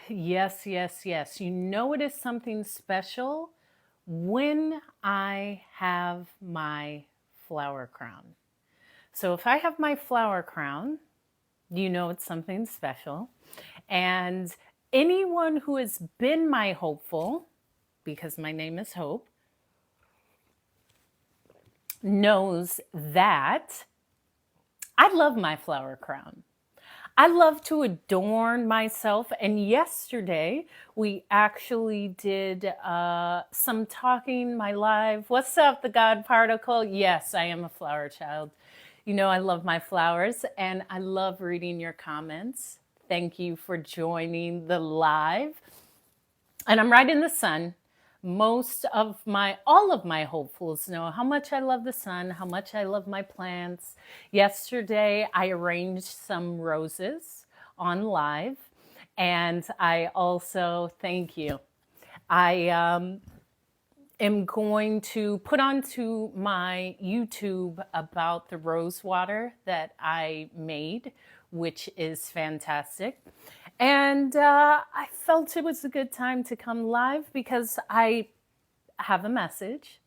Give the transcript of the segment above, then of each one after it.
Yes, yes, yes. You know it is something special when I have my flower crown. So if I have my flower crown, you know it's something special. And anyone who has been my hopeful, because my name is Hope, knows that I love my flower crown. I love to adorn myself. And yesterday, we actually did some talking, my live. What's up, the God Particle? Yes, I am a flower child. You know, I love my flowers and I love reading your comments. Thank you for joining the live. And I'm right in the sun. All of my hopefuls know how much I love the sun, how much I love my plants. Yesterday, I arranged some roses on live. And I also, thank you. I am going to put onto my YouTube about the rose water that I made, which is fantastic. And I felt it was a good time to come live because I have a message.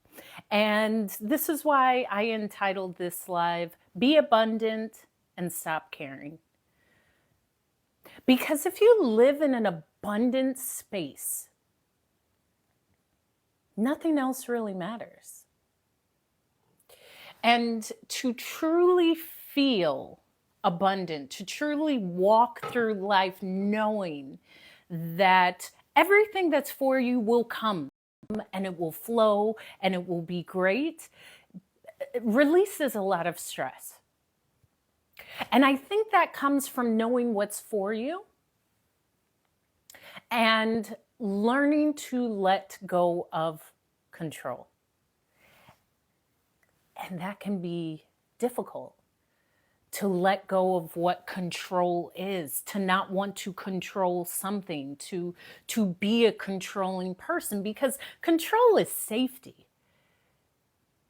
And this is why I entitled this live, Be Abundant and Stop Caring. Because if you live in an abundant space, nothing else really matters. And to truly feel abundant, to truly walk through life knowing that everything that's for you will come and it will flow and it will be great, it releases a lot of stress. And I think that comes from knowing what's for you and learning to let go of control. And that can be difficult, to let go of what control is, to not want to control something, to be a controlling person, because control is safety.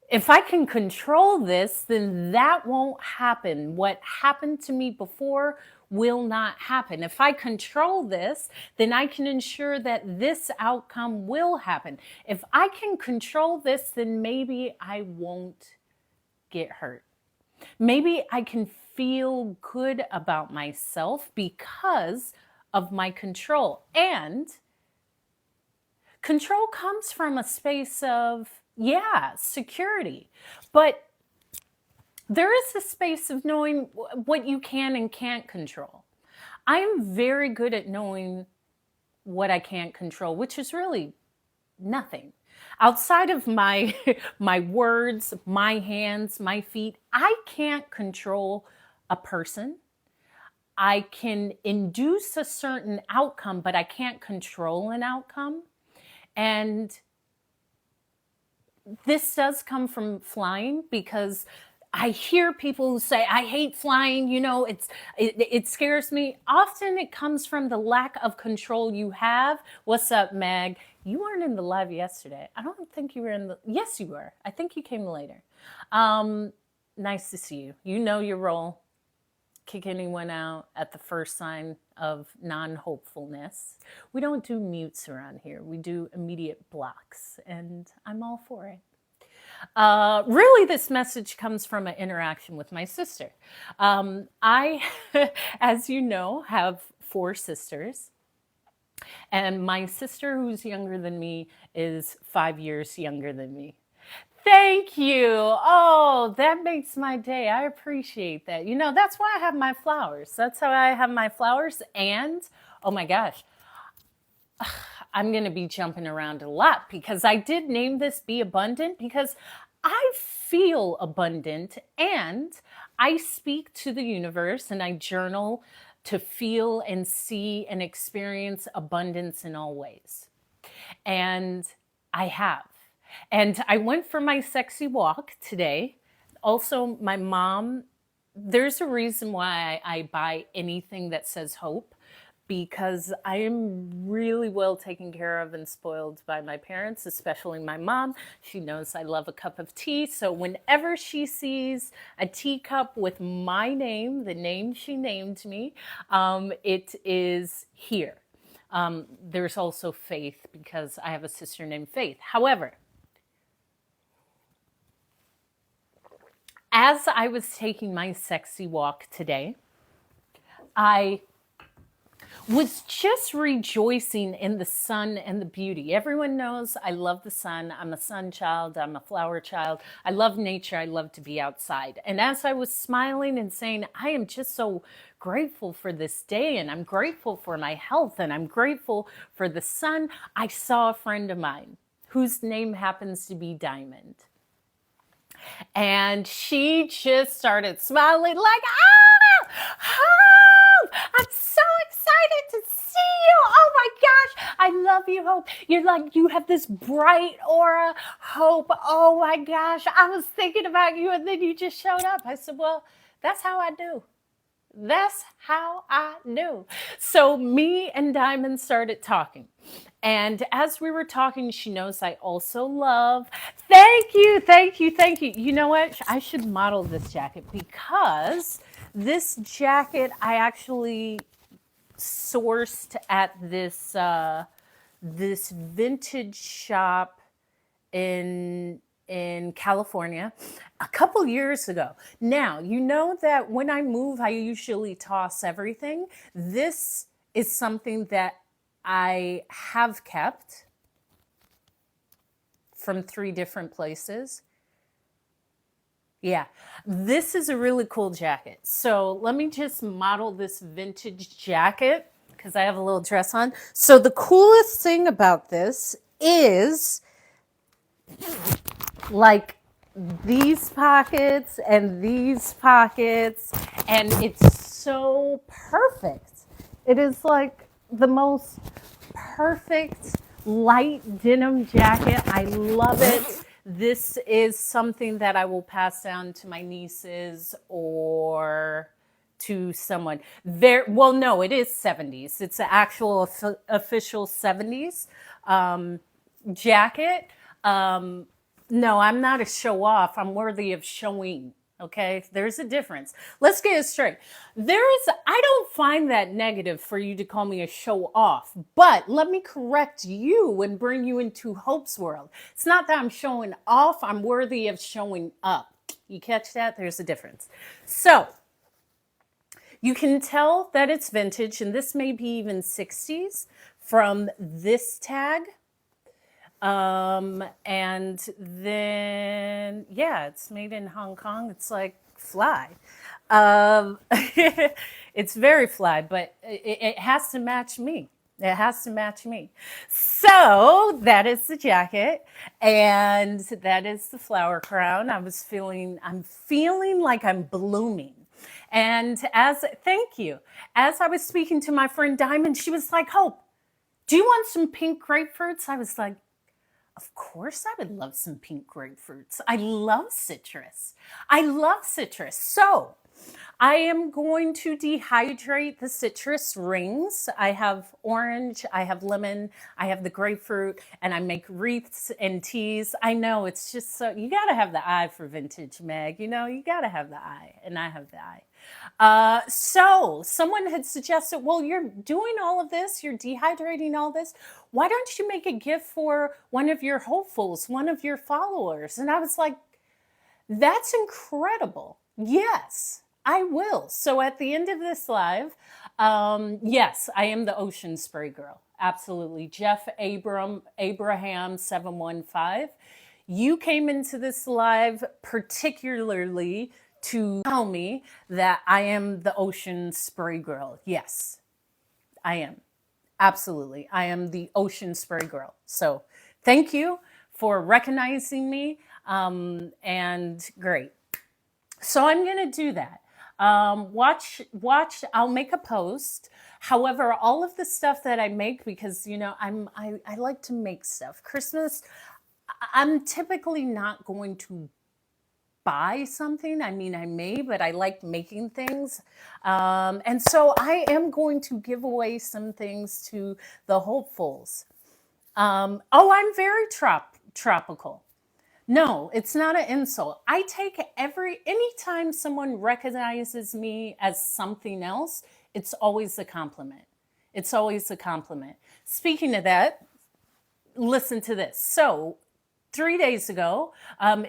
If I can control this, then that won't happen. What happened to me before will not happen. If I control this, then I can ensure that this outcome will happen. If I can control this, then maybe I won't get hurt. Maybe I can feel good about myself because of my control. And control comes from a space of, security. But there is a space of knowing what you can and can't control. I am very good at knowing what I can't control, which is really nothing. Outside of my my words, my hands, my feet, I can't control a person. I can induce a certain outcome, but I can't control an outcome. And this does come from flying, because I hear people who say, I hate flying, it scares me. Often it comes from the lack of control you have. What's up, Mag? You weren't in the live yesterday. I don't think you were yes, you were. I think you came later. Nice to see you. You know your role. Kick anyone out at the first sign of non-hopefulness. We don't do mutes around here. We do immediate blocks, and I'm all for it. Really, this message comes from an interaction with my sister. I, as you know, have 4 sisters. And my sister, who's younger than me, is 5 years younger than me. Thank you. Oh, that makes my day. I appreciate that. That's why I have my flowers. That's how I have my flowers. And, oh my gosh, I'm going to be jumping around a lot, because I did name this Be Abundant because I feel abundant, and I speak to the universe and I journal to feel and see and experience abundance in all ways. And I have. And I went for my sexy walk today. Also, my mom, there's a reason why I buy anything that says hope, because I am really well taken care of and spoiled by my parents, especially my mom. She knows I love a cup of tea. So whenever she sees a teacup with my name, the name she named me, it is here. There's also Faith because I have a sister named Faith. However, as I was taking my sexy walk today, I was just rejoicing in the sun and the beauty. Everyone knows I love the sun. I'm a sun child. I'm a flower child. I love nature. I love to be outside. And as I was smiling and saying, I am just so grateful for this day, and I'm grateful for my health, and I'm grateful for the sun, I saw a friend of mine whose name happens to be Diamond. And she just started smiling like, Hope! I'm so excited to see you. Oh my gosh, I love you, Hope. You're like, you have this bright aura, Hope. Oh my gosh, I was thinking about you and then you just showed up. I said, well, that's how I do. That's how I knew. So me and Diamond started talking. And as we were talking, she knows I also love. Thank you, thank you, thank you. You know what? I should model this jacket because this jacket I actually sourced at this vintage shop in California a couple years ago. Now, you know that when I move, I usually toss everything. This is something that I have kept from 3 different places. Yeah, this is a really cool jacket. So let me just model this vintage jacket because I have a little dress on. So the coolest thing about this is like these pockets and these pockets, and it's so perfect. It is like the most perfect light denim jacket. I love it. This is something that I will pass down to my nieces or to someone. Well, no, it is 70s. It's an actual official 70s jacket. No, I'm not a show off. I'm worthy of showing. Okay, there's a difference. Let's get it straight. I don't find that negative for you to call me a show off, but let me correct you and bring you into Hope's world. It's not that I'm showing off. I'm worthy of showing up. You catch that? There's a difference. So you can tell that it's vintage, and this may be even 60s from this tag. And then, yeah, it's made in Hong Kong. It's like fly. It's very fly, but it has to match me. It has to match me. So that is the jacket, and that is the flower crown. I'm feeling like I'm blooming. And thank you. As I was speaking to my friend Diamond, she was like, Hope, do you want some pink grapefruits? I was like, of course I would love some pink grapefruits. I love citrus. So I am going to dehydrate the citrus rings. I have orange, I have lemon, I have the grapefruit, and I make wreaths and teas. I know it's just so, you got to have the eye for vintage, Meg. You know, you got to have the eye, and I have the eye. So someone had suggested, well, you're doing all of this, you're dehydrating all this. Why don't you make a gift for one of your hopefuls, one of your followers? And I was like, that's incredible. Yes, I will. So at the end of this live, yes, I am the ocean spray girl. Absolutely. Jeff Abraham 715. You came into this live particularly to tell me that I am the ocean spray girl. Yes, I am. Absolutely. I am the ocean spray girl. So thank you for recognizing me. And great. So I'm going to do that. Watch, I'll make a post. However, all of the stuff that I make, because, you know, I like to make stuff. Christmas, I'm typically not going to buy something. I mean, I may, but I like making things. And so I am going to give away some things to the hopefuls. Oh, I'm very tropical. No, it's not an insult. I take anytime someone recognizes me as something else, it's always a compliment. It's always a compliment. Speaking of that, listen to this. So 3 days ago,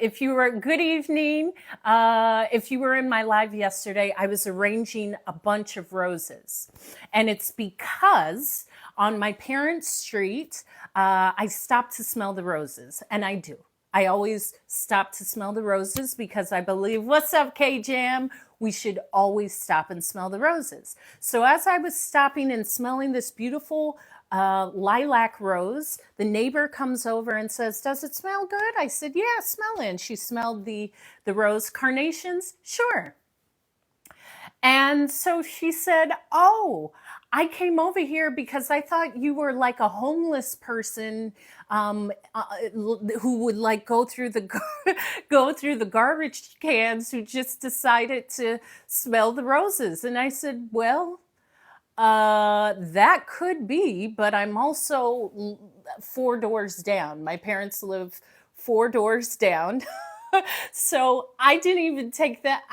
if you were, good evening. If you were in my live yesterday, I was arranging a bunch of roses. And it's because on my parents' street, I stopped to smell the roses. And I do. I always stop to smell the roses because I believe, what's up, K Jam? We should always stop and smell the roses. So as I was stopping and smelling this beautiful lilac rose, the neighbor comes over and says, "Does it smell good?" I said, "Yeah, smell it." And she smelled the rose. "Carnations?" "Sure." And so she said, "Oh, I came over here because I thought you were like a homeless person who would like go through the go through the garbage cans who just decided to smell the roses." And I said, "Well, that could be, but I'm also 4 doors down. My parents live 4 doors down." So I didn't even take that.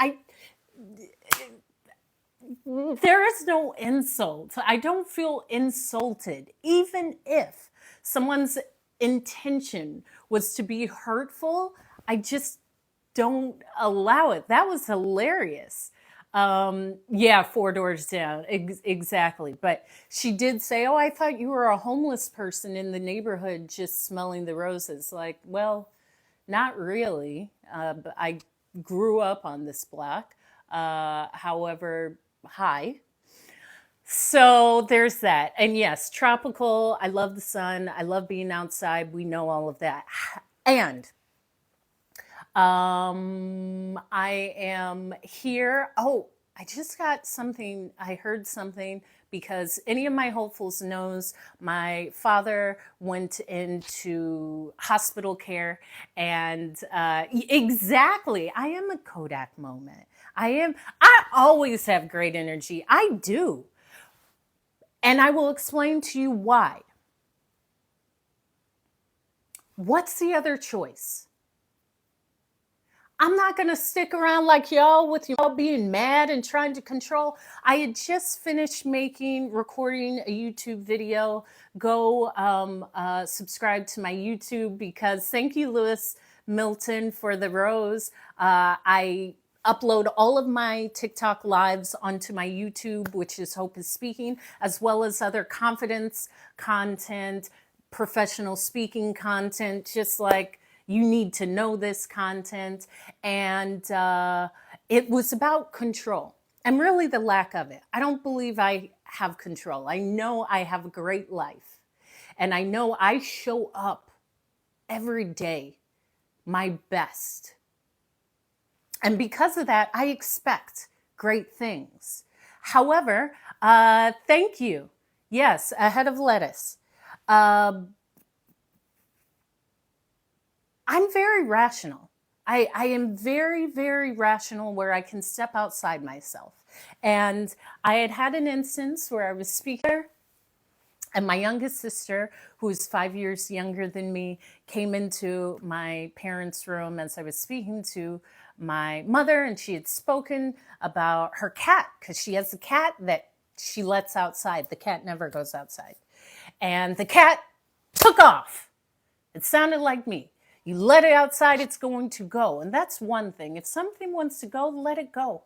There is no insult. I don't feel insulted, even if someone's intention was to be hurtful. I just don't allow it. That was hilarious. Yeah, 4 doors down. Exactly. But she did say, "Oh, I thought you were a homeless person in the neighborhood just smelling the roses." Like, well, not really. But I grew up on this block. However, hi. So there's that. And yes, tropical. I love the sun. I love being outside. We know all of that. And I am here. Oh, I just got something. I heard something because any of my hopefuls knows my father went into hospital care, and exactly, I am a Kodak moment. I am. I always have great energy. I do, and I will explain to you why. What's the other choice? I'm not going to stick around like y'all with y'all being mad and trying to control. I had just finished recording a YouTube video. Go subscribe to my YouTube because thank you, Lewis Milton, for the rose. I upload all of my TikTok lives onto my YouTube, which is Hope is Speaking, as well as other confidence content, professional speaking content, just like you need to know this content. And it was about control and really the lack of it. I don't believe I have control. I know I have a great life. And I know I show up every day my best. And because of that, I expect great things. However, thank you. Yes, a head of lettuce. I'm very rational. I am very, very rational where I can step outside myself. And I had an instance where I was speaking, and my youngest sister, who is 5 years younger than me, came into my parents' room as I was speaking to my mother, and she had spoken about her cat because she has a cat that she lets outside. The cat never goes outside. And the cat took off. It sounded like me. You let it outside, it's going to go. And that's one thing. If something wants to go, let it go.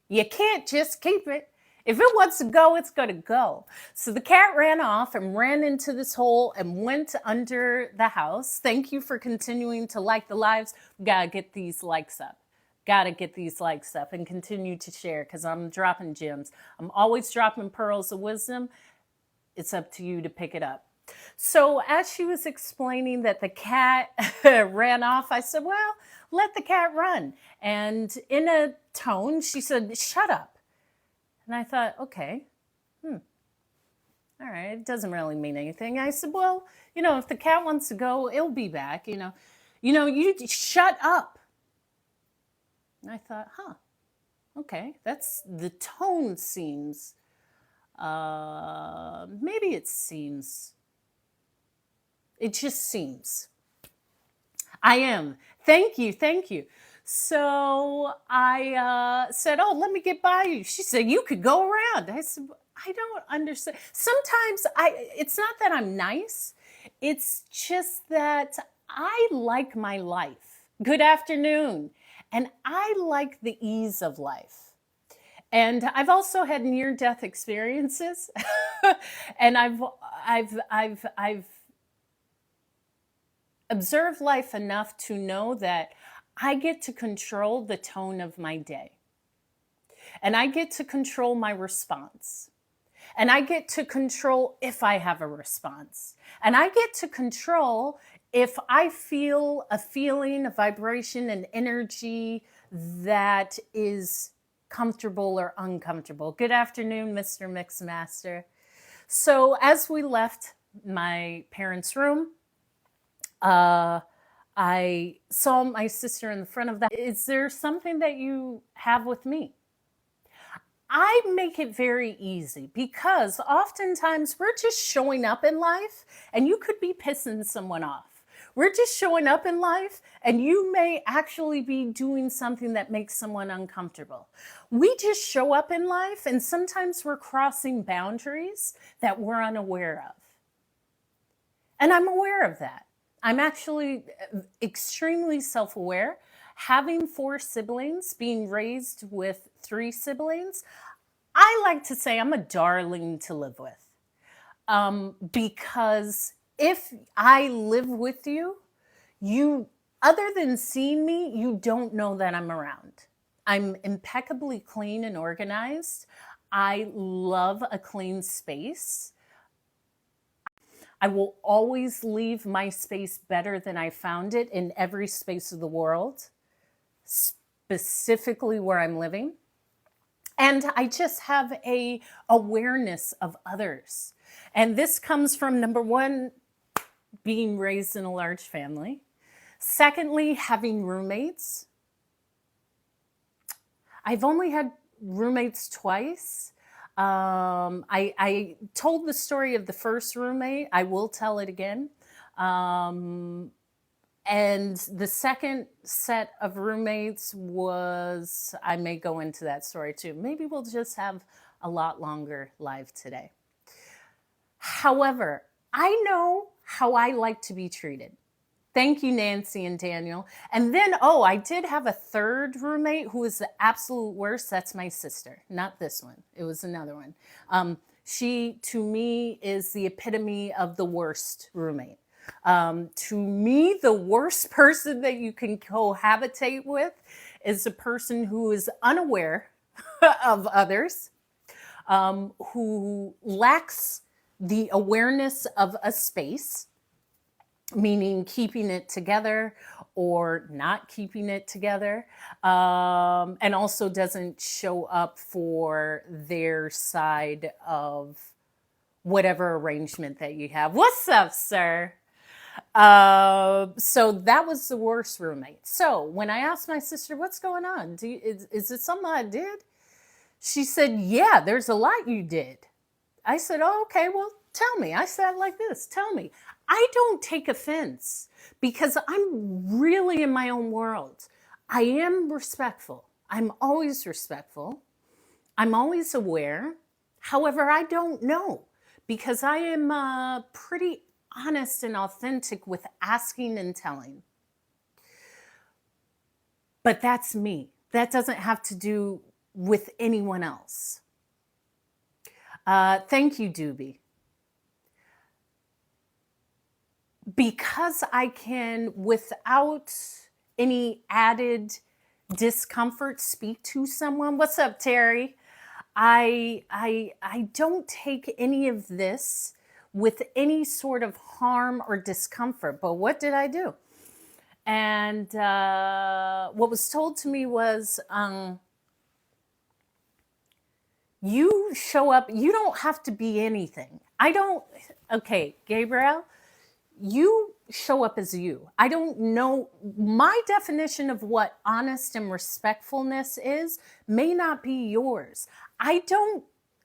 You can't just keep it. If it wants to go, it's going to go. So the cat ran off and ran into this hole and went under the house. Thank you for continuing to like the lives. We got to get these likes up. Got to get these likes up and continue to share because I'm dropping gems. I'm always dropping pearls of wisdom. It's up to you to pick it up. So as she was explaining that the cat ran off, I said, "Well, let the cat run." And in a tone, she said, "Shut up." And I thought, okay, all right, it doesn't really mean anything. I said, "Well, if the cat wants to go, it'll be back, you shut up." And I thought, okay, that's the tone seems, maybe it seems. It just seems. I am. Thank you. Thank you. So I said, "Oh, let me get by you." She said, "You could go around." I said, I don't understand. Sometimes it's not that I'm nice. It's just that I like my life. Good afternoon. And I like the ease of life. And I've also had near death experiences. And I've observed life enough to know that I get to control the tone of my day. And I get to control my response. And I get to control if I have a response. And I get to control if I feel a feeling, a vibration, an energy that is comfortable or uncomfortable. Good afternoon, Mr. Mixmaster. So as we left my parents' room, I saw my sister in the front of that. Is there something that you have with me? I make it very easy because oftentimes we're just showing up in life and you could be pissing someone off. We're just showing up in life and you may actually be doing something that makes someone uncomfortable. We just show up in life and sometimes we're crossing boundaries that we're unaware of. And I'm aware of that. I'm actually extremely self-aware. Having 4 siblings, being raised with 3 siblings, I like to say I'm a darling to live with. Because if I live with you, other than seeing me, you don't know that I'm around. I'm impeccably clean and organized. I love a clean space. I will always leave my space better than I found it in every space of the world, specifically where I'm living. And I just have a awareness of others. And this comes from, number one, being raised in a large family. Secondly, having roommates. I've only had roommates twice. I told the story of the first roommate. I will tell it again. And the second set of roommates was, I may go into that story too. Maybe we'll just have a lot longer live today. However, I know how I like to be treated. Thank you, Nancy and Daniel. And then, I did have a third roommate who was the absolute worst. That's my sister, not this one. It was another one. She, to me, is the epitome of the worst roommate. To me, the worst person that you can cohabitate with is a person who is unaware of others, who lacks the awareness of a space, meaning keeping it together or not keeping it together, and also doesn't show up for their side of whatever arrangement that you have. What's up, sir? So that was the worst roommate. So when I asked my sister, what's going on? Is it something I did? She said, yeah, there's a lot you did. I said, oh, okay, well, tell me. I said like this, tell me. I don't take offense because I'm really in my own world. I am respectful. I'm always respectful. I'm always aware. However, I don't know because I am pretty honest and authentic with asking and telling. But that's me. That doesn't have to do with anyone else. Thank you, Doobie. Because I can, without any added discomfort, speak to someone. What's up, Terry? I don't take any of this with any sort of harm or discomfort. But what did I do? And what was told to me was, you show up, you don't have to be anything. Okay, Gabriel, you show up as you. I don't know, my definition of what honest and respectfulness is may not be yours. I don't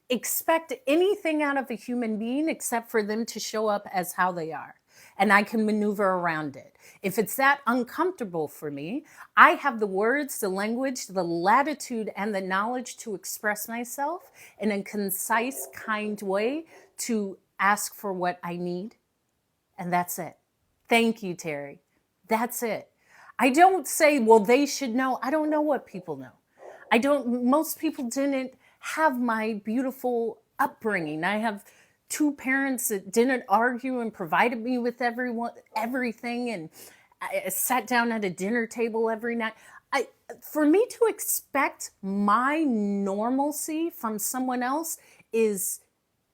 expect anything out of a human being except for them to show up as how they are. and I can maneuver around it. If it's that uncomfortable for me, I have the words, the language, the latitude, and the knowledge to express myself in a concise, kind way to ask for what I need. And that's it. Thank you, Terry. That's it. I don't say, well, they should know. I don't know what people know. Most people didn't have my beautiful upbringing. I have two parents that didn't argue and provided me with everything, and I sat down at a dinner table every night. For me to expect my normalcy from someone else is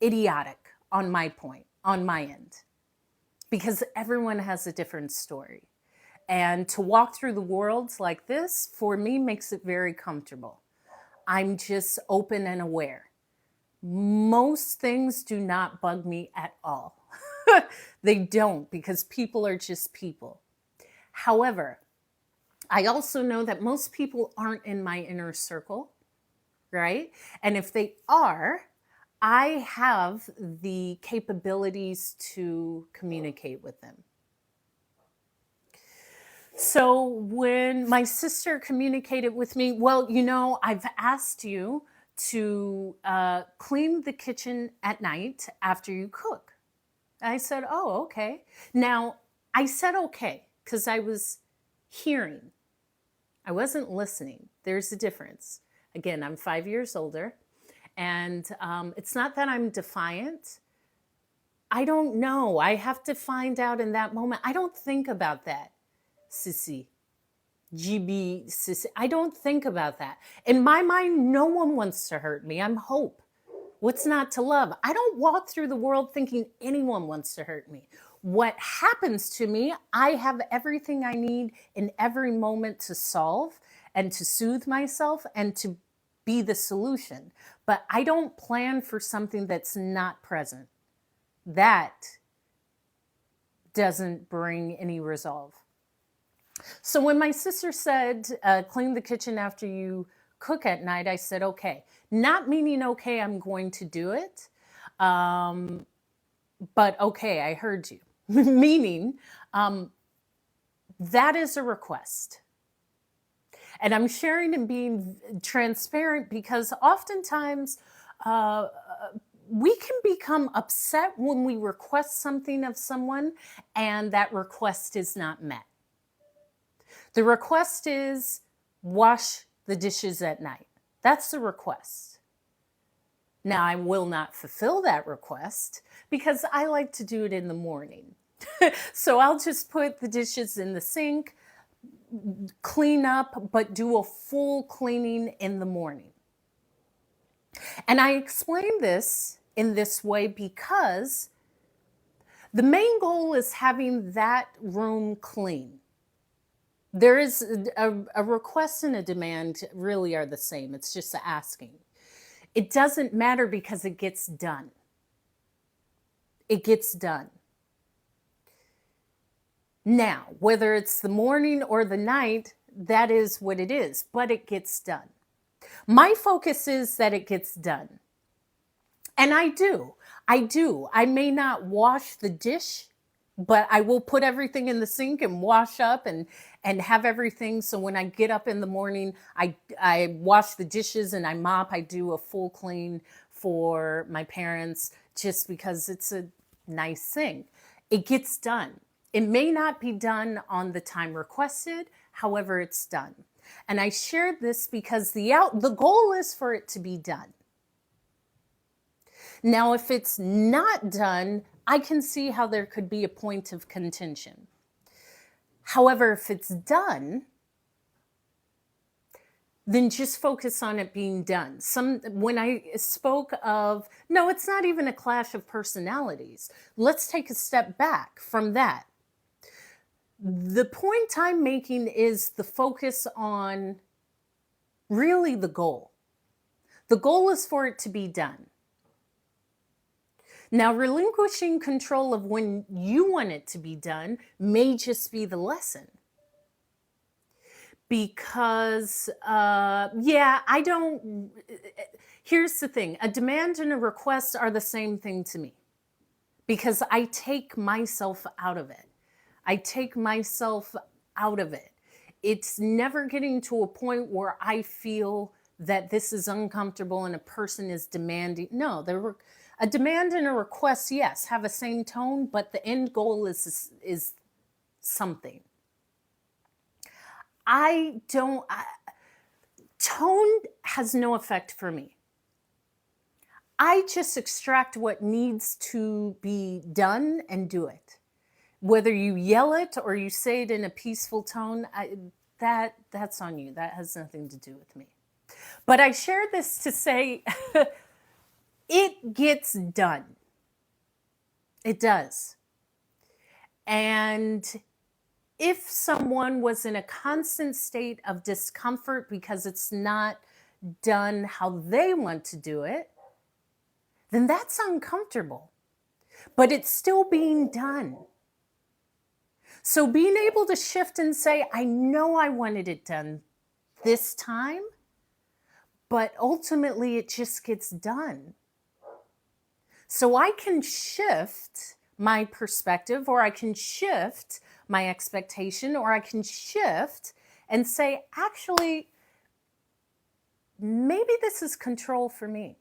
idiotic on my end, because everyone has a different story. And to walk through the world like this, for me, makes it very comfortable. I'm just open and aware. Most things do not bug me at all. They don't, because people are just people. However, I also know that most people aren't in my inner circle, right? And if they are, I have the capabilities to communicate with them. So when my sister communicated with me, well, I've asked you to clean the kitchen at night after you cook. I said, oh, okay. Now, I said okay because I was hearing. I wasn't listening. There's a difference. Again, I'm 5 years older, and it's not that I'm defiant. I don't know. I have to find out in that moment. I don't think about that. Sissy, GB, sissy. I don't think about that. In my mind, no one wants to hurt me. I'm hope. What's not to love? I don't walk through the world thinking anyone wants to hurt me. What happens to me, I have everything I need in every moment to solve and to soothe myself and to be the solution. But I don't plan for something that's not present. That doesn't bring any resolve. So when my sister said, clean the kitchen after you cook at night, I said, okay. Not meaning, okay, I'm going to do it. But okay, I heard you. Meaning, that is a request. And I'm sharing and being transparent because oftentimes we can become upset when we request something of someone and that request is not met. The request is wash the dishes at night. That's the request. Now, I will not fulfill that request because I like to do it in the morning. So I'll just put the dishes in the sink, clean up, but do a full cleaning in the morning. And I explain this in this way because the main goal is having that room clean. There is a request and a demand really are the same. It's just asking. It doesn't matter because it gets done. It gets done. Now, whether it's the morning or the night, that is what it is, but it gets done. My focus is that it gets done. And I do. I may not wash the dish, but I will put everything in the sink and wash up and have everything. So when I get up in the morning, I wash the dishes and I mop. I do a full clean for my parents just because it's a nice thing. It gets done. It may not be done on the time requested. However, it's done. And I shared this because the goal is for it to be done. Now, if it's not done, I can see how there could be a point of contention. However, if it's done, then just focus on it being done. When I spoke of, no, it's not even a clash of personalities. Let's take a step back from that. The point I'm making is the focus on really the goal. The goal is for it to be done. Now, relinquishing control of when you want it to be done may just be the lesson. Because, here's the thing. A demand and a request are the same thing to me. because I take myself out of it. I take myself out of it. It's never getting to a point where I feel that this is uncomfortable and a person is demanding. No, a demand and a request, yes, have a same tone, but the end goal is something. Tone has no effect for me. I just extract what needs to be done and do it. Whether you yell it or you say it in a peaceful tone, that's on you. That has nothing to do with me. But I share this to say it gets done. It does. And if someone was in a constant state of discomfort because it's not done how they want to do it, then that's uncomfortable. But it's still being done. So being able to shift and say, I know I wanted it done this time, but ultimately it just gets done. So I can shift my perspective, or I can shift my expectation, or I can shift and say, actually, maybe this is control for me.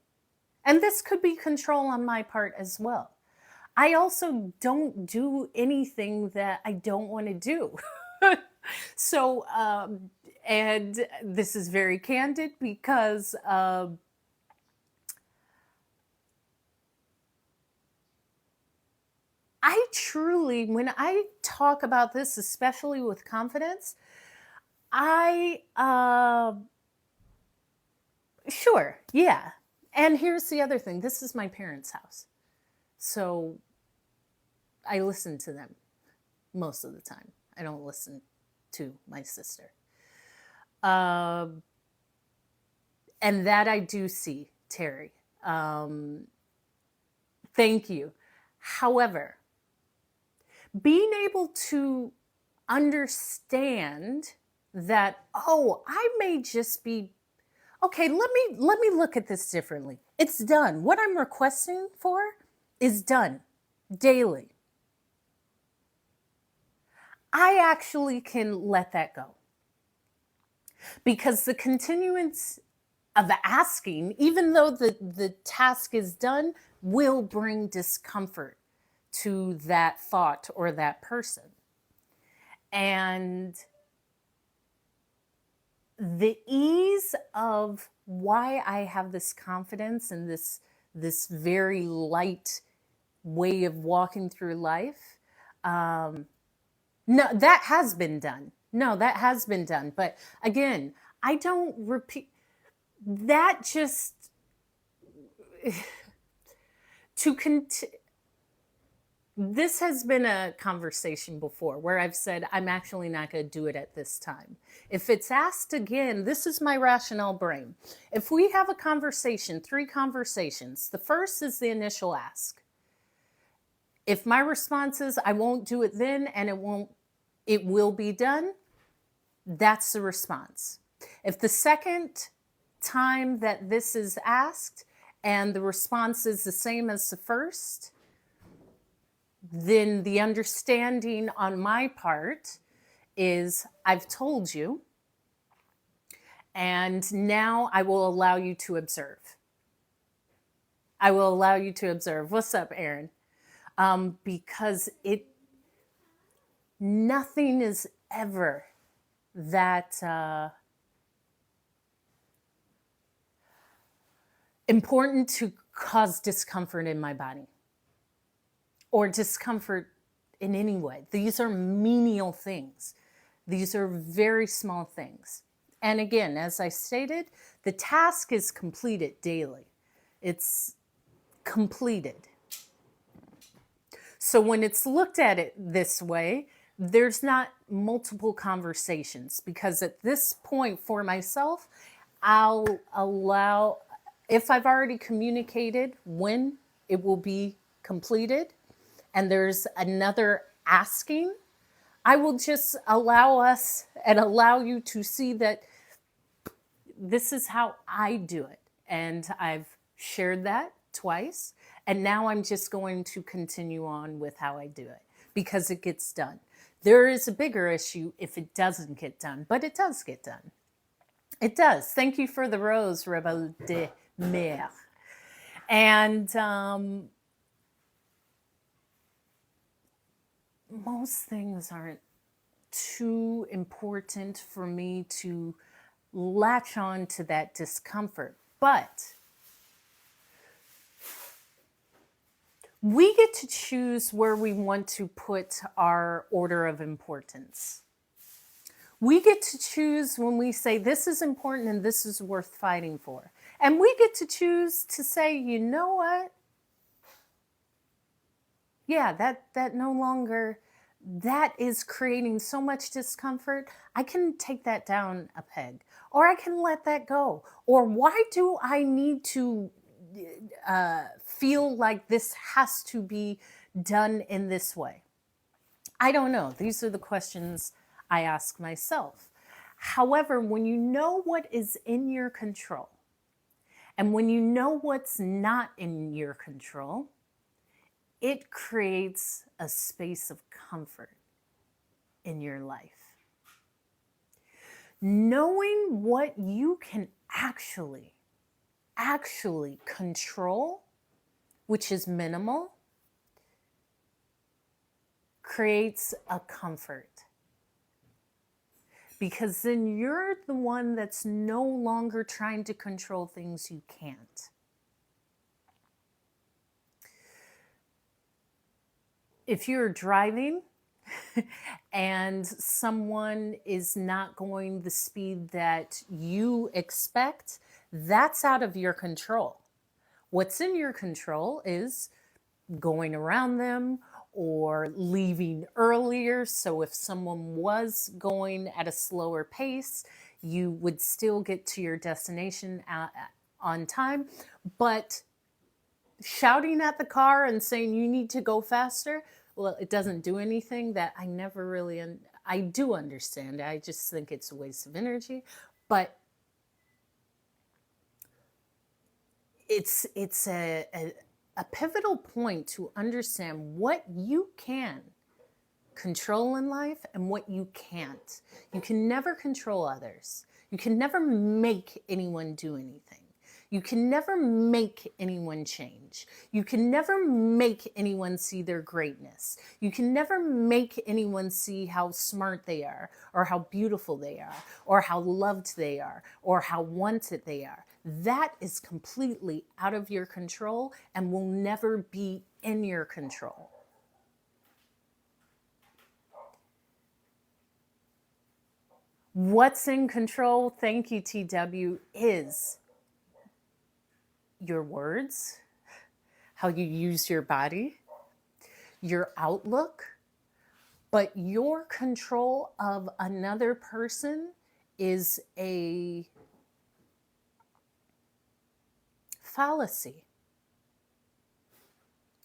And this could be control on my part as well. I also don't do anything that I don't want to do. So, and this is very candid because I truly, when I talk about this, especially with confidence, sure, yeah. And here's the other thing. This is my parents' house. So I listen to them most of the time. I don't listen to my sister. And that I do see, Terry. Thank you. However, being able to understand that, oh, I may just be, okay, let me look at this differently. It's done. What I'm requesting for is done daily. I actually can let that go. Because the continuance of asking, even though the task is done, will bring discomfort to that thought or that person. And the ease of why I have this confidence and this very light way of walking through life, no, that has been done. No, that has been done. But again, I don't repeat that. Just to continue. This has been a conversation before where I've said, I'm actually not going to do it at this time. If it's asked again, this is my rationale brain. If we have a conversation, 3 conversations, the first is the initial ask. If my response is, I won't do it then, and it will be done, that's the response. If the second time that this is asked and the response is the same as the first, then the understanding on my part is, I've told you, and now I will allow you to observe. I will allow you to observe. What's up, Aaron? Because nothing is ever that important to cause discomfort in my body or discomfort in any way. These are menial things. These are very small things. And again, as I stated, the task is completed daily. It's completed. So when it's looked at it this way, there's not multiple conversations, because at this point for myself, I'll allow, if I've already communicated when it will be completed and there's another asking, I will just allow us and allow you to see that this is how I do it. And I've shared that twice. And now I'm just going to continue on with how I do it because it gets done. There is a bigger issue if it doesn't get done, but it does get done. It does. Thank you for the rose, Rebel de Mer. And most things aren't too important for me to latch on to that discomfort. But we get to choose where we want to put our order of importance. We get to choose when we say this is important and this is worth fighting for. And we get to choose to say, you know what? Yeah, that no longer, that is creating so much discomfort. I can take that down a peg, or I can let that go. Or why do I need to feel like this has to be done in this way? I don't know. These are the questions I ask myself. However, when you know what is in your control, and when you know what's not in your control, it creates a space of comfort in your life. Knowing what you can actually control, which is minimal, creates a comfort. Because then you're the one that's no longer trying to control things you can't. If you're driving and someone is not going the speed that you expect, that's out of your control. What's in your control is going around them or leaving earlier. So if someone was going at a slower pace, you would still get to your destination on time. But shouting at the car and saying you need to go faster, well, it doesn't do anything. That I never really, I do understand. I just think it's a waste of energy. But it's a pivotal point to understand what you can control in life and what you can't. You can never control others. You can never make anyone do anything. You can never make anyone change. You can never make anyone see their greatness. You can never make anyone see how smart they are, or how beautiful they are, or how loved they are, or how wanted they are. That is completely out of your control and will never be in your control. What's in control, thank you, TW, is your words, how you use your body, your outlook, but your control of another person is a fallacy.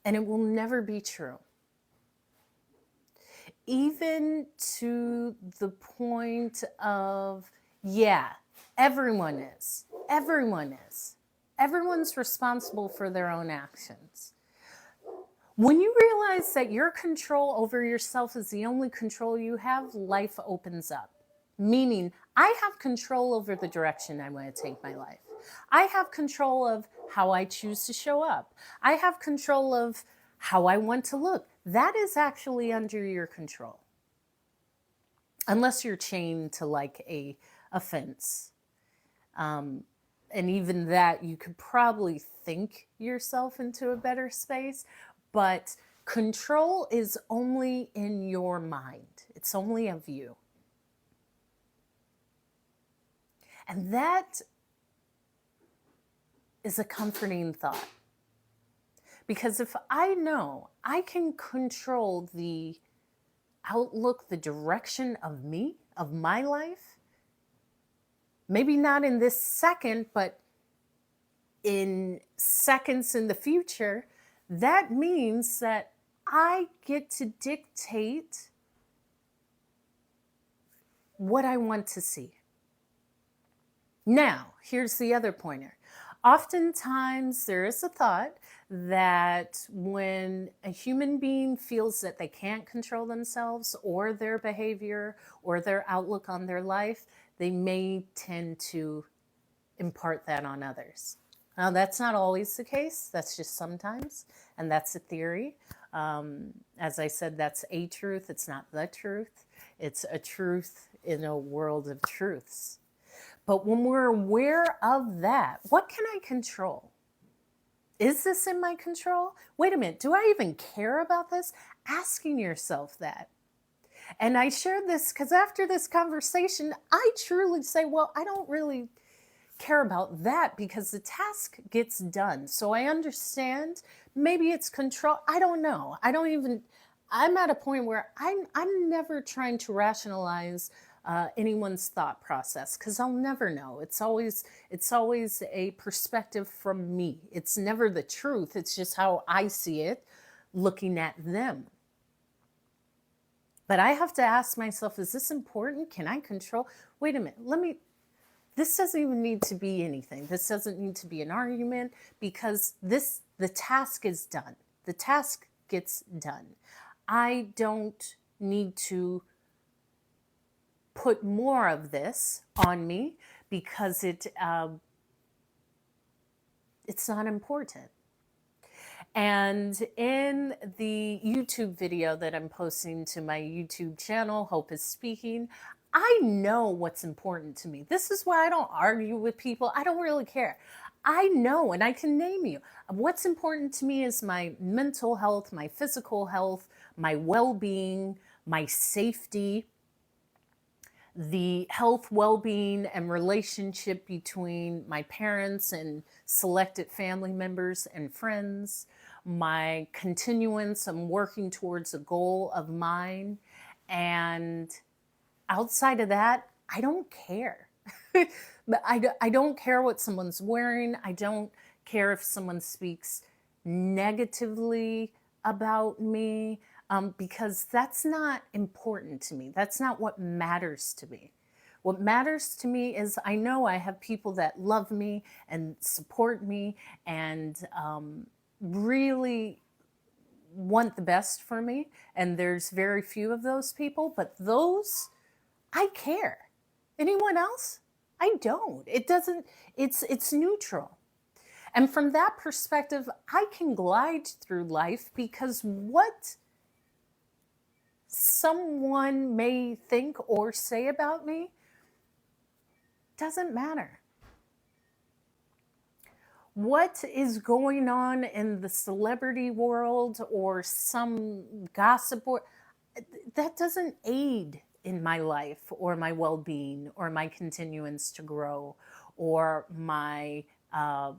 And it will never be true. Even to the point of, yeah, everyone is. Everyone is. Everyone's responsible for their own actions. When you realize that your control over yourself is the only control you have, life opens up. Meaning, I have control over the direction I want to take my life. I have control of how I choose to show up. I have control of how I want to look. That is actually under your control. Unless you're chained to like a fence. And even that, you could probably think yourself into a better space, but control is only in your mind. It's only of you. And that is a comforting thought. Because if I know I can control the outlook, the direction of me, of my life, maybe not in this second, but in seconds in the future, that means that I get to dictate what I want to see. Now, here's the other pointer. Oftentimes there is a thought that when a human being feels that they can't control themselves or their behavior or their outlook on their life, they may tend to impart that on others. Now, that's not always the case. That's just sometimes, and that's a theory. As I said, that's a truth. It's not the truth. It's a truth in a world of truths. But when we're aware of that, what can I control? Is this in my control? Wait a minute, do I even care about this? Asking yourself that. And I shared this because after this conversation, I truly say, well, I don't really care about that because the task gets done. So I understand maybe it's control. I don't know. I'm at a point where I'm never trying to rationalize anyone's thought process because I'll never know. It's always a perspective from me. It's never the truth. It's just how I see it looking at them. But I have to ask myself, is this important? Can I control? Wait a minute. This doesn't even need to be anything. This doesn't need to be an argument because the task is done. The task gets done. I don't need to put more of this on me because it's not important. And in the YouTube video that I'm posting to my YouTube channel, Hope is Speaking, I know what's important to me. This is why I don't argue with people. I don't really care. I know, and I can name you. What's important to me is my mental health, my physical health, my well-being, my safety, the health, well-being, and relationship between my parents and selected family members and friends, my continuance and working towards a goal of mine. And outside of that, I don't care. But I don't care what someone's wearing. I don't care if someone speaks negatively about me. Because that's not important to me. That's not what matters to me. What matters to me is I know I have people that love me and support me and really want the best for me. And there's very few of those people, but those, I care. Anyone else? I don't. It doesn't, it's neutral. And from that perspective, I can glide through life because what someone may think or say about me doesn't matter. What is going on in the celebrity world or some gossip, that doesn't aid in my life or my well-being or my continuance to grow or my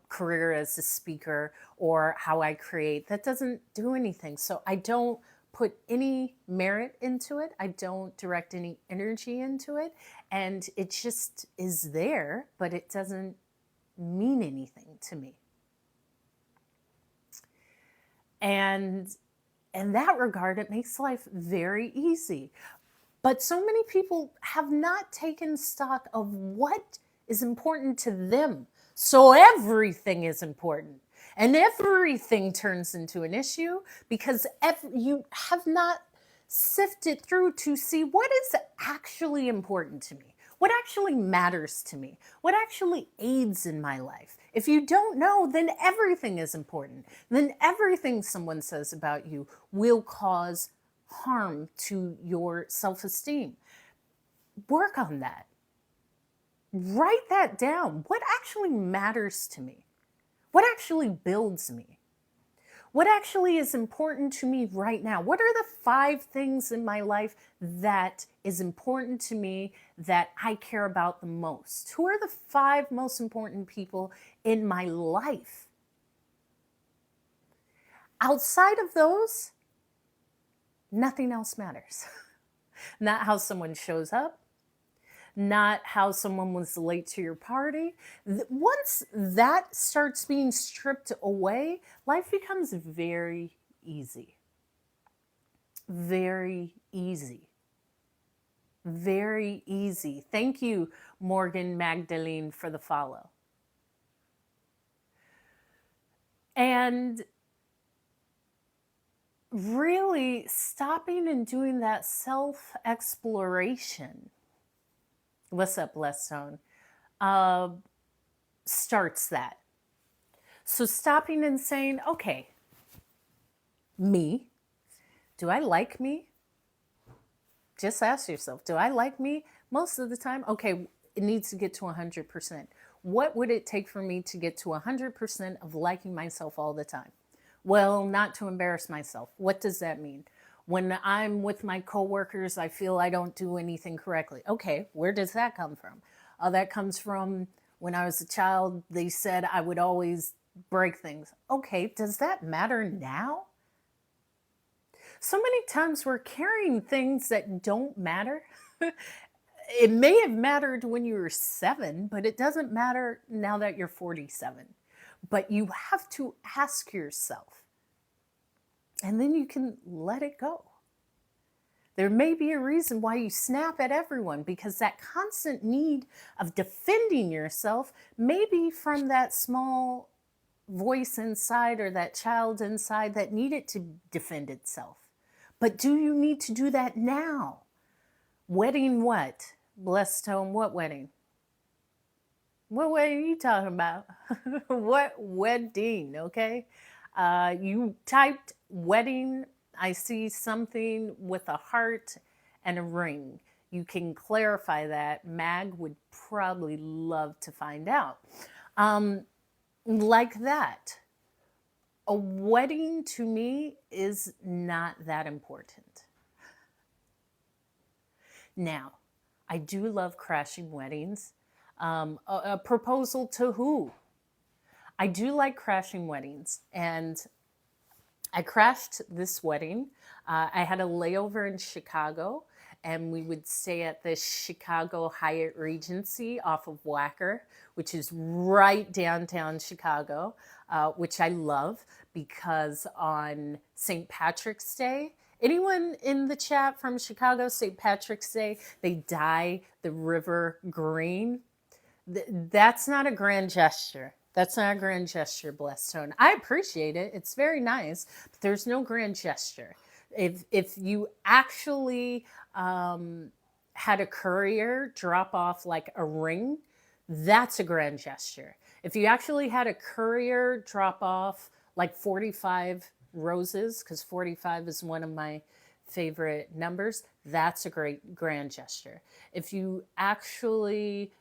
career as a speaker or how I create. That doesn't do anything. So I don't put any merit into it. I don't direct any energy into it. And it just is there, but it doesn't mean anything to me. And in that regard, it makes life very easy. But so many people have not taken stock of what is important to them. So everything is important. And everything turns into an issue because you have not sifted through to see what is actually important to me, what actually matters to me, what actually aids in my life. If you don't know, then everything is important. Then everything someone says about you will cause harm to your self-esteem. Work on that. Write that down. What actually matters to me? What actually builds me? What actually is important to me right now? What are the 5 things in my life that is important to me that I care about the most? Who are the 5 most important people in my life? Outside of those, nothing else matters. Not how someone shows up, not how someone was late to your party. Once that starts being stripped away, life becomes very easy. Very easy. Very easy. Thank you, Morgan Magdalene, for the follow. And really stopping and doing that self exploration. What's up, Blessed Zone? Uh, starts that. So stopping and saying, okay, me, do I like me? Just ask yourself, do I like me? Most of the time, okay, it needs to get to 100%. What would it take for me to get to 100% of liking myself all the time? Well, not to embarrass myself. What does that mean? When I'm with my coworkers, I feel I don't do anything correctly. Okay, where does that come from? That comes from when I was a child, they said I would always break things. Okay, does that matter now? So many times we're carrying things that don't matter. It may have mattered when you were 7, but it doesn't matter now that you're 47. But you have to ask yourself, and then you can let it go. There may be a reason why you snap at everyone, because that constant need of defending yourself may be from that small voice inside or that child inside that needed to defend itself. But do you need to do that now? Wedding what? Blessed home, what wedding? What wedding are you talking about? What wedding, okay? You typed wedding. I see something with a heart and a ring. You can clarify that. Mag would probably love to find out. Like that. A wedding to me is not that important. Now, I do love crashing weddings. A proposal to who? I do like crashing weddings, and I crashed this wedding. I had a layover in Chicago, and we would stay at the Chicago Hyatt Regency off of Wacker, which is right downtown Chicago, which I love because on St. Patrick's Day, anyone in the chat from Chicago, St. Patrick's Day, they dye the river green. That's not a grand gesture. That's not a grand gesture, Blessed Tone. I appreciate it. It's very nice, but there's no grand gesture. If you actually had a courier drop off like a ring, that's a grand gesture. If you actually had a courier drop off like 45 roses, because 45 is one of my favorite numbers, that's a great grand gesture. If you actually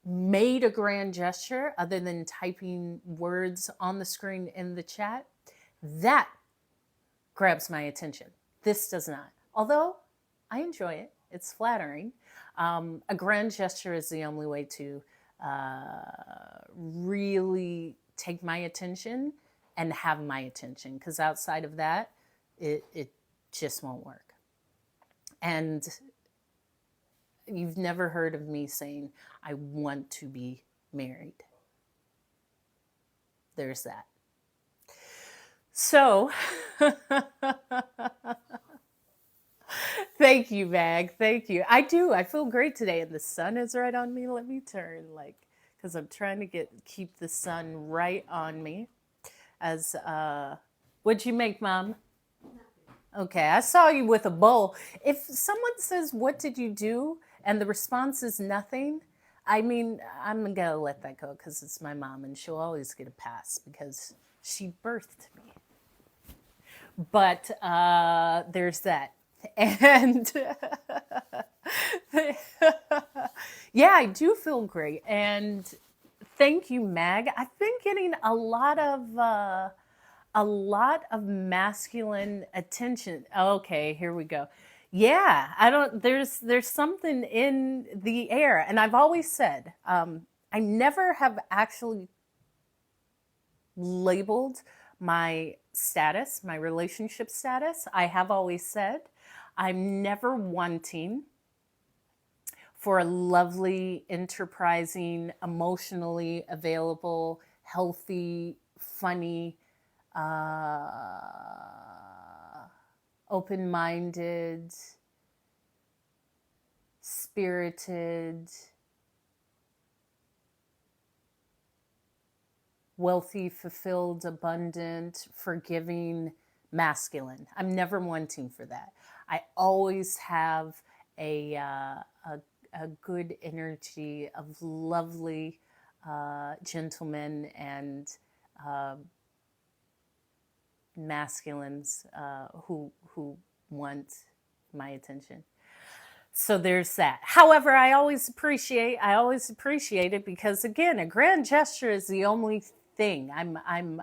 made a grand gesture other than typing words on the screen in the chat, that grabs my attention. This does not. Although I enjoy it, it's flattering. A grand gesture is the only way to really take my attention and have my attention, because outside of that, it just won't work. And you've never heard of me saying, I want to be married. There's that. So, thank you, Mag. Thank you. I do. I feel great today, and the sun is right on me. Let me turn, because I'm trying to keep the sun right on me. As what'd you make, Mom? Okay, I saw you with a bowl. If someone says, "What did you do?" and the response is nothing, I mean, I'm gonna let that go because it's my mom, and she'll always get a pass because she birthed me. But there's that. And yeah, I do feel great. And thank you, Mag. I've been getting a lot of masculine attention. Okay, here we go. Yeah, there's something in the air. And I've always said, I never have actually labeled my status, my relationship status. I have always said, I'm never wanting for a lovely, enterprising, emotionally available, healthy, funny, open-minded, spirited, wealthy, fulfilled, abundant, forgiving masculine. I'm never wanting for that. I always have a good energy of lovely gentlemen and uh, masculines who want my attention. So there's that. However, I always appreciate it because again, a grand gesture is the only thing. I'm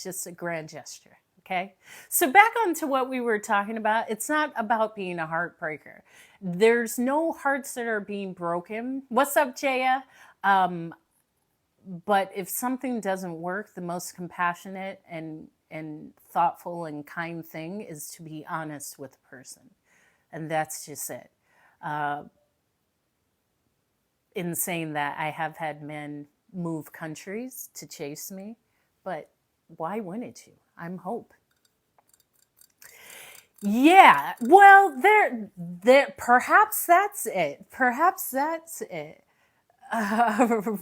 just a grand gesture. Okay. So back on to what we were talking about. It's not about being a heartbreaker. There's no hearts that are being broken. What's up, Jaya? Um, but if something doesn't work, the most compassionate and thoughtful and kind thing is to be honest with the person. And that's just it. Uh, in saying that, I have had men move countries to chase me, but why wouldn't you? I'm hope. Yeah, well, there. Perhaps that's it. Perhaps that's it.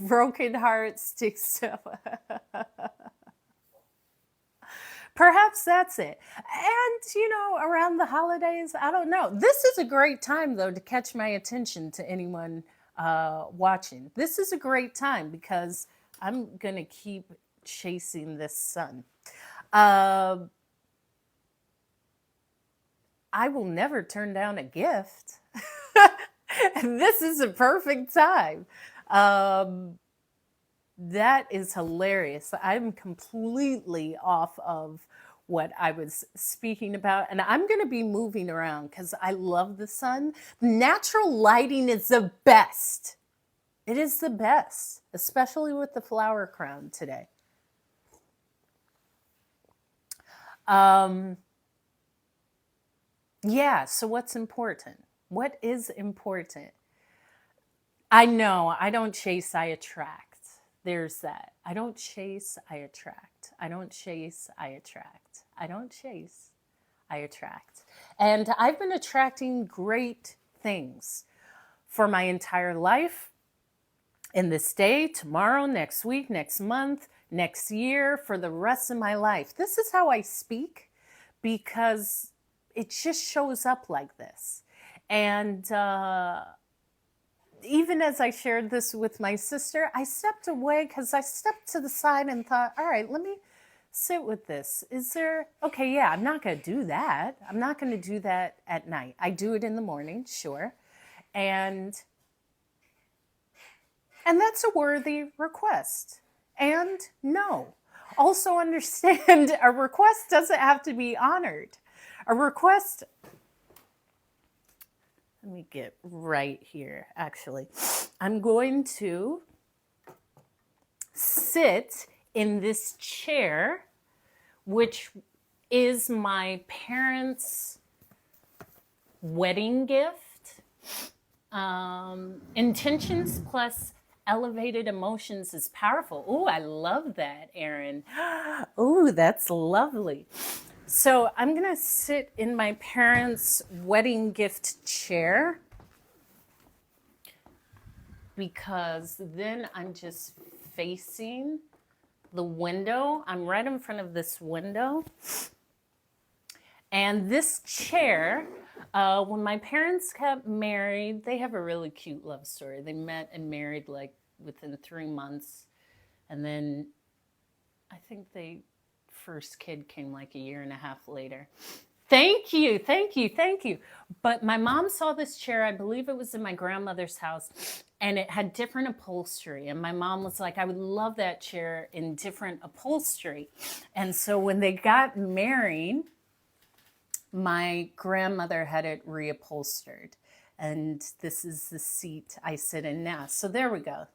Broken heart sticks to. Perhaps that's it. And, around the holidays, I don't know. This is a great time, though, to catch my attention to anyone watching. This is a great time because I'm going to keep chasing this sun. I will never turn down a gift. This is a perfect time. That is hilarious. I'm completely off of what I was speaking about. And I'm going to be moving around because I love the sun. Natural lighting is the best. It is the best, especially with the flower crown today. Yeah, so what's important? What is important? I know I don't chase, I attract. There's that. I don't chase, I attract. I don't chase, I attract. I don't chase, I attract. And I've been attracting great things for my entire life, in this day, tomorrow, next week, next month, next year, for the rest of my life. This is how I speak because it just shows up like this. And even as I shared this with my sister, I stepped away because I stepped to the side and thought, all right, let me sit with this. Is there, okay, yeah, I'm not going to do that. I'm not going to do that at night. I do it in the morning, sure. And that's a worthy request. And no. Also understand a request doesn't have to be honored. A request, let me get right here, actually. I'm going to sit in this chair, which is my parents' wedding gift. Intentions plus elevated emotions is powerful. Oh, I love that, Erin. Oh, that's lovely. So I'm going to sit in my parents' wedding gift chair because then I'm just facing the window. I'm right in front of this window. And this chair, when my parents got married, they have a really cute love story. They met and married like within 3 months. And then I think first kid came like a year and a half later. Thank you, thank you, thank you. But my mom saw this chair, I believe it was in my grandmother's house, and it had different upholstery. And my mom was like, I would love that chair in different upholstery. And so when they got married, my grandmother had it reupholstered. And this is the seat I sit in now. So there we go.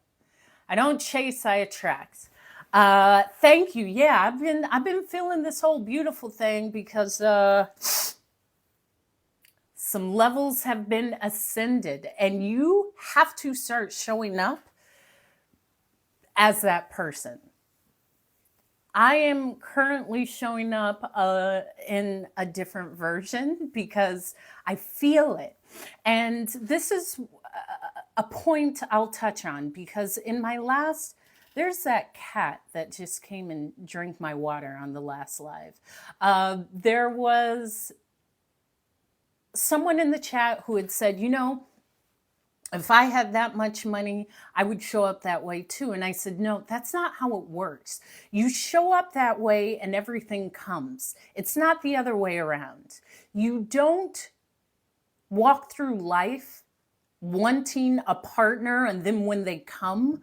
I don't chase, I attract. Thank you. Yeah, I've been feeling this whole beautiful thing because some levels have been ascended, and you have to start showing up as that person. I am currently showing up in a different version because I feel it. And this is a point I'll touch on because in my last There's that cat that just came and drank my water on the last live. There was someone in the chat who had said, if I had that much money, I would show up that way too. And I said, no, that's not how it works. You show up that way and everything comes. It's not the other way around. You don't walk through life wanting a partner and then when they come,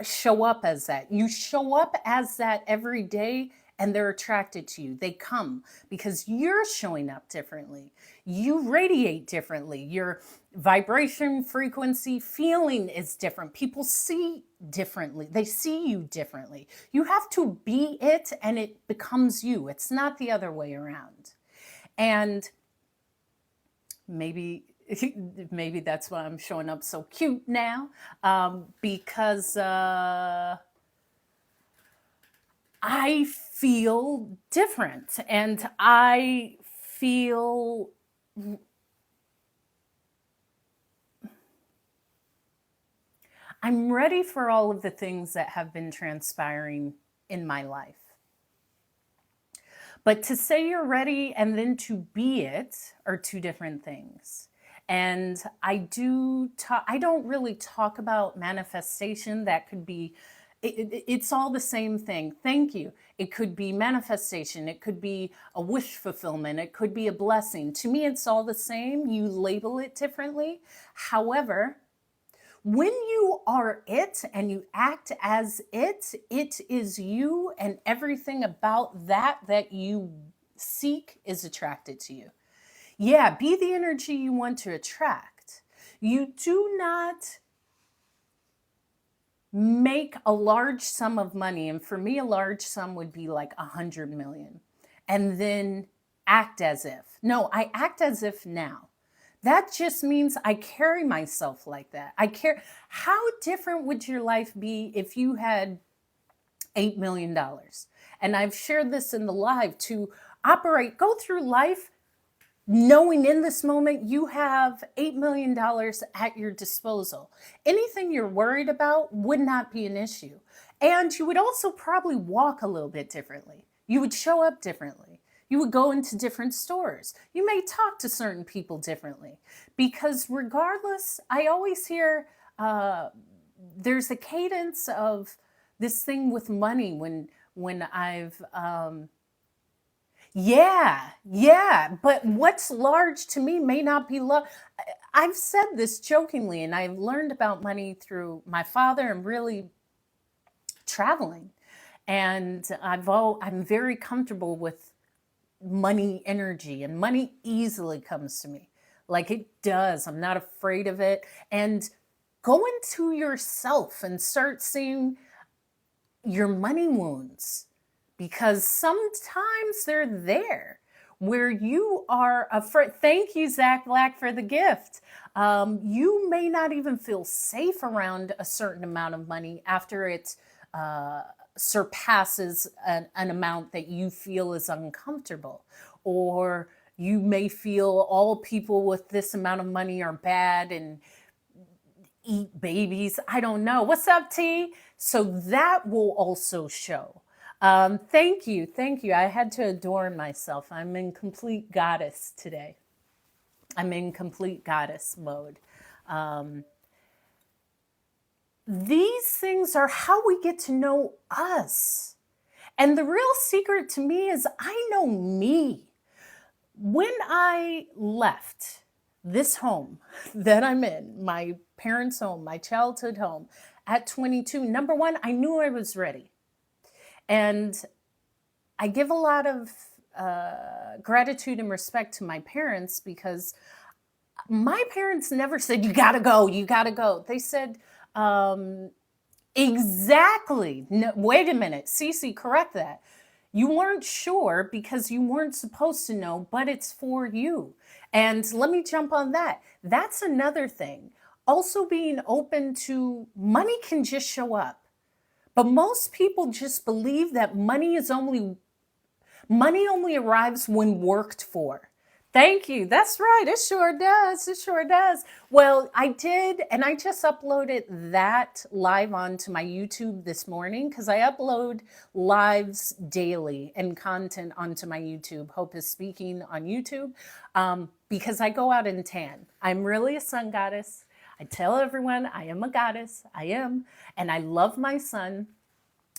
show up as that. You show up as that every day and they're attracted to you. They come because you're showing up differently. You radiate differently. Your vibration, frequency, feeling is different. People see differently. They see you differently. You have to be it and it becomes you. It's not the other way around. And maybe that's why I'm showing up so cute now, because I feel different and I feel I'm ready for all of the things that have been transpiring in my life. But to say you're ready and then to be it are two different things. And I don't really talk about manifestation. That could be, it's all the same thing. Thank you. It could be manifestation. It could be a wish fulfillment. It could be a blessing. To me, it's all the same. You label it differently. However, when you are it and you act as it is you, and everything about that you seek is attracted to you. Yeah, be the energy you want to attract. You do not make a large sum of money, and for me, a large sum would be like 100 million, and then act as if. No, I act as if now. That just means I carry myself like that. How different would your life be if you had $8 million? And I've shared this in the live to go through life knowing in this moment you have $8 million at your disposal. Anything you're worried about would not be an issue. And you would also probably walk a little bit differently. You would show up differently. You would go into different stores. You may talk to certain people differently. Because regardless, I always hear there's a cadence of this thing with money when I've... but what's large to me may not be large. I've said this jokingly, and I've learned about money through my father and really traveling. And I'm very comfortable with money energy, and money easily comes to me. Like it does. I'm not afraid of it. And go into yourself and start seeing your money wounds, because sometimes they're there where you are afraid. Thank you, Zach Black, for the gift. You may not even feel safe around a certain amount of money after it surpasses an amount that you feel is uncomfortable. Or you may feel all people with this amount of money are bad and eat babies. I don't know. What's up, T? So that will also show. Thank you. I had to adorn myself. I'm in complete goddess today. I'm in complete goddess mode. These things are how we get to know us. And the real secret to me is I know me. When I left this home that I'm in, my parents' home, my childhood home, at 22, number one, I knew I was ready. And I give a lot of gratitude and respect to my parents, because my parents never said, you gotta go. They said, exactly. No, wait a minute, Cece, correct that. You weren't sure because you weren't supposed to know, but it's for you. And let me jump on that. That's another thing. Also being open to money can just show up. But most people just believe that money only arrives when worked for. Thank you. That's right. It sure does. It sure does. Well, I did, and I just uploaded that live onto my YouTube this morning because I upload lives daily and content onto my YouTube. Hope is Speaking on YouTube because I go out and tan. I'm really a sun goddess. I tell everyone I am a goddess. I am. And I love my sun.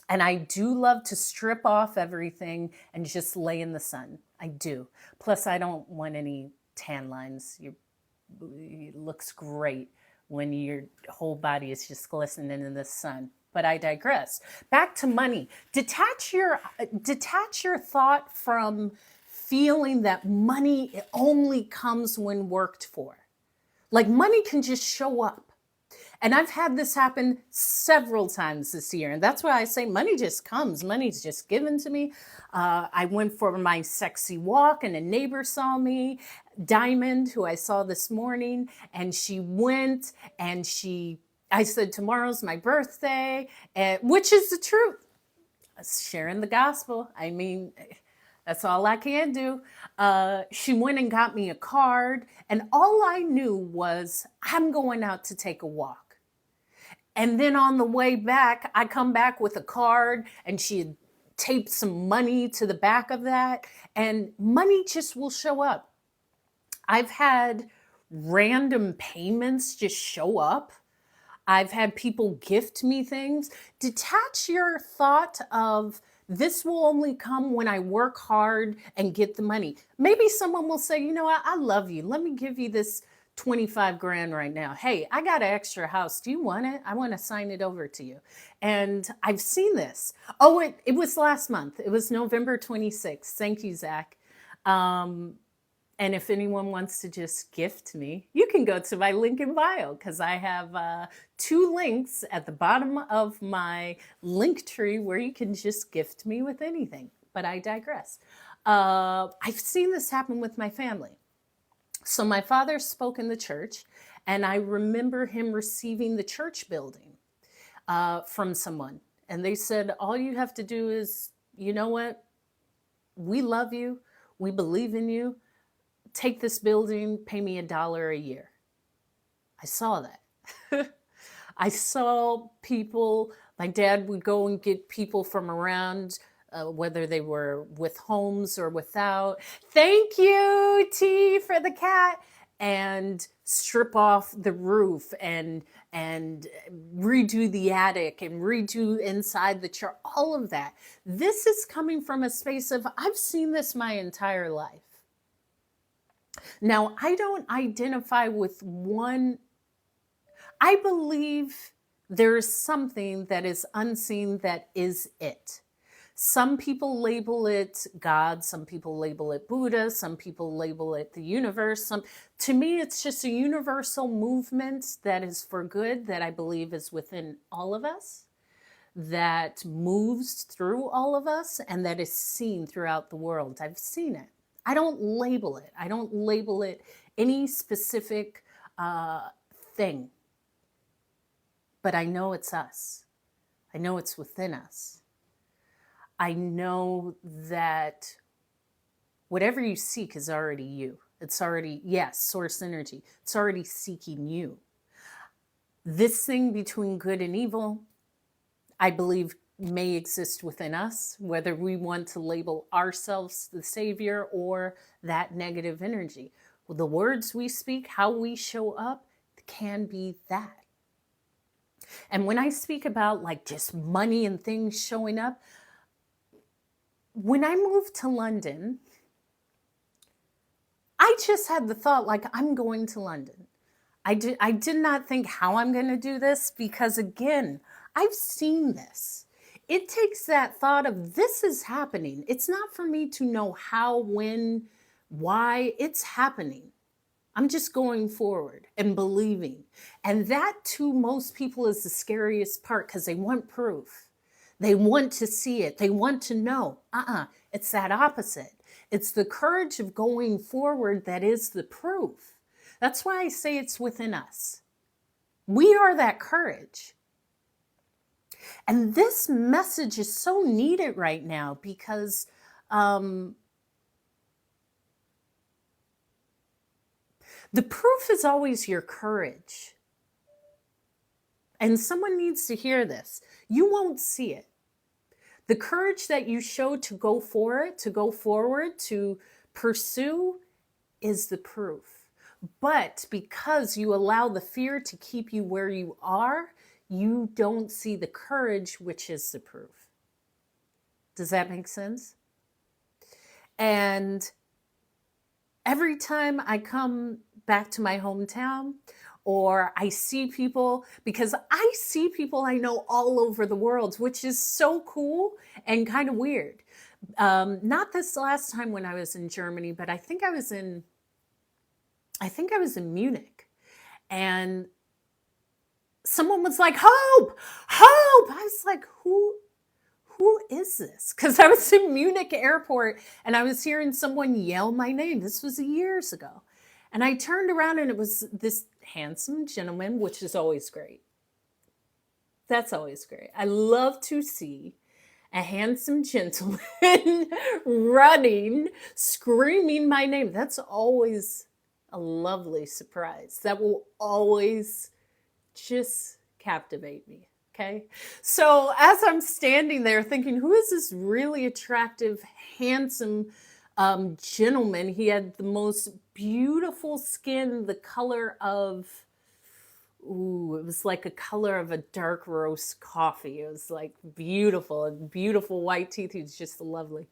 And I do love to strip off everything and just lay in the sun. I do. Plus, I don't want any tan lines. It looks great when your whole body is just glistening in the sun. But I digress. Back to money. Detach your thought from feeling that money only comes when worked for. Like money can just show up. And I've had this happen several times this year. And that's why I say money just comes. Money's just given to me. I went for my sexy walk and a neighbor saw me, Diamond, who I saw this morning, and she went and I said, tomorrow's my birthday, which is the truth. Sharing the gospel. I mean, that's all I can do. She went and got me a card, and all I knew was I'm going out to take a walk. And then on the way back, I come back with a card, and she had taped some money to the back of that, and money just will show up. I've had random payments just show up. I've had people gift me things. Detach your thought of this will only come when I work hard and get the money. Maybe someone will say, you know what, I love you. Let me give you this 25 grand right now. Hey, I got an extra house. Do you want it? I want to sign it over to you. And I've seen this. Oh, it was last month. It was November 26th. Thank you, Zach. And if anyone wants to just gift me, you can go to my link in bio because I have 2 links at the bottom of my link tree where you can just gift me with anything. But I digress. I've seen this happen with my family. So my father spoke in the church, and I remember him receiving the church building from someone. And they said, all you have to do is, you know what? We love you. We believe in you. Take this building, pay me $1 a year. I saw that. I saw people, my dad would go and get people from around, whether they were with homes or without. Thank you, T, for the cat. And strip off the roof and redo the attic and redo inside the church, all of that. This is coming from a space of, I've seen this my entire life. Now, I don't identify with one. I believe there is something that is unseen that is it. Some people label it God, some people label it Buddha, some people label it the universe. To me, it's just a universal movement that is for good, that I believe is within all of us, that moves through all of us, and that is seen throughout the world. I've seen it. I don't label it. I don't label it any specific thing. But I know it's us. I know it's within us. I know that whatever you seek is already you. It's already, yes, source energy. It's already seeking you. This thing between good and evil, I believe, may exist within us, whether we want to label ourselves the savior or that negative energy. Well, the words we speak, how we show up, can be that. And when I speak about like just money and things showing up, when I moved to London, I just had the thought like, I'm going to London. I did not think how I'm going to do this because, again, I've seen this. It takes that thought of this is happening. It's not for me to know how, when, why. It's happening. I'm just going forward and believing. And that, to most people, is the scariest part because they want proof. They want to see it. They want to know. It's that opposite. It's the courage of going forward that is the proof. That's why I say it's within us. We are that courage. And this message is so needed right now because The proof is always your courage. And someone needs to hear this. You won't see it. The courage that you show to go for it, to go forward, to pursue is the proof. But because you allow the fear to keep you where you are, you don't see the courage, which is the proof. Does that make sense? And every time I come back to my hometown, or I see people, because I see people I know all over the world, which is so cool and kind of weird. Not this last time when I was in Germany, but I think I was in Munich, and someone was like, "Hope, Hope." I was like, who is this? Because I was in Munich airport and I was hearing someone yell my name. This was years ago. And I turned around and it was this handsome gentleman, which is always great. That's always great. I love to see a handsome gentleman running, screaming my name. That's always a lovely surprise. That will always just captivate me. Okay. So as I'm standing there thinking, who is this really attractive, handsome gentleman? He had the most beautiful skin, the color of, it was like a color of a dark roast coffee. It was like beautiful, and beautiful white teeth. He was just lovely.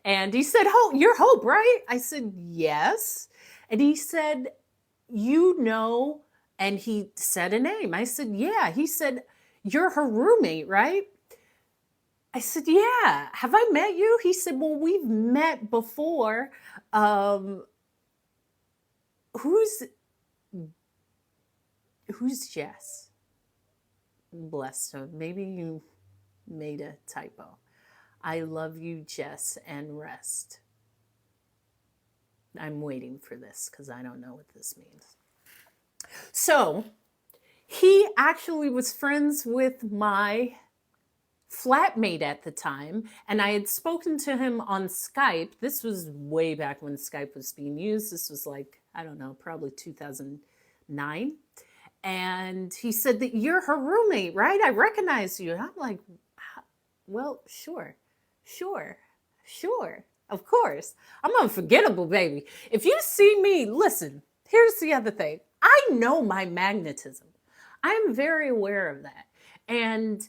And he said, "Hope, you're Hope, right?" I said, "Yes." And he said, and he said a name. I said, "Yeah." He said, "You're her roommate, right?" I said, "Yeah." "Have I met you?" He said, "Well, we've met before. Who's Jess?" Bless her. Maybe you made a typo. "I love you, Jess, and rest." I'm waiting for this because I don't know what this means. So he actually was friends with my flatmate at the time, and I had spoken to him on Skype. This was way back when Skype was being used. This was like, I don't know, probably 2009. And he said that you're her roommate, right? I recognize you. And I'm like, well, sure, of course. I'm unforgettable, baby. If you see me, listen, here's the other thing. I know my magnetism. I'm very aware of that. And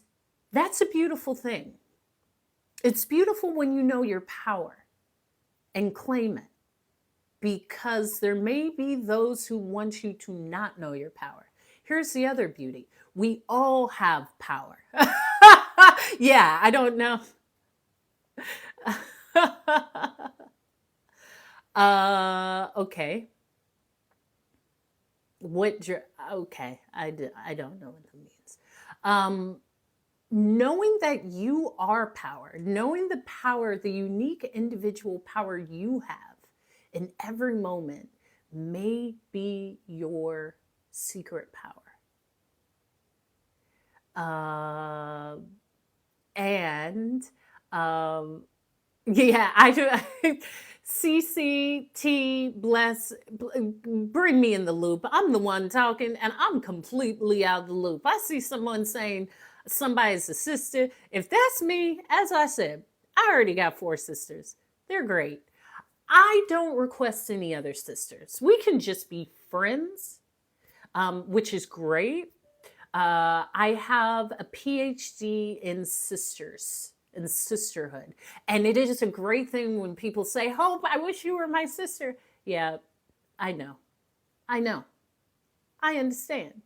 that's a beautiful thing. It's beautiful when you know your power and claim it, because there may be those who want you to not know your power. Here's the other beauty. We all have power. Yeah, I don't know. Okay. Okay, I don't know what that means. Knowing that you are power, knowing the power, the unique individual power you have in every moment may be your secret power. Yeah, I do. CCT, bless, bring me in the loop. I'm the one talking and I'm completely out of the loop. I see someone saying somebody's a sister. If that's me, as I said, I already got 4 sisters. They're great. I don't request any other sisters. We can just be friends, which is great. I have a PhD in sisters and sisterhood. And it is a great thing when people say, "Hope, I wish you were my sister." Yeah, I know. I understand.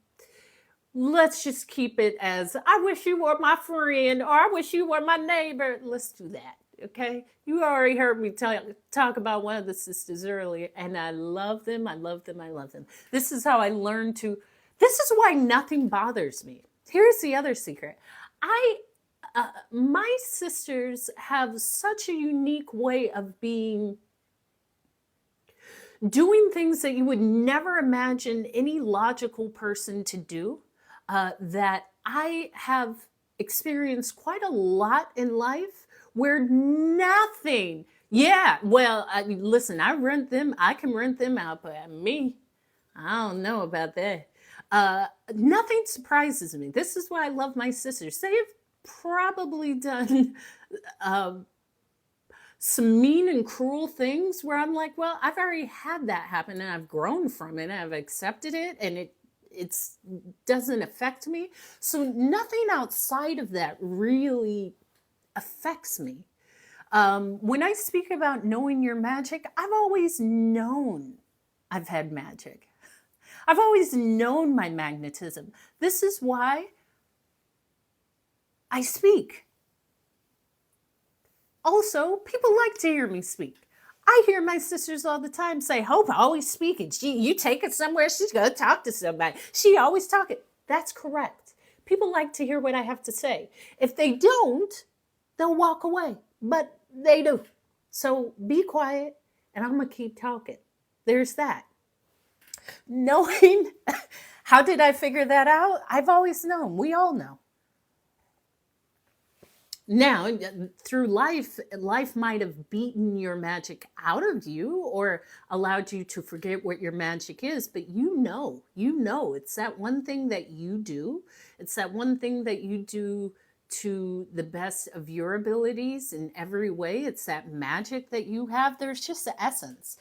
Let's just keep it as, "I wish you were my friend," or "I wish you were my neighbor." Let's do that, okay? You already heard me talk about one of the sisters earlier, and I love them. This is how I learned to, this is why nothing bothers me. Here's the other secret. My sisters have such a unique way of doing things that you would never imagine any logical person to do, that I have experienced quite a lot in life where nothing, yeah, well, listen, I can rent them out, but me, I don't know about that. Nothing surprises me. This is why I love my sisters. They have probably done uh, some mean and cruel things where I'm like, well, I've already had that happen and I've grown from it and I've accepted it and it's doesn't affect me. So nothing outside of that really affects me. When I speak about knowing your magic, I've always known I've had magic. I've always known my magnetism. This is why I speak. Also, people like to hear me speak. I hear my sisters all the time say, Hope always speaking. You take it somewhere, she's going to talk to somebody. She always talking. That's correct. People like to hear what I have to say. If they don't, they'll walk away. But they do. So be quiet and I'm going to keep talking. There's that. Knowing, how did I figure that out? I've always known. We all know. Now, through life might have beaten your magic out of you or allowed you to forget what your magic is, but it's that one thing that you do. It's that one thing that you do to the best of your abilities in every way. It's that magic that you have. There's just the essence.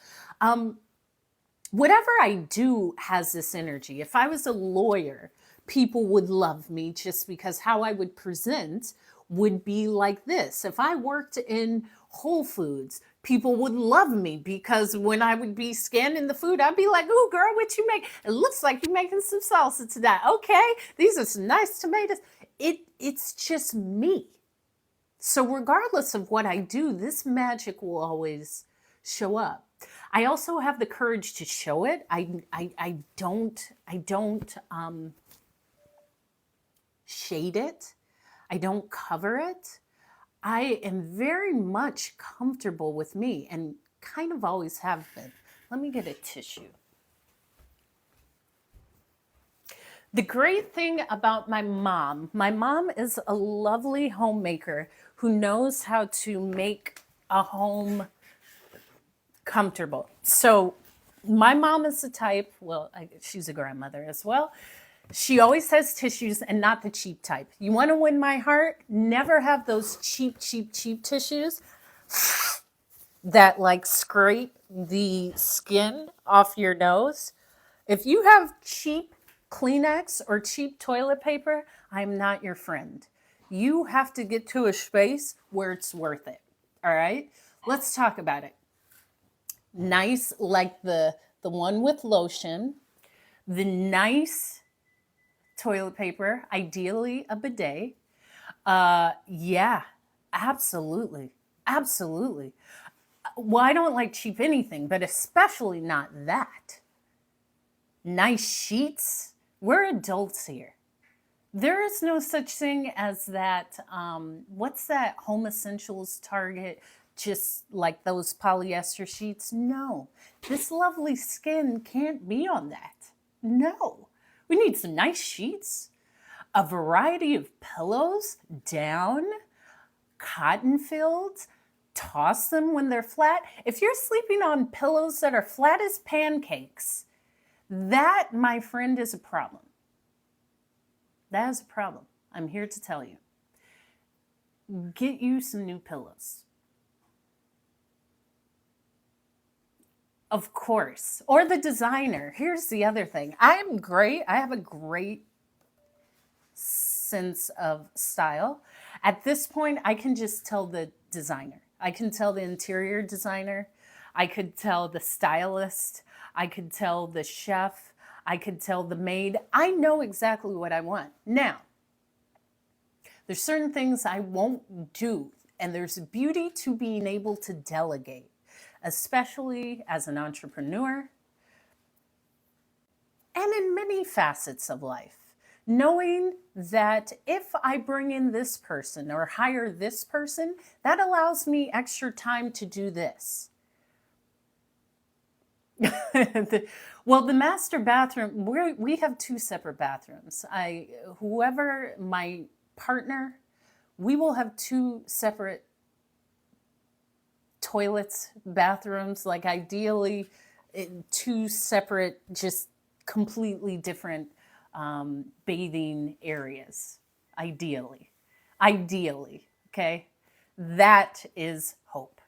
Whatever I do has this energy. If I was a lawyer, people would love me just because how I would present would be like this. If I worked in Whole Foods, people would love me because when I would be scanning the food, I'd be like, "Ooh, girl, what you make? It looks like you're making some salsa today. Okay, these are some nice tomatoes." It's just me. So regardless of what I do, this magic will always show up. I also have the courage to show it. I don't shade it. I don't cover it. I am very much comfortable with me and kind of always have been. Let me get a tissue. The great thing about my mom is a lovely homemaker who knows how to make a home comfortable. So my mom is the type, well, she's a grandmother as well. She always has tissues and not the cheap type. You want to win my heart? Never have those cheap tissues that like scrape the skin off your nose. If you have cheap Kleenex or cheap toilet paper, I'm not your friend. You have to get to a space where it's worth it. All right? Let's talk about it. Nice, like the one with lotion, the nice toilet paper, ideally a bidet. Yeah, absolutely. Absolutely. Well, I don't like cheap anything, but especially not that. Nice sheets. We're adults here. There is no such thing as that. What's that Home Essentials Target? Just like those polyester sheets? No. This lovely skin can't be on that. No. We need some nice sheets, a variety of pillows, down, cotton filled. Toss them when they're flat. If you're sleeping on pillows that are flat as pancakes, that, my friend, is a problem. That is a problem. I'm here to tell you. Get you some new pillows. Of course. Or the designer. Here's the other thing. I have a great sense of style. At this point, I can just tell the designer. I can tell the interior designer. I could tell the stylist. I could tell the chef. I could tell the maid. I know exactly what I want. Now, there's certain things I won't do, and there's beauty to being able to delegate, especially as an entrepreneur and in many facets of life. Knowing that if I bring in this person or hire this person, that allows me extra time to do this. Well, the master bathroom, we have two separate bathrooms. Whoever my partner, we will have two separate toilets, bathrooms, like ideally two separate just completely different bathing areas, ideally. Ideally, okay? That is hope.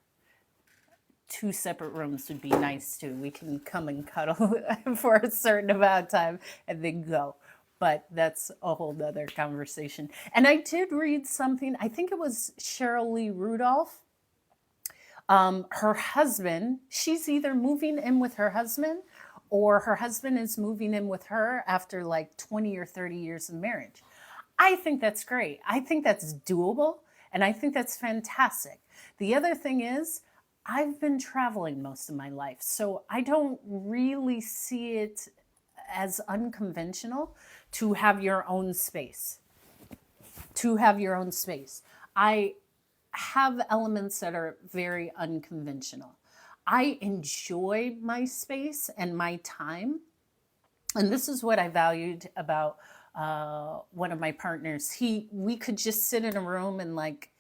2 separate rooms would be nice too. We can come and cuddle for a certain amount of time and then go. But that's a whole nother conversation. And I did read something, I think it was Cheryl Lee Rudolph. Her husband, she's either moving in with her husband or her husband is moving in with her after like 20 or 30 years of marriage. I think that's great. I think that's doable. And I think that's fantastic. The other thing is, I've been traveling most of my life, so I don't really see it as unconventional to have your own space. To have your own space. I have elements that are very unconventional. I enjoy my space and my time. And this is what I valued about one of my partners. We could just sit in a room and like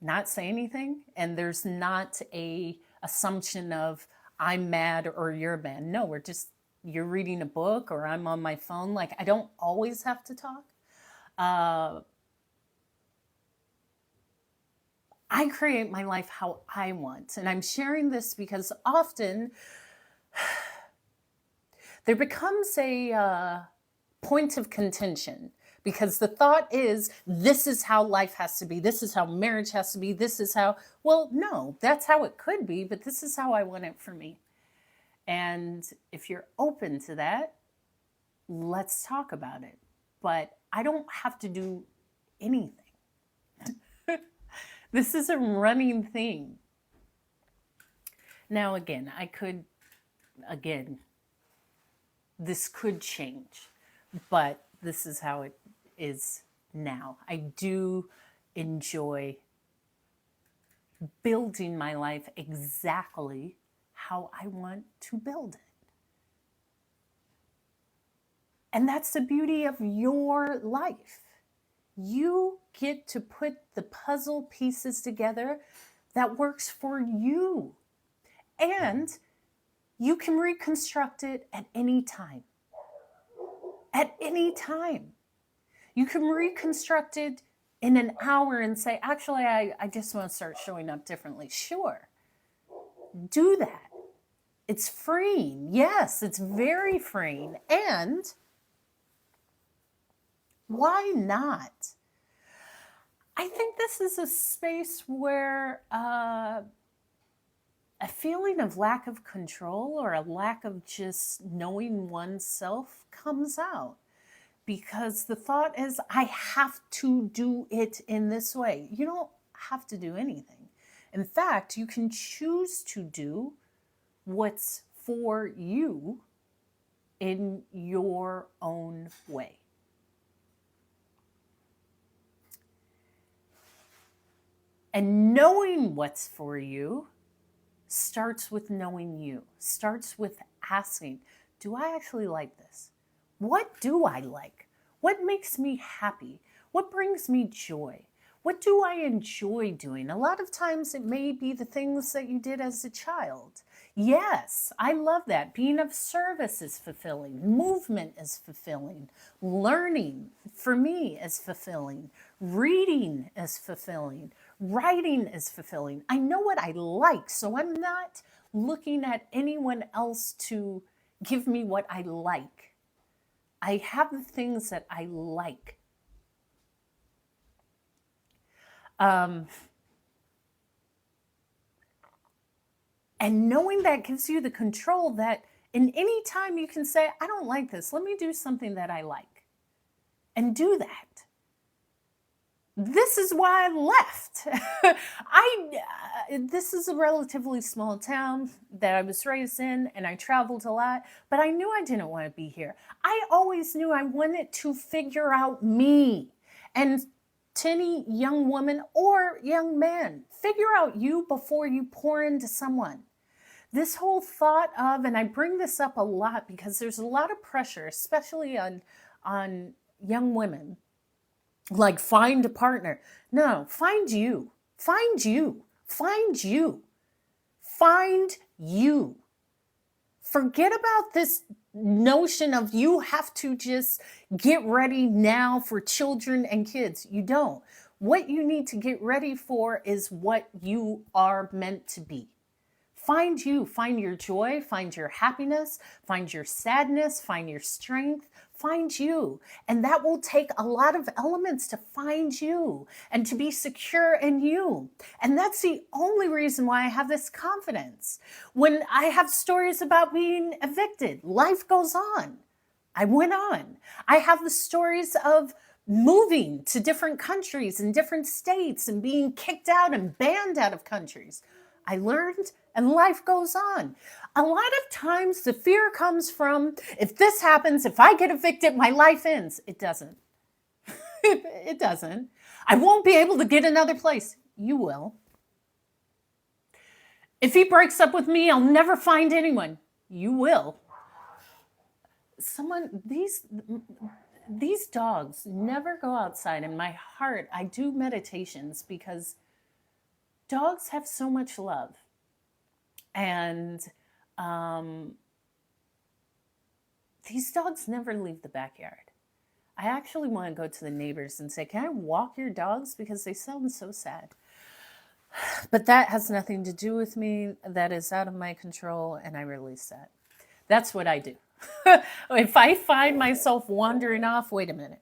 not say anything, and there's not a assumption of I'm mad or you're mad. No, you're reading a book or I'm on my phone. Like, I don't always have to talk. I create my life how I want. And I'm sharing this because often there becomes a point of contention, because the thought is, this is how life has to be. This is how marriage has to be. This is how, well, no, that's how it could be, but this is how I want it for me. And if you're open to that, let's talk about it. But I don't have to do anything. This is a running thing. Now, again, this could change, but this is how it is now. I do enjoy building my life exactly how I want to build it. And that's the beauty of your life. You get to put the puzzle pieces together that works for you. And you can reconstruct it at any time. At any time. You can reconstruct it in an hour and say, actually, I just want to start showing up differently. Sure. Do that. It's freeing. Yes, it's very freeing. And why not? I think this is a space where a feeling of lack of control or a lack of just knowing oneself comes out. Because the thought is, I have to do it in this way. You don't have to do anything. In fact, you can choose to do what's for you in your own way. And knowing what's for you starts with knowing you, starts with asking, do I actually like this? What do I like? What makes me happy? What brings me joy? What do I enjoy doing? A lot of times it may be the things that you did as a child. Yes, I love that. Being of service is fulfilling. Movement is fulfilling. Learning, for me, is fulfilling. Reading is fulfilling. Writing is fulfilling. I know what I like, so I'm not looking at anyone else to give me what I like. I have the things that I like. And knowing that gives you the control that in any time you can say, I don't like this. Let me do something that I like. And do that. This is why I left. This is a relatively small town that I was raised in, and I traveled a lot, but I knew I didn't want to be here. I always knew I wanted to figure out me. And to any young woman or young man, figure out you before you pour into someone. This whole thought of, and I bring this up a lot because there's a lot of pressure, especially on young women, like find a partner. No, find you. Find you. Find you. Find you. Forget about this notion of you have to just get ready now for children and kids. You don't. What you need to get ready for is what you are meant to be. Find you, find your joy, find your happiness, find your sadness, find your strength, find you. And that will take a lot of elements to find you and to be secure in you. And that's the only reason why I have this confidence. When I have stories about being evicted, life goes on. I went on. I have the stories of moving to different countries and different states and being kicked out and banned out of countries. I learned and life goes on. A lot of times the fear comes from, if this happens, if I get evicted, my life ends. It doesn't. It doesn't. I won't be able to get another place. You will. If he breaks up with me, I'll never find anyone. You will. These dogs never go outside. In my heart, I do meditations because dogs have so much love. And these dogs never leave the backyard. I actually want to go to the neighbors and say, can I walk your dogs? Because they sound so sad. But that has nothing to do with me. That is out of my control, and I release that. That's what I do. If I find myself wandering off, wait a minute.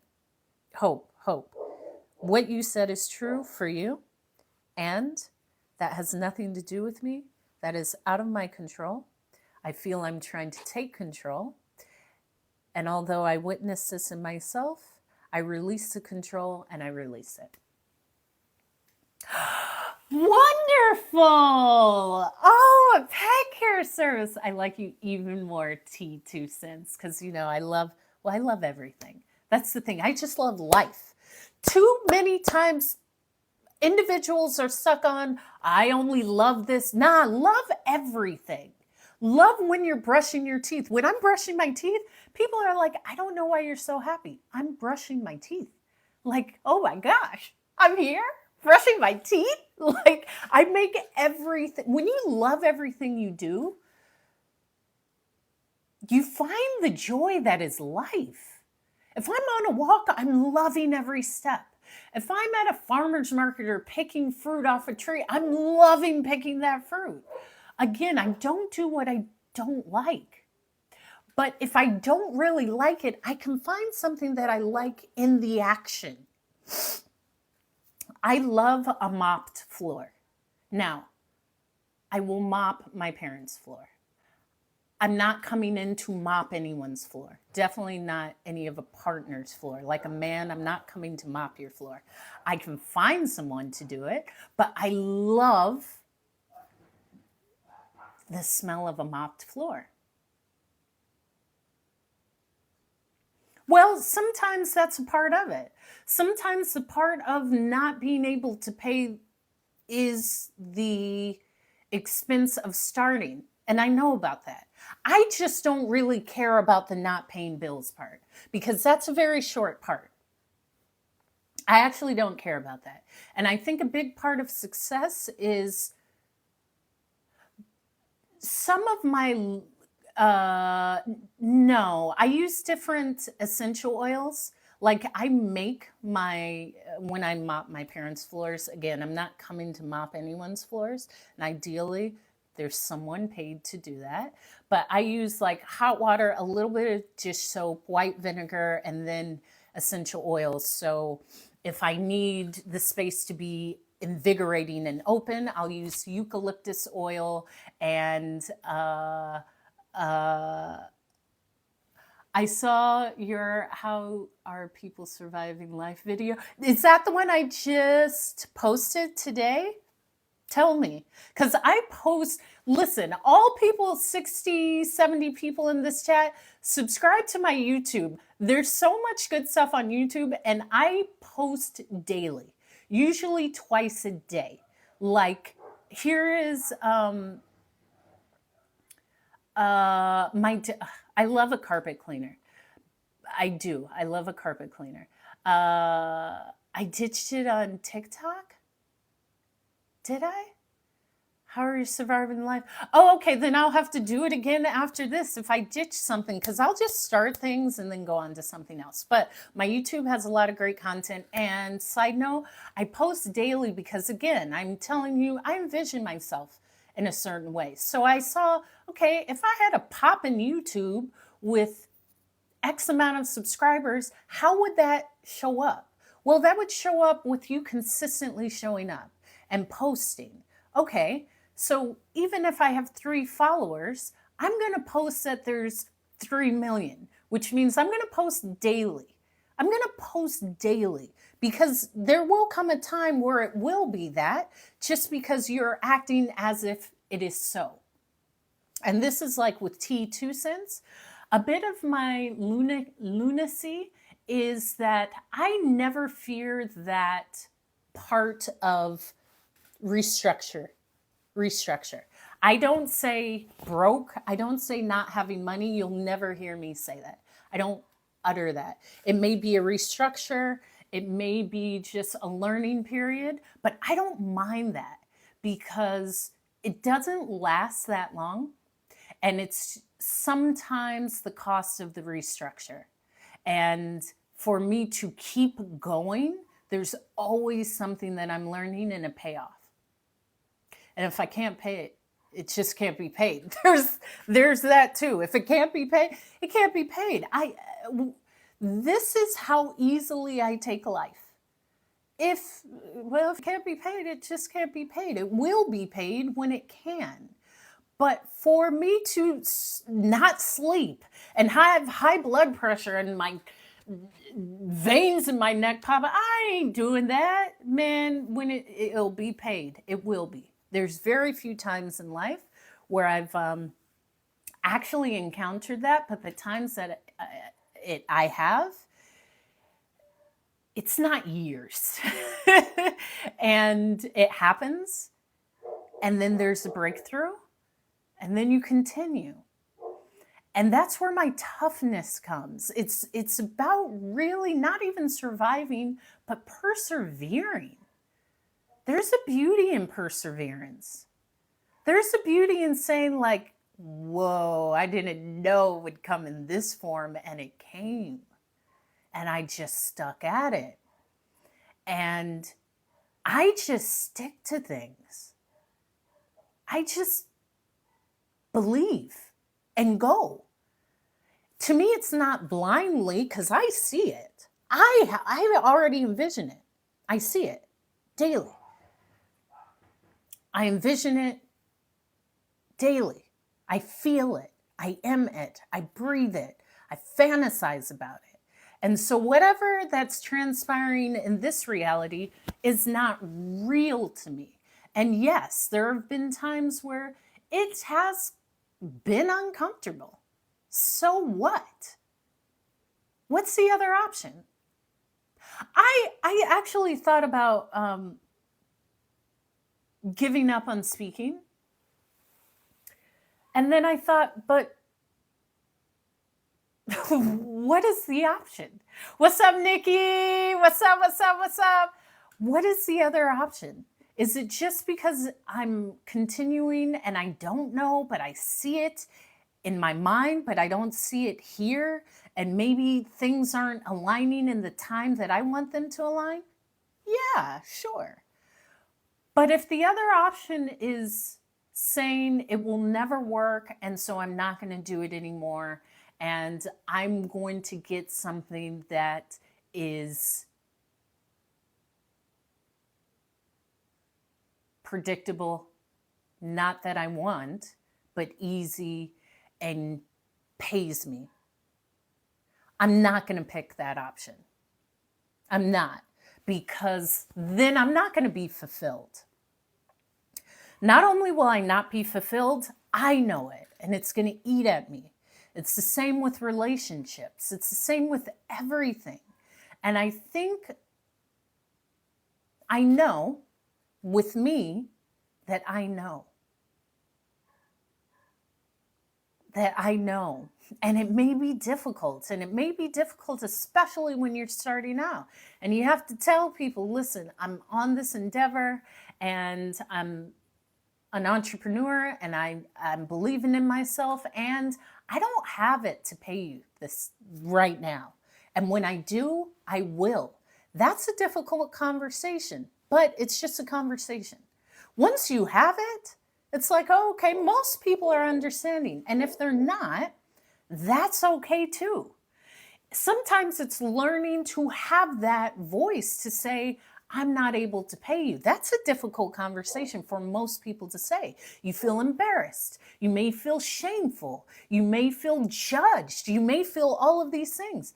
Hope. What you said is true for you, and that has nothing to do with me. That is out of my control. I feel I'm trying to take control. And although I witnessed this in myself, I release the control and I release it. Wonderful. Oh, a pet care service. I like you even more, T2 Cents, because, I love everything. That's the thing. I just love life. Too many times individuals are stuck on, I only love this. Nah, love everything. Love when you're brushing your teeth. When I'm brushing my teeth, people are like, I don't know why you're so happy. I'm brushing my teeth. Like, oh my gosh, I'm here brushing my teeth. Like, I make everything. When you love everything you do, you find the joy that is life. If I'm on a walk, I'm loving every step. If I'm at a farmer's market or picking fruit off a tree, I'm loving picking that fruit. Again, I don't do what I don't like. But if I don't really like it, I can find something that I like in the action. I love a mopped floor. Now, I will mop my parents' floor. I'm not coming in to mop anyone's floor. Definitely not any of a partner's floor. Like a man, I'm not coming to mop your floor. I can find someone to do it, but I love the smell of a mopped floor. Well, sometimes that's a part of it. Sometimes the part of not being able to pay is the expense of starting. And I know about that. I just don't really care about the not paying bills part because that's a very short part. I actually don't care about that. And I think a big part of success is some of my, no, I use different essential oils. Like I make when I mop my parents' floors, again, I'm not coming to mop anyone's floors. And ideally, there's someone paid to do that. But I use like hot water, a little bit of dish soap, white vinegar, and then essential oils. So if I need the space to be invigorating and open, I'll use eucalyptus oil and I saw your How Are People Surviving Life video. Is that the one I just posted today? Tell me. Because I post, listen, all people, 60, 70 people in this chat, subscribe to my YouTube. There's so much good stuff on YouTube, and I post daily, usually twice a day. Like, here is I love a carpet cleaner. I do. I love a carpet cleaner. I ditched it on TikTok. Did I? How are you surviving life? Oh, okay, then I'll have to do it again after this if I ditch something, because I'll just start things and then go on to something else. But my YouTube has a lot of great content. And side note, I post daily because, again, I'm telling you, I envision myself in a certain way. So I saw, okay, if I had a pop in YouTube with X amount of subscribers, how would that show up? Well, that would show up with you consistently showing up and posting. Okay, so even if I have 3 followers, I'm going to post that there's 3 million, which means I'm going to post daily. I'm going to post daily because there will come a time where it will be that, just because you're acting as if it is so. And this is like with T2 cents. A bit of my lunacy is that I never fear that part of restructure. I don't say broke. I don't say not having money. You'll never hear me say that. I don't utter that. It may be a restructure. It may be just a learning period, but I don't mind that because it doesn't last that long. And it's sometimes the cost of the restructure. And for me to keep going, there's always something that I'm learning and a payoff. And if I can't pay it, it just can't be paid. There's that too. If it can't be paid, it can't be paid. This is how easily I take life. If it can't be paid, it just can't be paid. It will be paid when it can. But for me to not sleep and have high blood pressure and my veins in my neck pop, I ain't doing that, man. When it'll be paid, it will be. There's very few times in life where I've actually encountered that, but the times that I have, it's not years. And it happens, and then there's a breakthrough. And then you continue. And that's where my toughness comes. It's about really not even surviving, but persevering. There's a beauty in perseverance. There's a beauty in saying, like, whoa, I didn't know it would come in this form, and it came. And I just stuck at it. And I just stick to things. I just believe and go. To me, it's not blindly because I see it. I already envision it. I see it daily. I envision it daily. I feel it. I am it. I breathe it. I fantasize about it. And so whatever that's transpiring in this reality is not real to me. And yes, there have been times where it has been uncomfortable. So what? What's the other option? I actually thought about giving up on speaking. And then I thought, but what is the option? What's up, Nikki? What's up? What is the other option? Is it just because I'm continuing and I don't know, but I see it in my mind, but I don't see it here? And maybe things aren't aligning in the time that I want them to align? Yeah, sure. But if the other option is saying it will never work, and so I'm not going to do it anymore, and I'm going to get something that is predictable, not that I want, but easy and pays me, I'm not going to pick that option. I'm not, because then I'm not going to be fulfilled. Not only will I not be fulfilled, I know it, and it's going to eat at me. It's the same with relationships. It's the same with everything. And I think I know with me that I know. That I know. And it may be difficult. And it may be difficult, especially when you're starting out. And you have to tell people, listen, I'm on this endeavor and I'm an entrepreneur and I'm believing in myself, and I don't have it to pay you this right now. And when I do, I will. That's a difficult conversation, but it's just a conversation. Once you have it, it's like, oh, okay, most people are understanding. And if they're not, that's okay too. Sometimes it's learning to have that voice to say, I'm not able to pay you. That's a difficult conversation for most people to say. You feel embarrassed. You may feel shameful. You may feel judged. You may feel all of these things.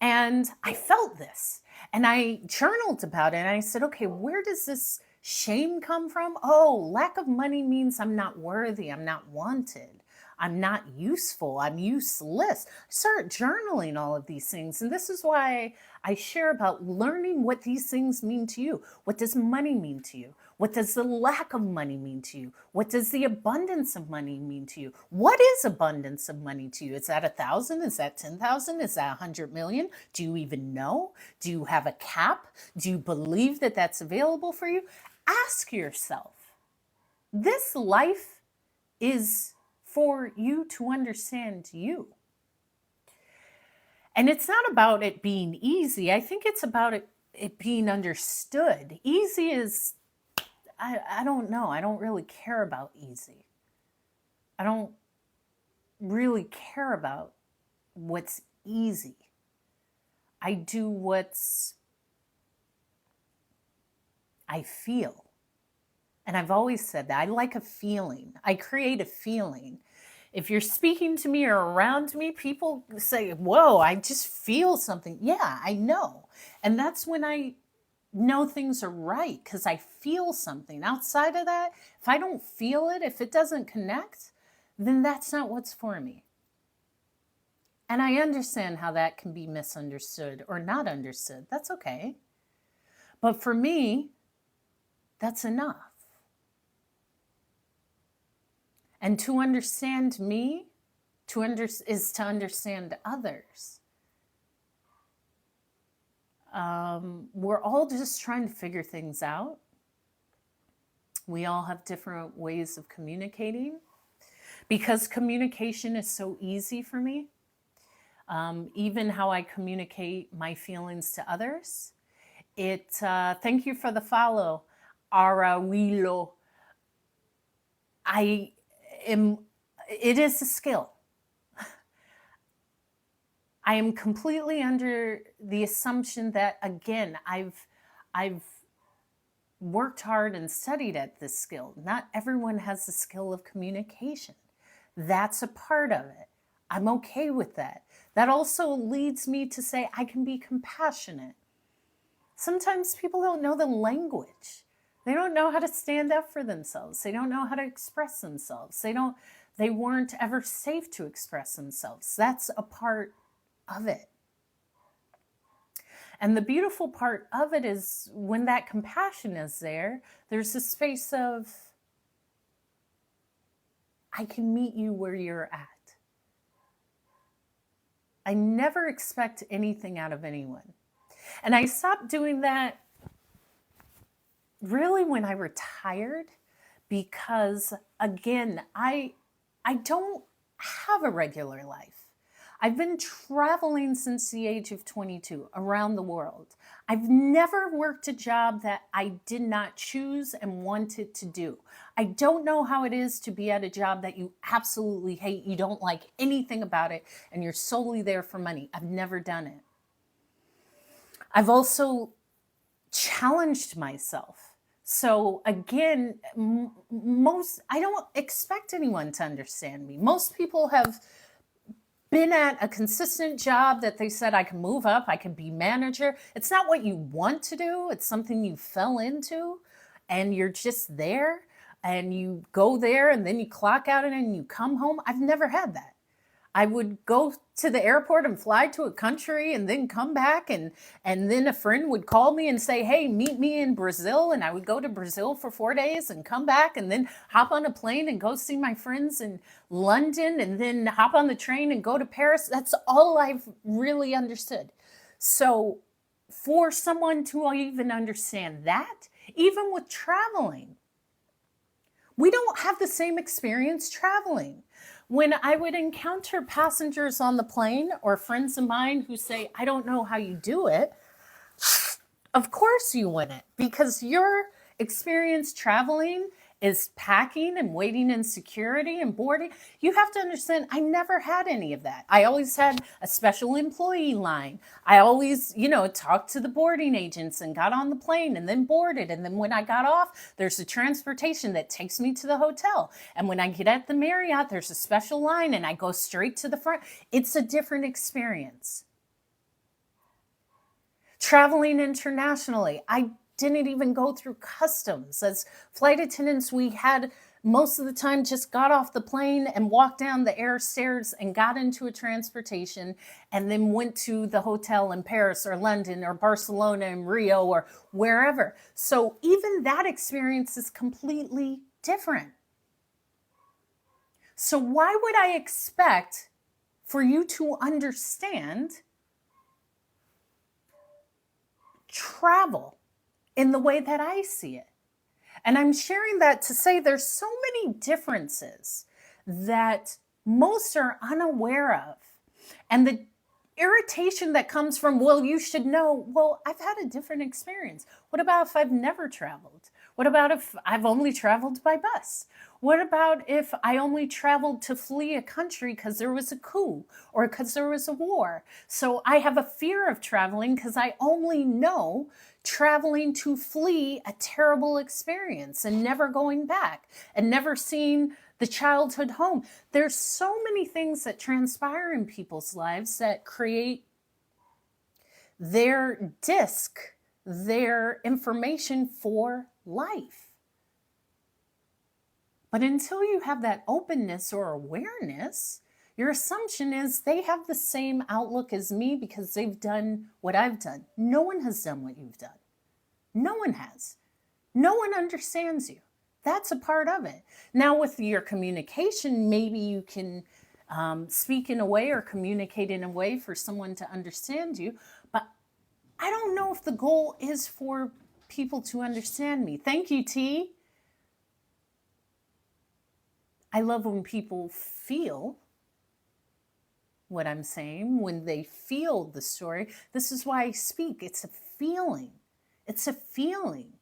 And I felt this and I journaled about it. And I said, okay, where does this shame come from? Oh, lack of money means I'm not worthy. I'm not wanted. I'm not useful. I'm useless. Start journaling all of these things. And this is why I share about learning what these things mean to you. What does money mean to you? What does the lack of money mean to you? What does the abundance of money mean to you? What is abundance of money to you? Is that 1,000? Is that 10,000? Is that 100 million? Do you even know? Do you have a cap? Do you believe that that's available for you? Ask yourself. This life is for you to understand you. And it's not about it being easy. I think it's about it being understood. Easy is, I don't know. I don't really care about easy. I don't really care about what's easy. I do what's I feel. And I've always said that I like a feeling. I create a feeling. If you're speaking to me or around me, people say, whoa, I just feel something. Yeah, I know. And that's when I know things are right, because I feel something. Outside of that, if I don't feel it, if it doesn't connect, then that's not what's for me. And I understand how that can be misunderstood or not understood. That's okay. But for me, that's enough. And to understand me is to understand others. We're all just trying to figure things out. We all have different ways of communicating. Because communication is so easy for me, even how I communicate my feelings to others. Thank you for the follow, Arawilo. It is a skill. I am completely under the assumption that, again, I've worked hard and studied at this skill. Not everyone has the skill of communication. That's a part of it. I'm okay with that. That also leads me to say I can be compassionate. Sometimes people don't know the language. They don't know how to stand up for themselves. They don't know how to express themselves. They weren't ever safe to express themselves. That's a part of it. And the beautiful part of it is when that compassion is there, there's a space of, I can meet you where you're at. I never expect anything out of anyone. And I stopped doing that really when I retired, because again, I don't have a regular life. I've been traveling since the age of 22 around the world. I've never worked a job that I did not choose and wanted to do. I don't know how it is to be at a job that you absolutely hate, you don't like anything about it, and you're solely there for money. I've never done it. I've also challenged myself. So again, I don't expect anyone to understand me. Most people have been at a consistent job that they said I can move up, I can be manager. It's not what you want to do. It's something you fell into and you're just there and you go there and then you clock out and you come home. I've never had that. I would go to the airport and fly to a country and then come back and then a friend would call me and say, hey, meet me in Brazil. And I would go to Brazil for 4 days and come back and then hop on a plane and go see my friends in London and then hop on the train and go to Paris. That's all I've really understood. So for someone to even understand that, even with traveling, We don't have the same experience traveling. When I would encounter passengers on the plane or friends of mine who say, I don't know how you do it, of course you wouldn't, because your experience traveling is packing and waiting in security and boarding. You have to understand, I never had any of that. I always had a special employee line. I always, talked to the boarding agents and got on the plane and then boarded. And then when I got off, there's a transportation that takes me to the hotel. And when I get at the Marriott, there's a special line and I go straight to the front. It's a different experience. Traveling internationally, I didn't even go through customs. As flight attendants, we had most of the time just got off the plane and walked down the air stairs and got into a transportation and then went to the hotel in Paris or London or Barcelona and Rio or wherever. So even that experience is completely different. So why would I expect for you to understand travel in the way that I see it? And I'm sharing that to say there's so many differences that most are unaware of. And the irritation that comes from, well, you should know, well, I've had a different experience. What about if I've never traveled? What about if I've only traveled by bus? What about if I only traveled to flee a country because there was a coup or because there was a war? So I have a fear of traveling because I only know traveling to flee a terrible experience and never going back and never seeing the childhood home. There's so many things that transpire in people's lives that create their disc, their information for life. But until you have that openness or awareness, your assumption is they have the same outlook as me because they've done what I've done. No one has done what you've done. No one has. No one understands you. That's a part of it. Now with your communication, maybe you can speak in a way or communicate in a way for someone to understand you. But I don't know if the goal is for people to understand me. Thank you, T. I love when people feel what I'm saying, when they feel the story. This is why I speak. It's a feeling. It's a feeling.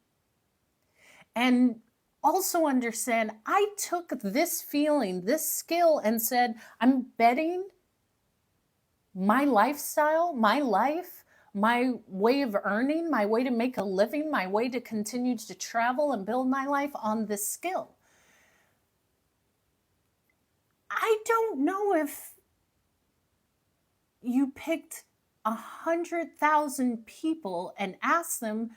And also understand, I took this feeling, this skill, and said, I'm betting my lifestyle, my life, my way of earning, my way to make a living, my way to continue to travel and build my life on this skill. I don't know if you picked 100,000 people and asked them,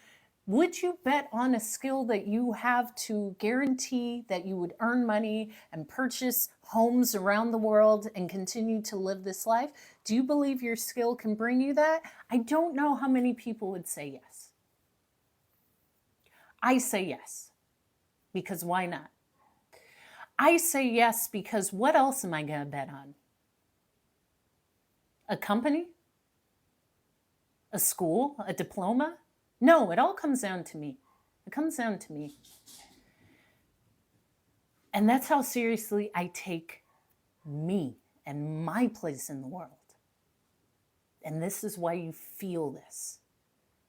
would you bet on a skill that you have to guarantee that you would earn money and purchase homes around the world and continue to live this life? Do you believe your skill can bring you that? I don't know how many people would say yes. I say yes, because why not? I say yes because what else am I going to bet on? A company? A school? A diploma? No, it all comes down to me. It comes down to me. And that's how seriously I take me and my place in the world. And this is why you feel this.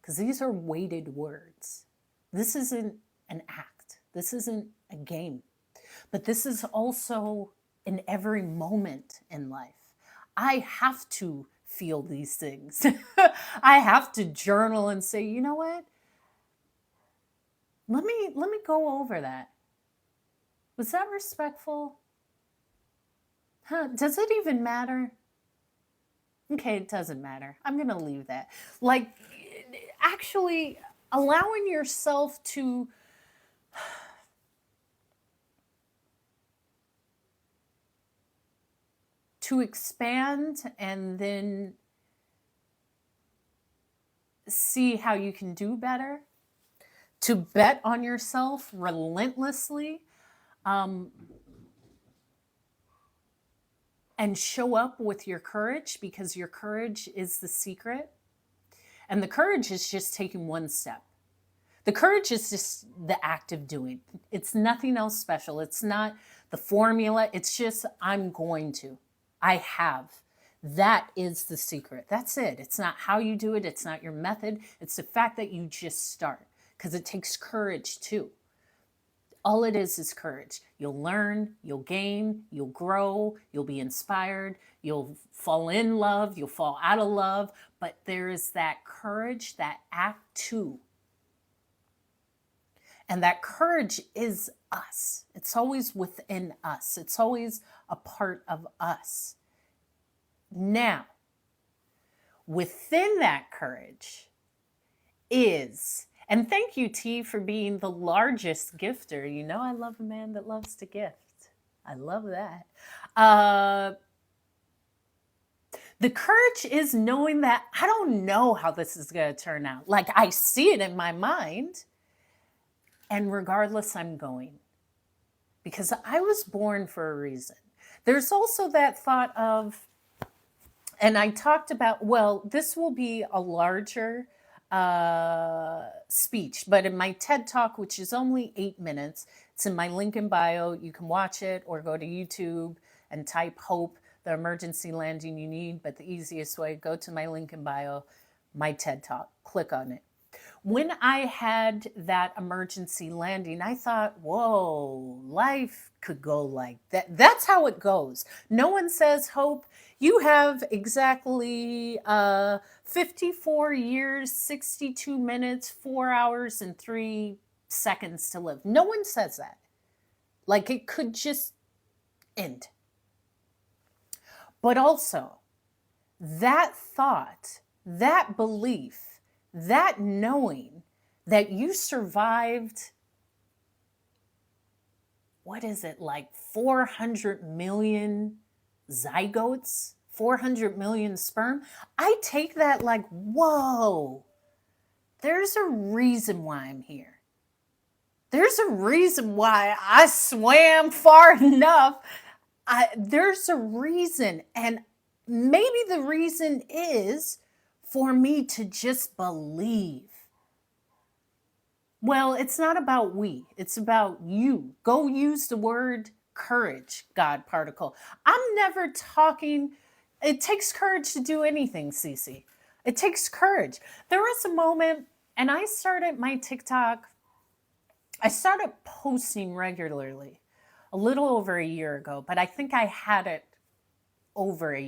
Because these are weighted words. This isn't an act. This isn't a game. But this is also in every moment in life. I have to feel these things. I have to journal and say, you know what? Let me go over that. Was that respectful? Does it even matter? Okay, it doesn't matter. I'm going to leave that. Like, actually allowing yourself to expand and then see how you can do better, to bet on yourself relentlessly, and show up with your courage, because your courage is the secret. And the courage is just taking one step. The courage is just the act of doing. It's nothing else special. It's not the formula. It's just, I'm going to. I have. That is the secret. That's it. It's not how you do it. It's not your method. It's the fact that you just start, because it takes courage too. All it is courage. You'll learn, you'll gain, you'll grow, you'll be inspired, you'll fall in love, you'll fall out of love. But there is that courage, that act two. And that courage is us. It's always within us. It's always a part of us. Now, within that courage is, and thank you, T, for being the largest gifter. You know, I love a man that loves to gift. I love that. The courage is knowing that I don't know how this is going to turn out. Like, I see it in my mind, and regardless, I'm going. Because I was born for a reason. There's also that thought of, and I talked about, well, this will be a larger speech, but in my TED Talk, which is only 8 minutes, it's in my link in bio. You can watch it or go to YouTube and type HOPE, the emergency landing you need. But the easiest way, go to my link in bio, my TED Talk, click on it. When I had that emergency landing, I thought, whoa, life could go like that. That's how it goes. No one says, Hope, you have exactly 54 years, 62 minutes, 4 hours, and 3 seconds to live. No one says that. Like, it could just end. But also, that thought, that belief, that knowing that you survived, what is it, like 400 million zygotes, 400 million sperm? I take that like, whoa, there's a reason why I'm here. There's a reason why I swam far enough. There's a reason. And maybe the reason is for me to just believe. Well, it's not about we. It's about you. Go use the word courage, God particle. I'm never talking, it takes courage to do anything, Cece. It takes courage. There was a moment, and I started my TikTok, I started posting regularly a little over a year ago, but I think I had it over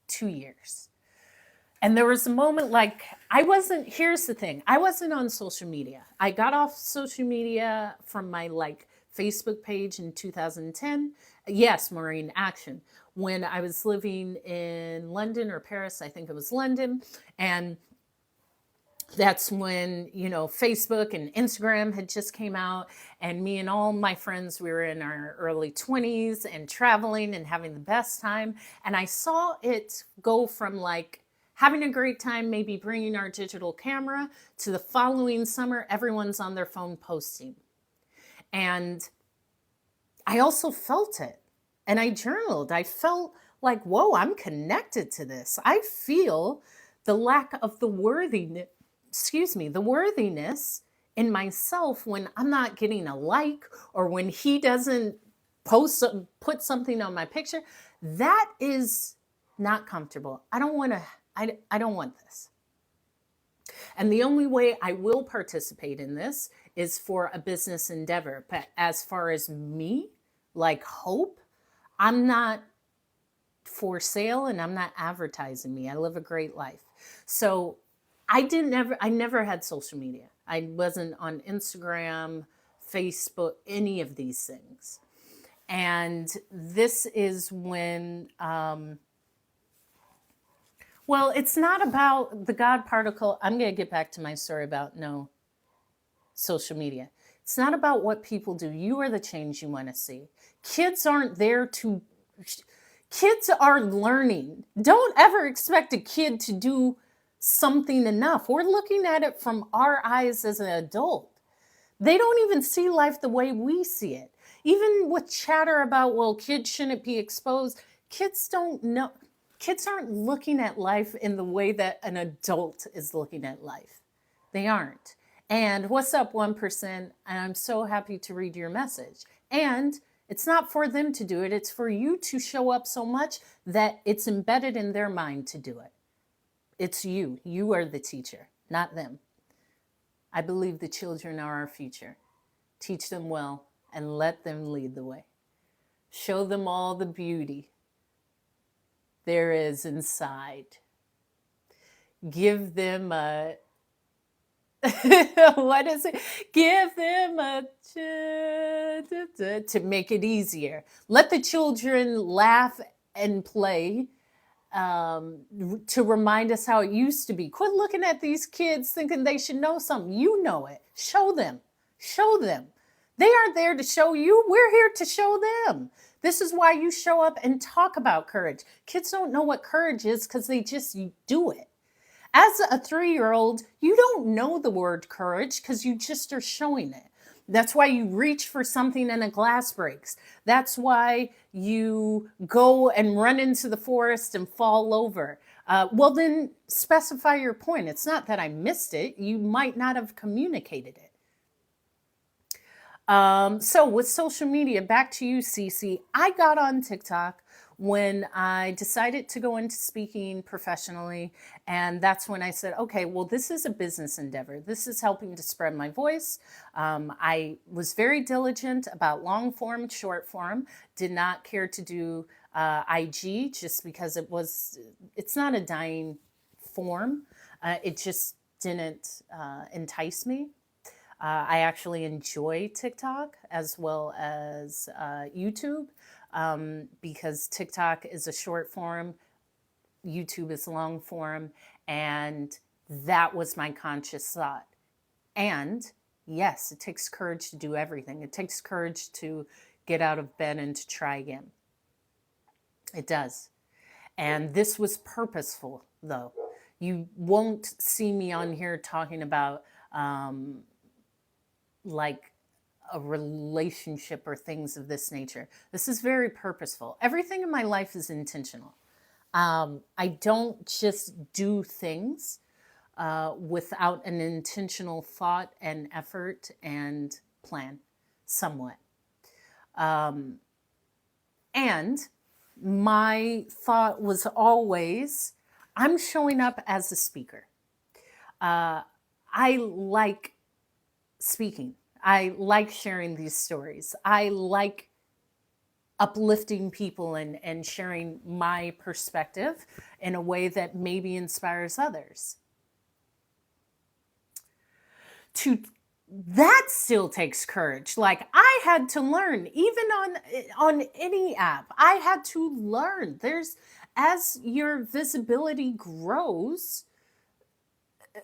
2 years. And there was a moment like, here's the thing, I wasn't on social media. I got off social media from my Facebook page in 2010. Yes, Maureen, action. When I was living in London or Paris, I think it was London. And that's when, Facebook and Instagram had just came out, and me and all my friends, we were in our early 20s and traveling and having the best time. And I saw it go from having a great time, maybe bringing our digital camera, to the following summer, everyone's on their phone posting. And I also felt it, and I journaled. I felt like, whoa, I'm connected to this. I feel the lack of the worthiness in myself when I'm not getting a like, or when he doesn't put something on my picture. That is not comfortable. I don't want this. And the only way I will participate in this is for a business endeavor. But as far as me, like Hope, I'm not for sale, and I'm not advertising me. I live a great life. So I never had social media. I wasn't on Instagram, Facebook, any of these things. And this is when, well, it's not about the God particle. I'm going to get back to my story about no social media. It's not about what people do. You are the change you want to see. Kids are learning. Don't ever expect a kid to do something enough. We're looking at it from our eyes as an adult. They don't even see life the way we see it. Even with chatter about, well, kids shouldn't be exposed. Kids don't know. Kids aren't looking at life in the way that an adult is looking at life. They aren't. And what's up, 1%? And I'm so happy to read your message. And it's not for them to do it, it's for you to show up so much that it's embedded in their mind to do it. It's you. You are the teacher, not them. I believe the children are our future. Teach them well and let them lead the way. Show them all the beauty there is inside. Give them a what is it? Give them a to make it easier. Let the children laugh and play, to remind us how it used to be. Quit looking at these kids thinking they should know something. You know it. Show them. Show them. They aren't there to show you. We're here to show them. This is why you show up and talk about courage. Kids don't know what courage is because they just do it. As a 3-year-old, you don't know the word courage because you just are showing it. That's why you reach for something and a glass breaks. That's why you go and run into the forest and fall over. Well, then specify your point. It's not that I missed it. You might not have communicated it. So with social media, back to you, Cece. I got on TikTok when I decided to go into speaking professionally. And that's when I said, okay, well, this is a business endeavor. This is helping to spread my voice. I was very diligent about long form, short form, did not care to do IG just because it's not a dying form. It just didn't entice me. I actually enjoy TikTok as well as YouTube. Because TikTok is a short form, YouTube is long form, and that was my conscious thought. And yes, it takes courage to do everything. It takes courage to get out of bed and to try again. It does. And this was purposeful, though. You won't see me on here talking about like a relationship or things of this nature. This is very purposeful. Everything in my life is intentional. I don't just do things without an intentional thought and effort and plan, somewhat. And my thought was always, I'm showing up as a speaker. I like speaking. I like sharing these stories. I like uplifting people and sharing my perspective in a way that maybe inspires others. That still takes courage. Like I had to learn, even on any app, I had to learn. As your visibility grows,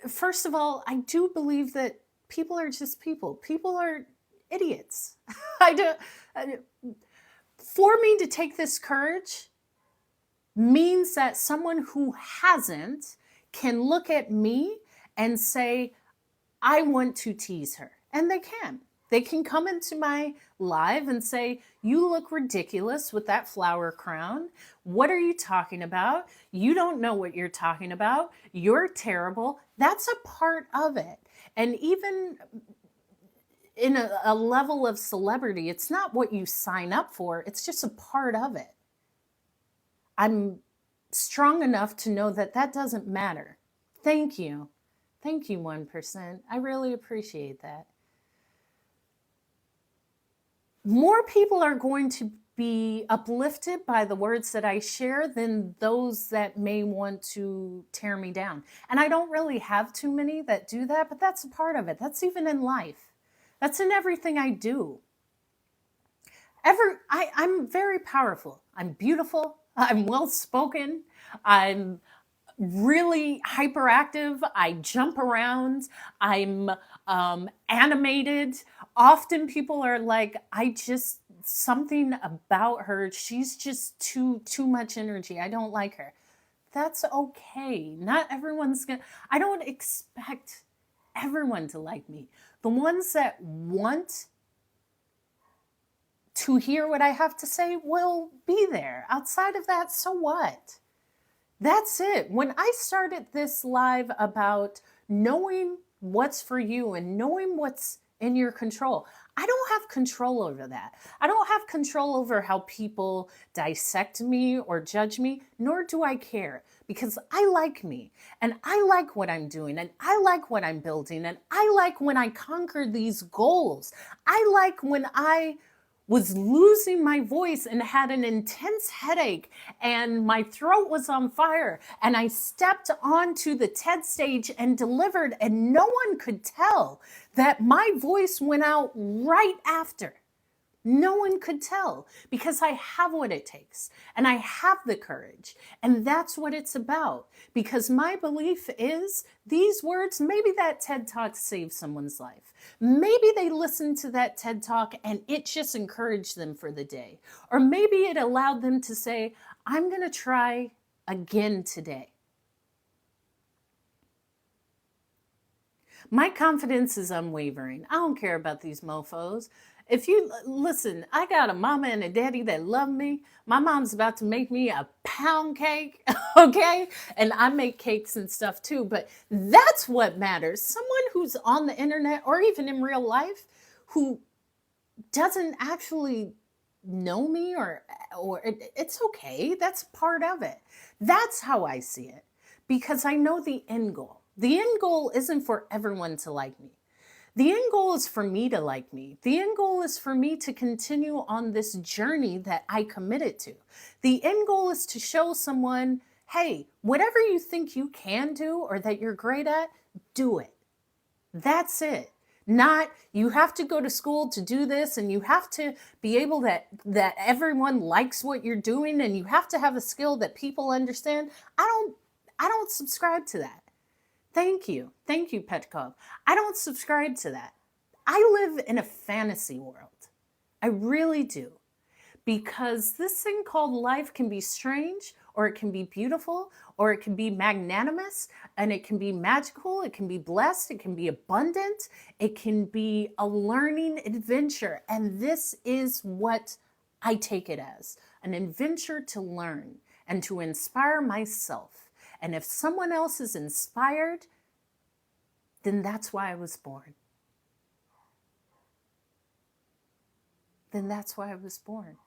first of all, I do believe that people are just people. People are idiots. For me to take this courage means that someone who hasn't can look at me and say, I want to tease her. And they can. They can come into my live and say, you look ridiculous with that flower crown. What are you talking about? You don't know what you're talking about. You're terrible. That's a part of it. And even in a level of celebrity, it's not what you sign up for. It's just a part of it. I'm strong enough to know that that doesn't matter. Thank you. Thank you, 1%. I really appreciate that. More people are going to be uplifted by the words that I share than those that may want to tear me down. And I don't really have too many that do that, but that's a part of it. That's even in life. That's in everything I do. I'm very powerful. I'm beautiful. I'm well-spoken. I'm really hyperactive. I jump around. I'm animated. Often people are like, something about her, she's just too much energy. I don't like her. That's okay. Not everyone's I don't expect everyone to like me. The ones that want to hear what I have to say will be there. Outside of that, so what? That's it. When I started this live about knowing what's for you and knowing what's in your control. I don't have control over that. I don't have control over how people dissect me or judge me, nor do I care, because I like me and I like what I'm doing and I like what I'm building and I like when I conquer these goals. I like when I was losing my voice and had an intense headache and my throat was on fire and I stepped onto the TED stage and delivered, and no one could tell that my voice went out right after. No one could tell, because I have what it takes and I have the courage. And that's what it's about. Because my belief is these words, maybe that TED Talk saved someone's life. Maybe they listened to that TED Talk and it just encouraged them for the day. Or maybe it allowed them to say, I'm going to try again today. My confidence is unwavering. I don't care about these mofos. If you listen, I got a mama and a daddy that love me. My mom's about to make me a pound cake, okay? And I make cakes and stuff too, but that's what matters. Someone who's on the internet or even in real life who doesn't actually know me or it's okay. That's part of it. That's how I see it, because I know the end goal. The end goal isn't for everyone to like me. The end goal is for me to like me. The end goal is for me to continue on this journey that I committed to. The end goal is to show someone, hey, whatever you think you can do or that you're great at, do it. That's it. Not you have to go to school to do this and you have to be able that everyone likes what you're doing and you have to have a skill that people understand. I don't subscribe to that. Thank you, Petkov. I don't subscribe to that. I live in a fantasy world. I really do. Because this thing called life can be strange, or it can be beautiful, or it can be magnanimous, and it can be magical, it can be blessed, it can be abundant, it can be a learning adventure. And this is what I take it as, an adventure to learn and to inspire myself. And if someone else is inspired, then that's why I was born. Then that's why I was born.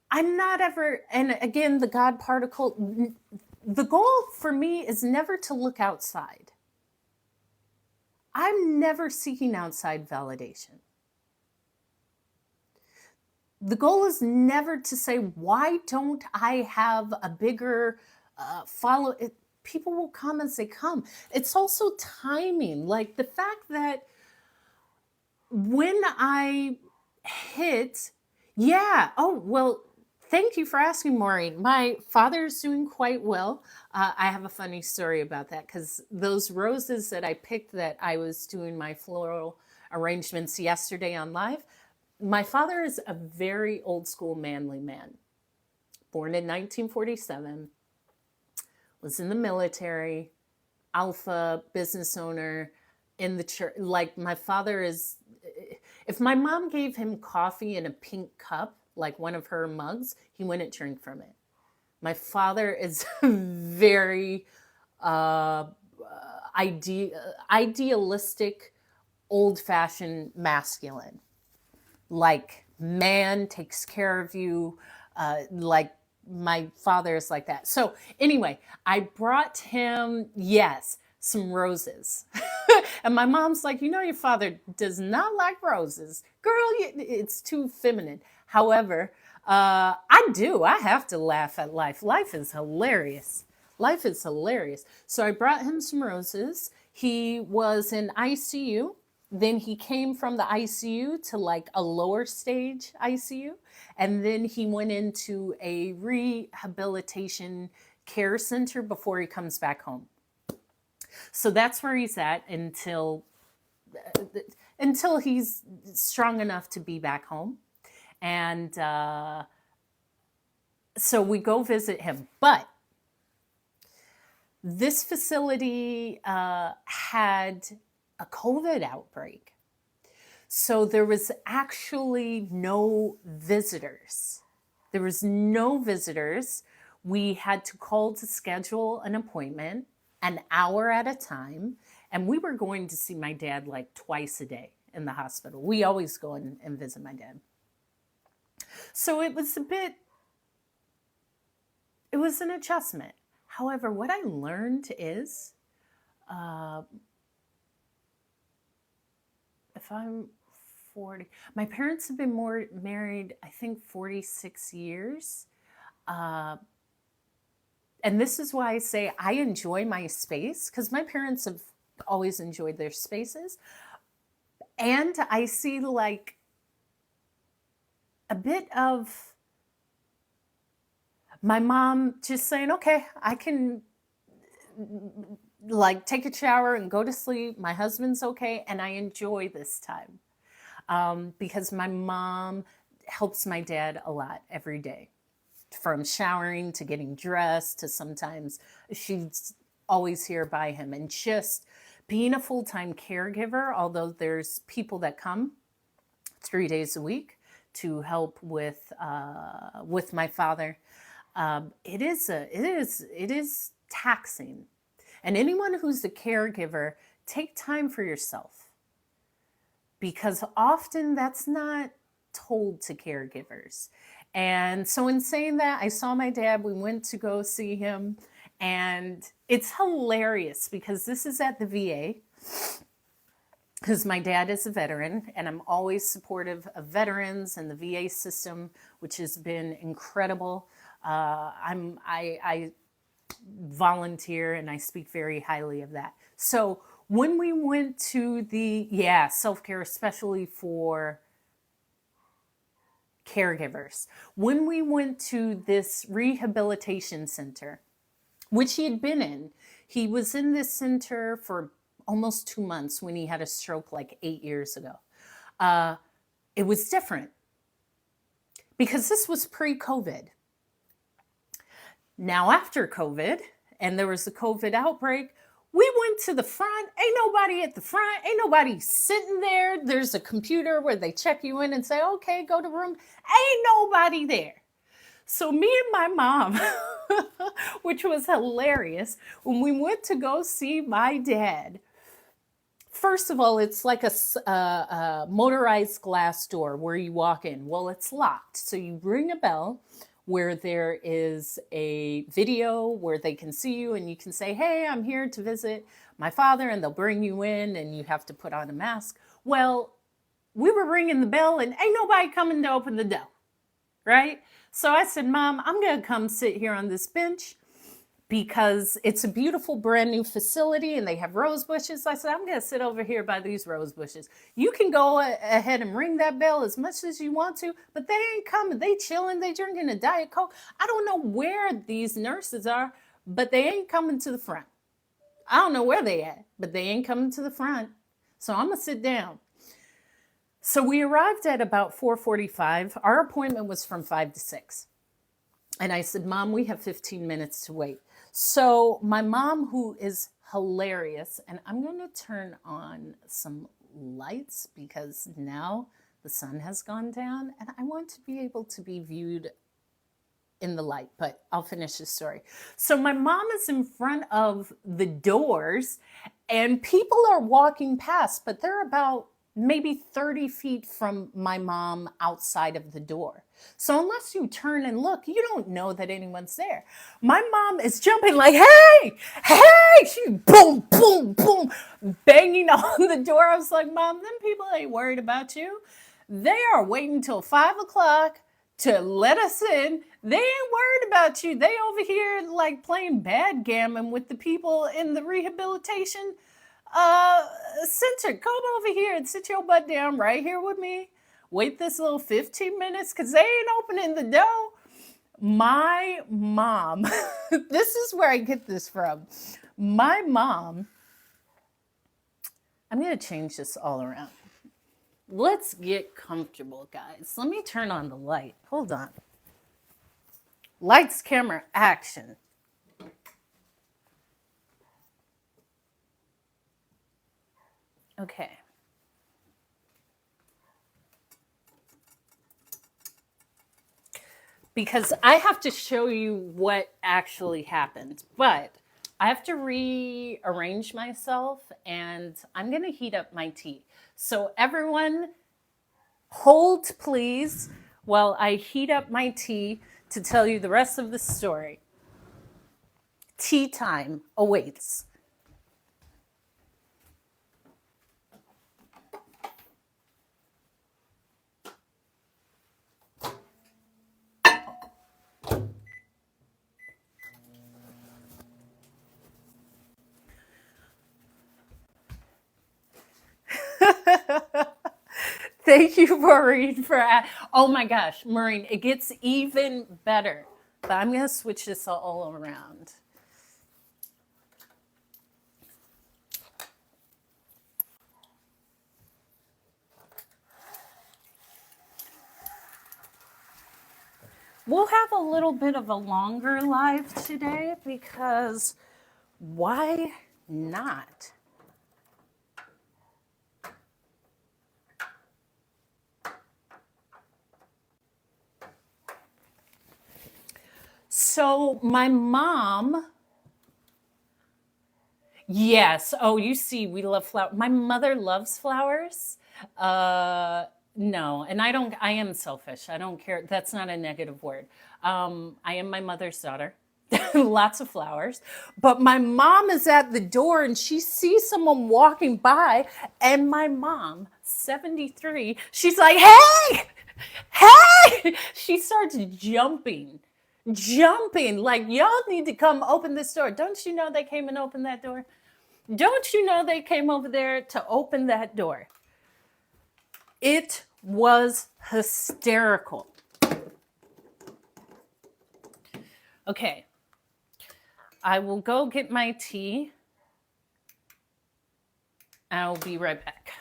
I'm not ever, and again, the God particle, the goal for me is never to look outside. I'm never seeking outside validation. The goal is never to say, why don't I have a bigger follow? People will come as they come. It's also timing. Like the fact that when I hit, thank you for asking, Maureen. My father is doing quite well. I have a funny story about that, because those roses that I picked that I was doing my floral arrangements yesterday on live, my father is a very old school manly man, born in 1947, was in the military, alpha business owner in the church. Like my father is, if my mom gave him coffee in a pink cup, like one of her mugs, he wouldn't drink from it. My father is very idealistic, old-fashioned masculine. Like man takes care of you, like my father is like that. So anyway, I brought him, some roses. And my mom's like, your father does not like roses. Girl, it's too feminine. However, I do. I have to laugh at life. Life is hilarious. Life is hilarious. So I brought him some roses. He was in ICU. Then he came from the ICU to like a lower stage ICU. And then he went into a rehabilitation care center before he comes back home. So that's where he's at until he's strong enough to be back home. And so we go visit him. But this facility had a COVID outbreak. So there was actually no visitors. We had to call to schedule an appointment. an hour at a time. And we were going to see my dad like twice a day in the hospital. We always go and visit my dad. So it was it was an adjustment. However, what I learned is uh, if I'm 40, my parents have been married, I think 46 years. Uh, and this is why I say I enjoy my space, because my parents have always enjoyed their spaces. And I see like a bit of my mom just saying, okay, I can like take a shower and go to sleep. My husband's okay. And I enjoy this time because my mom helps my dad a lot every day, from showering to getting dressed to sometimes she's always here by him, and just being a full-time caregiver, although there's people that come 3 days a week to help with my father. It is taxing. And anyone who's a caregiver, take time for yourself, because often that's not told to caregivers. And so in saying that, I saw my dad, we went to go see him, and it's hilarious because this is at the VA, because my dad is a veteran, and I'm always supportive of veterans and the VA system, which has been incredible. I volunteer and I speak very highly of that. So when we went to the self-care, especially for caregivers, when we went to this rehabilitation center, which he had been in, he was in this center for almost 2 months when he had a stroke like 8 years ago. It was different because this was pre-COVID. Now, after COVID, and there was a COVID outbreak, we went to the front. Ain't nobody at the front. Ain't nobody sitting there. There's a computer where they check you in and say, okay, go to room. Ain't nobody there. So me and my mom, which was hilarious, when we went to go see my dad, first of all, it's like a motorized glass door where you walk in. Well, it's locked. So you ring a bell where there is a video where they can see you and you can say, hey, I'm here to visit my father, and they'll bring you in and you have to put on a mask. Well, we were ringing the bell and ain't nobody coming to open the door, right? So I said, Mom, I'm going to come sit here on this bench because it's a beautiful brand new facility and they have rose bushes. I said, I'm going to sit over here by these rose bushes. You can go ahead and ring that bell as much as you want to, but they ain't coming. They chilling. They drinking a Diet Coke. I don't know where these nurses are, but they ain't coming to the front. I don't know where they at, but they ain't coming to the front. So I'm going to sit down. So we arrived at about 4:45. Our appointment was from 5 to 6. And I said, Mom, we have 15 minutes to wait. So my mom, who is hilarious, and I'm going to turn on some lights because now the sun has gone down and I want to be able to be viewed in the light, but I'll finish the story. So my mom is in front of the doors and people are walking past, but they're about maybe 30 feet from my mom outside of the door. So unless you turn and look, you don't know that anyone's there. My mom is jumping like, hey, hey, she boom, boom, boom, banging on the door. I was like, Mom, them people ain't worried about you. They are waiting till 5 o'clock to let us in. They ain't worried about you. They over here like playing backgammon with the people in the rehabilitation center. Come over here and sit your butt down right here with me. Wait this little 15 minutes because they ain't opening the door. My mom, this is where I get this from. My mom, I'm going to change this all around. Let's get comfortable, guys. Let me turn on the light. Hold on. Lights, camera, action. Okay. Because I have to show you what actually happened. But I have to rearrange myself and I'm going to heat up my tea. So, everyone, hold please while I heat up my tea to tell you the rest of the story. Tea time awaits. Thank you, Maureen, oh my gosh, Maureen, it gets even better. But I'm going to switch this all around. We'll have a little bit of a longer live today because why not? So my mom, yes. Oh, you see, we love flowers. My mother loves flowers. No, and I am selfish. I don't care. That's not a negative word. I am my mother's daughter. Lots of flowers. But my mom is at the door and she sees someone walking by. And my mom, 73, she's like, hey, hey! She starts jumping like, y'all need to come open this door. Don't you know they came and opened that door? Don't you know they came over there to open that door? It was hysterical. Okay, I will go get my tea. I'll be right back.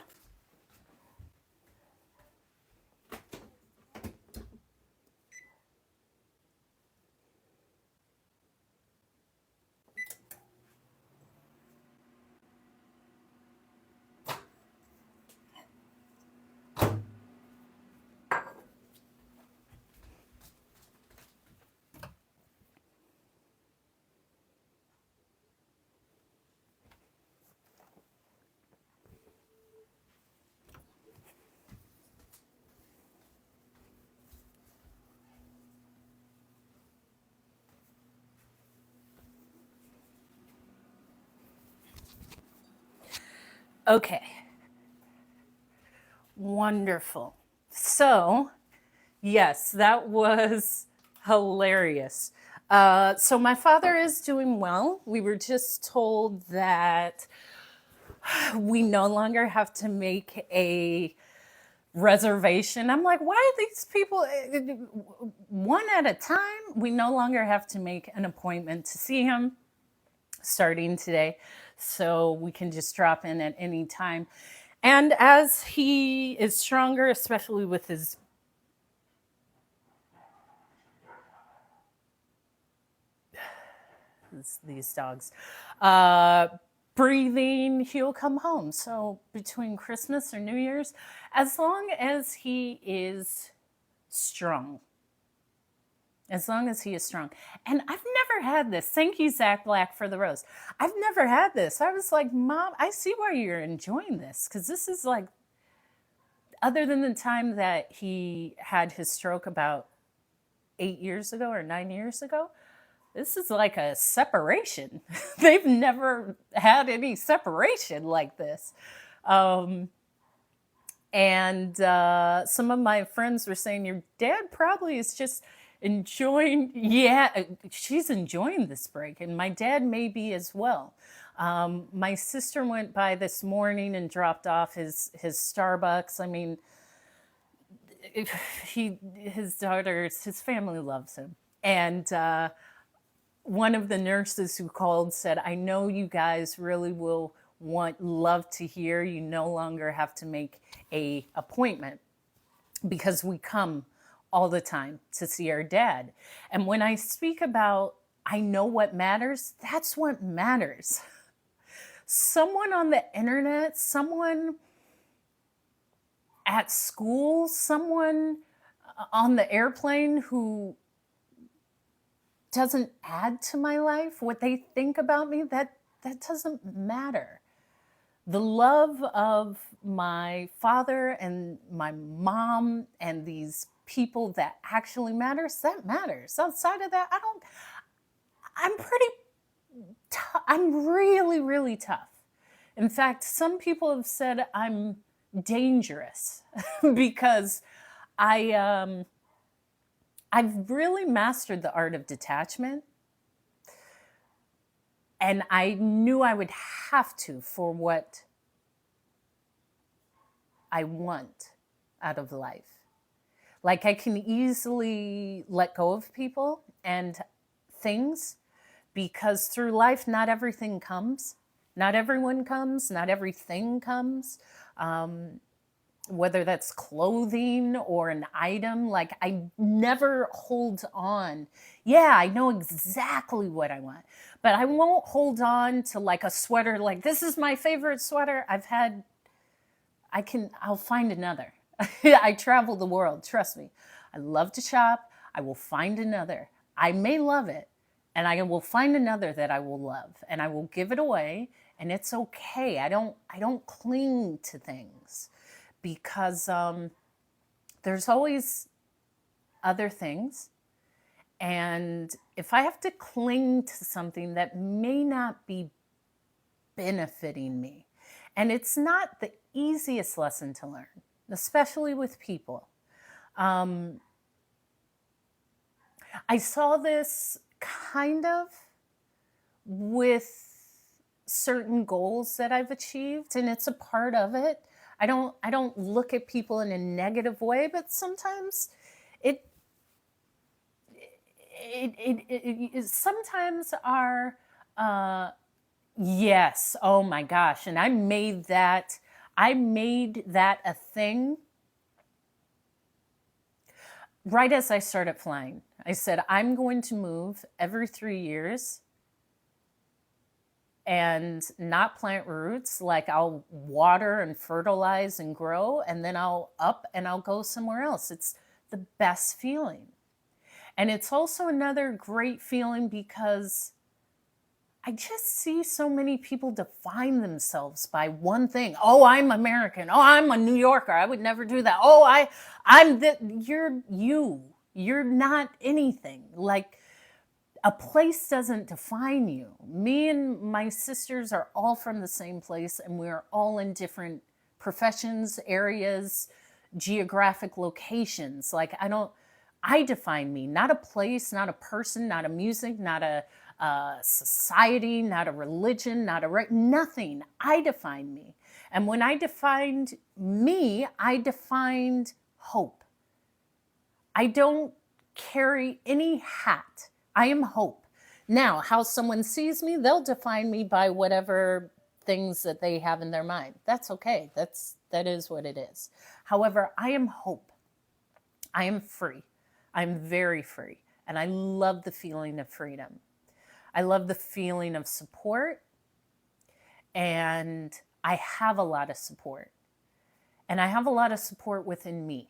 Okay. Wonderful. So, yes, that was hilarious. So, my father is doing well. We were just told that we no longer have to make a reservation. I'm like, why are these people one at a time? We no longer have to make an appointment to see him starting today. So we can just drop in at any time. And as he is stronger, especially with these dogs, breathing, he'll come home. So between Christmas or New Year's, as long as he is strong. As long as he is strong. And I've never had this. Thank you, Zach Black, for the rose. I've never had this. I was like, Mom, I see why you're enjoying this. Because this is like, other than the time that he had his stroke about 8 years ago or 9 years ago, this is like a separation. They've never had any separation like this. And some of my friends were saying, your dad probably is just enjoying, yeah, she's enjoying this break. And my dad may be as well. My sister went by this morning and dropped off his Starbucks. I mean, his daughters, his family loves him. And one of the nurses who called said, I know you guys really will love to hear you no longer have to make a appointment because we come all the time to see our dad. And when I speak about I know what matters, that's what matters. Someone on the internet, someone at school, someone on the airplane who doesn't add to my life. What they think about me, that doesn't matter. The love of my father and my mom and these people that actually matters, that matters. Outside of that, I don't, I'm pretty, I'm really, really tough. In fact, some people have said I'm dangerous because I, I've really mastered the art of detachment. And I knew I would have to for what I want out of life. Like I can easily let go of people and things because through life, not everything comes. Not everyone comes, not everything comes. Um, whether that's clothing or an item, like I never hold on. Yeah, I know exactly what I want, but I won't hold on to like a sweater, like this is my favorite sweater. I'll find another. I travel the world, trust me. I love to shop. I will find another. I may love it, and I will find another that I will love, and I will give it away, and it's okay. I don't cling to things because there's always other things. And if I have to cling to something that may not be benefiting me, and it's not the easiest lesson to learn, especially with people. Um, I saw this kind of with certain goals that I've achieved, and it's a part of it. I don't look at people in a negative way, but sometimes it sometimes our yes, oh my gosh, and I made that a thing right as I started flying. I said I'm going to move every 3 years and not plant roots. Like I'll water and fertilize and grow, and then I'll up and I'll go somewhere else. It's the best feeling. And it's also another great feeling because I just see so many people define themselves by one thing. Oh, I'm American. Oh, I'm a New Yorker. I would never do that. Oh, I'm the you're you. You're not anything. Like a place doesn't define you. Me and my sisters are all from the same place, and we're all in different professions, areas, geographic locations. Like I define me, not a place, not a person, not a music, not a society, not a religion, nothing. I define me. And when I defined me, I defined hope. I don't carry any hat. I am hope. Now, how someone sees me, they'll define me by whatever things that they have in their mind. That's okay. That is what it is. However, I am hope. I am free. I'm very free. And I love the feeling of freedom. I love the feeling of support. And I have a lot of support. And I have a lot of support within me.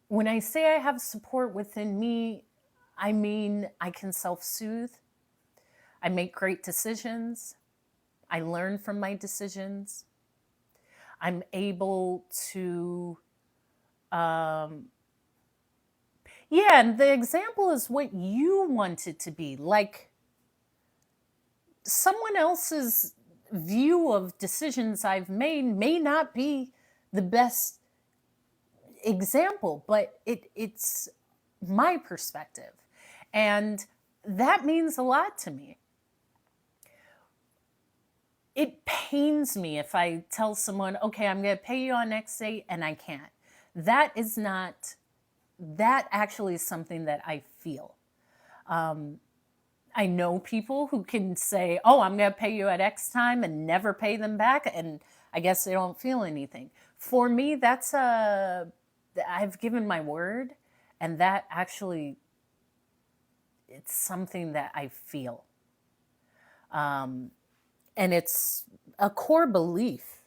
When I say I have support within me, I mean I can self-soothe. I make great decisions. I learn from my decisions. I'm able to, yeah, and the example is what you want it to be. Like someone else's view of decisions I've made may not be the best example, but it's my perspective. And that means a lot to me. It pains me if I tell someone, okay, I'm going to pay you on X date and I can't. That actually is something that I feel. I know people who can say, oh, I'm going to pay you at X time and never pay them back. And I guess they don't feel anything. For me, I've given my word, and that actually, it's something that I feel. And it's a core belief.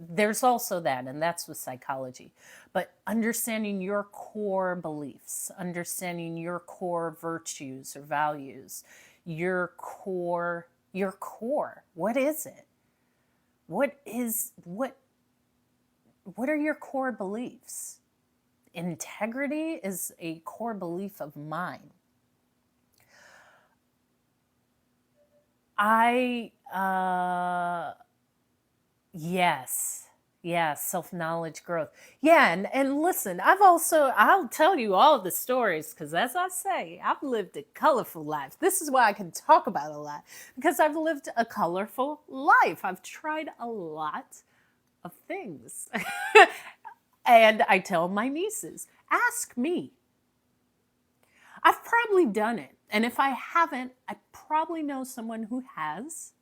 there's also that, and that's with psychology. But understanding your core beliefs, understanding your core virtues or values, your core. What is it? What are your core beliefs? Integrity is a core belief of mine. Yes. Yeah, self-knowledge growth. Yeah, and listen, I'll tell you all the stories because as I say, I've lived a colorful life. This is why I can talk about a lot because I've lived a colorful life. I've tried a lot of things. And I tell my nieces, ask me. I've probably done it. And if I haven't, I probably know someone who has.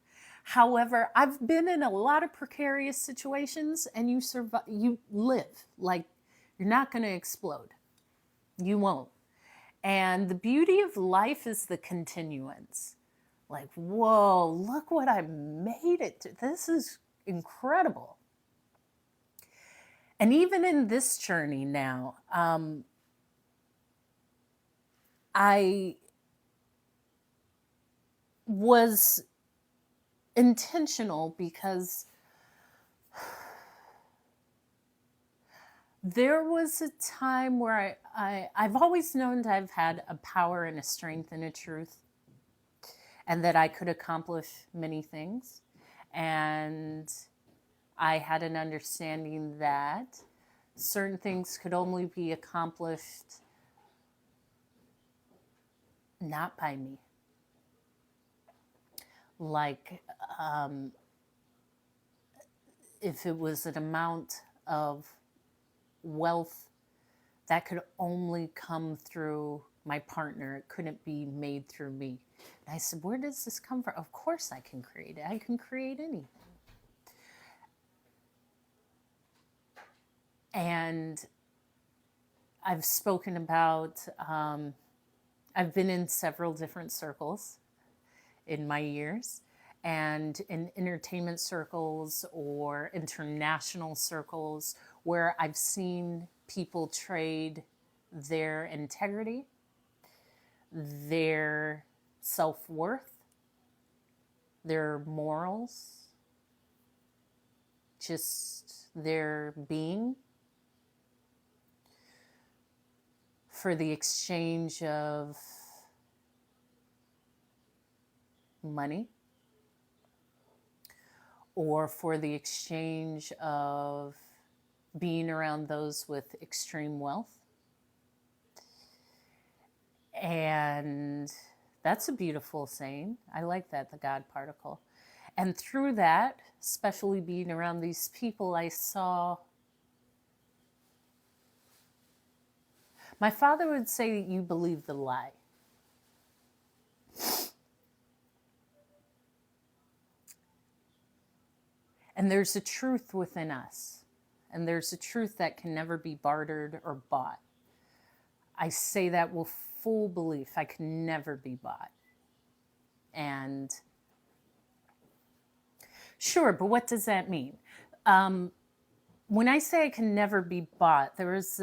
However, I've been in a lot of precarious situations and you survive, you live. Like you're not going to explode. You won't. And the beauty of life is the continuance. Like, whoa, look what I made it to. This is incredible. And even in this journey now, I was intentional because there was a time where I've always known that I've had a power and a strength and a truth, and that I could accomplish many things. And I had an understanding that certain things could only be accomplished not by me. Like, if it was an amount of wealth that could only come through my partner, it couldn't be made through me. And I said, where does this come from? Of course I can create it. I can create anything. And I've spoken about, I've been in several different circles in my years, and in entertainment circles or international circles where I've seen people trade their integrity, their self-worth, their morals, just their being, for the exchange of money, or for the exchange of being around those with extreme wealth. And that's a beautiful saying. I like that, the God particle. And through that, especially being around these people, I saw, my father would say, you believe the lie. And there's a truth within us. And there's a truth that can never be bartered or bought. I say that with full belief. I can never be bought. And sure, but what does that mean? When I say I can never be bought, there was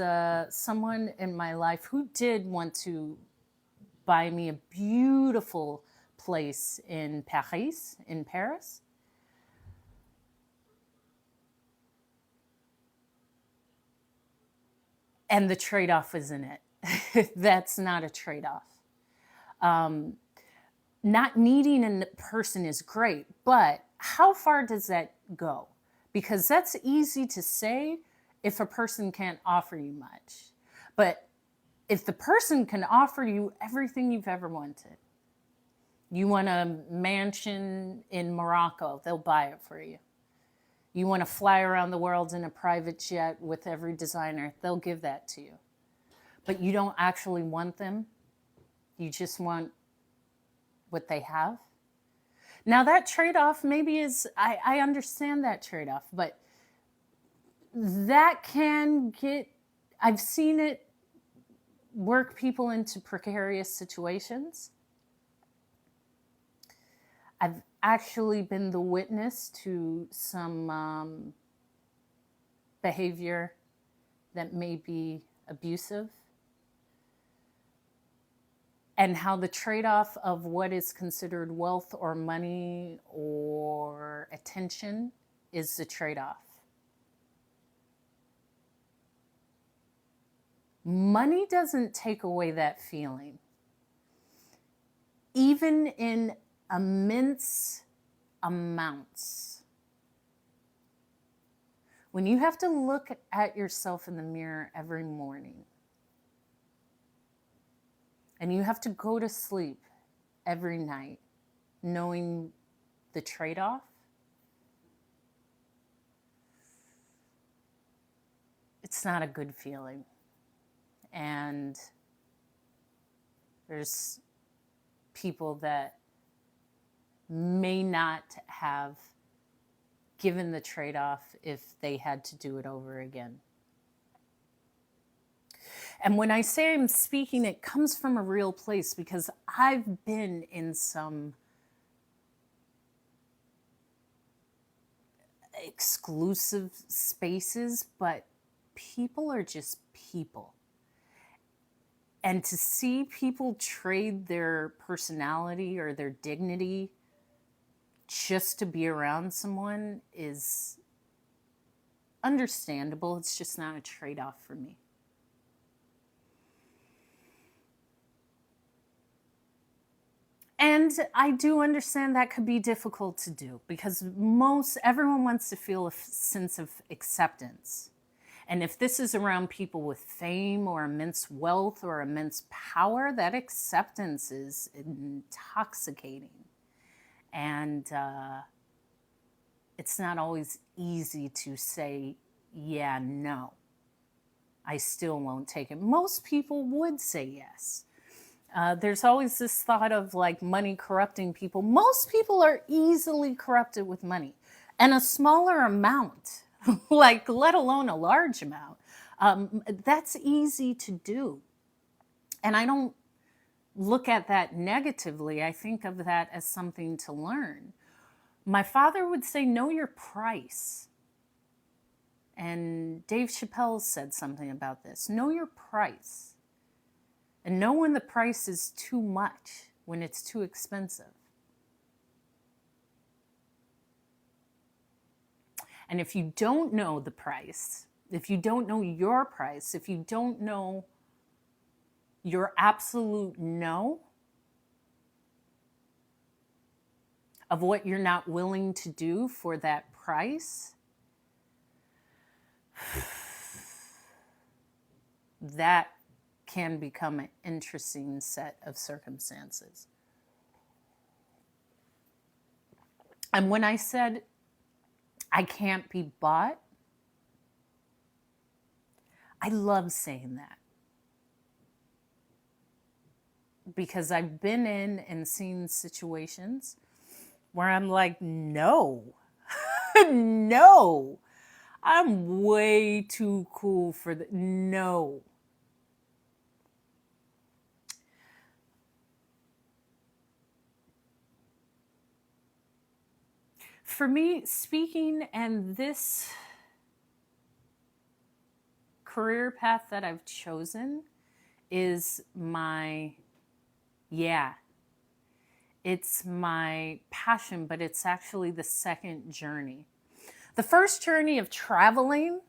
someone in my life who did want to buy me a beautiful place in Paris, And the trade-off was in it. That's not a trade-off. Not needing a person is great, but how far does that go? Because that's easy to say if a person can't offer you much. But if the person can offer you everything you've ever wanted, you want a mansion in Morocco, they'll buy it for you. You want to fly around the world in a private jet with every designer, they'll give that to you. But you don't actually want them. You just want what they have. Now that trade-off maybe is, I understand that trade-off, but that can get, I've seen it work people into precarious situations. I've actually been the witness to some behavior that may be abusive, and how the trade-off of what is considered wealth or money or attention is the trade-off. Money doesn't take away that feeling. Even in immense amounts. When you have to look at yourself in the mirror every morning, and you have to go to sleep every night knowing the trade-off, it's not a good feeling. And there's people that may not have given the trade-off if they had to do it over again. And when I say I'm speaking, it comes from a real place, because I've been in some exclusive spaces, but people are just people. And to see people trade their personality or their dignity just to be around someone is understandable. It's just not a trade-off for me. And I do understand that could be difficult to do, because everyone wants to feel a sense of acceptance. And if this is around people with fame or immense wealth or immense power, that acceptance is intoxicating. And it's not always easy to say, yeah, no, I still won't take it. Most people would say yes. There's always this thought of like money corrupting people. Most people are easily corrupted with money, and a smaller amount, like let alone a large amount. That's easy to do. And I don't look at that negatively. I think of that as something to learn. My father would say, know your price. And Dave Chappelle said something about this. Know your price. And know when the price is too much, when it's too expensive. And if you don't know the price, if you don't know your price, if you don't know your absolute no of what you're not willing to do for that price, that can become an interesting set of circumstances. And when I said I can't be bought, I love saying that, because I've been in and seen situations where I'm like, no, no, I'm way too cool for the, no. For me, speaking and this career path that I've chosen is my, it's my passion, but it's actually the second journey. The first journey of traveling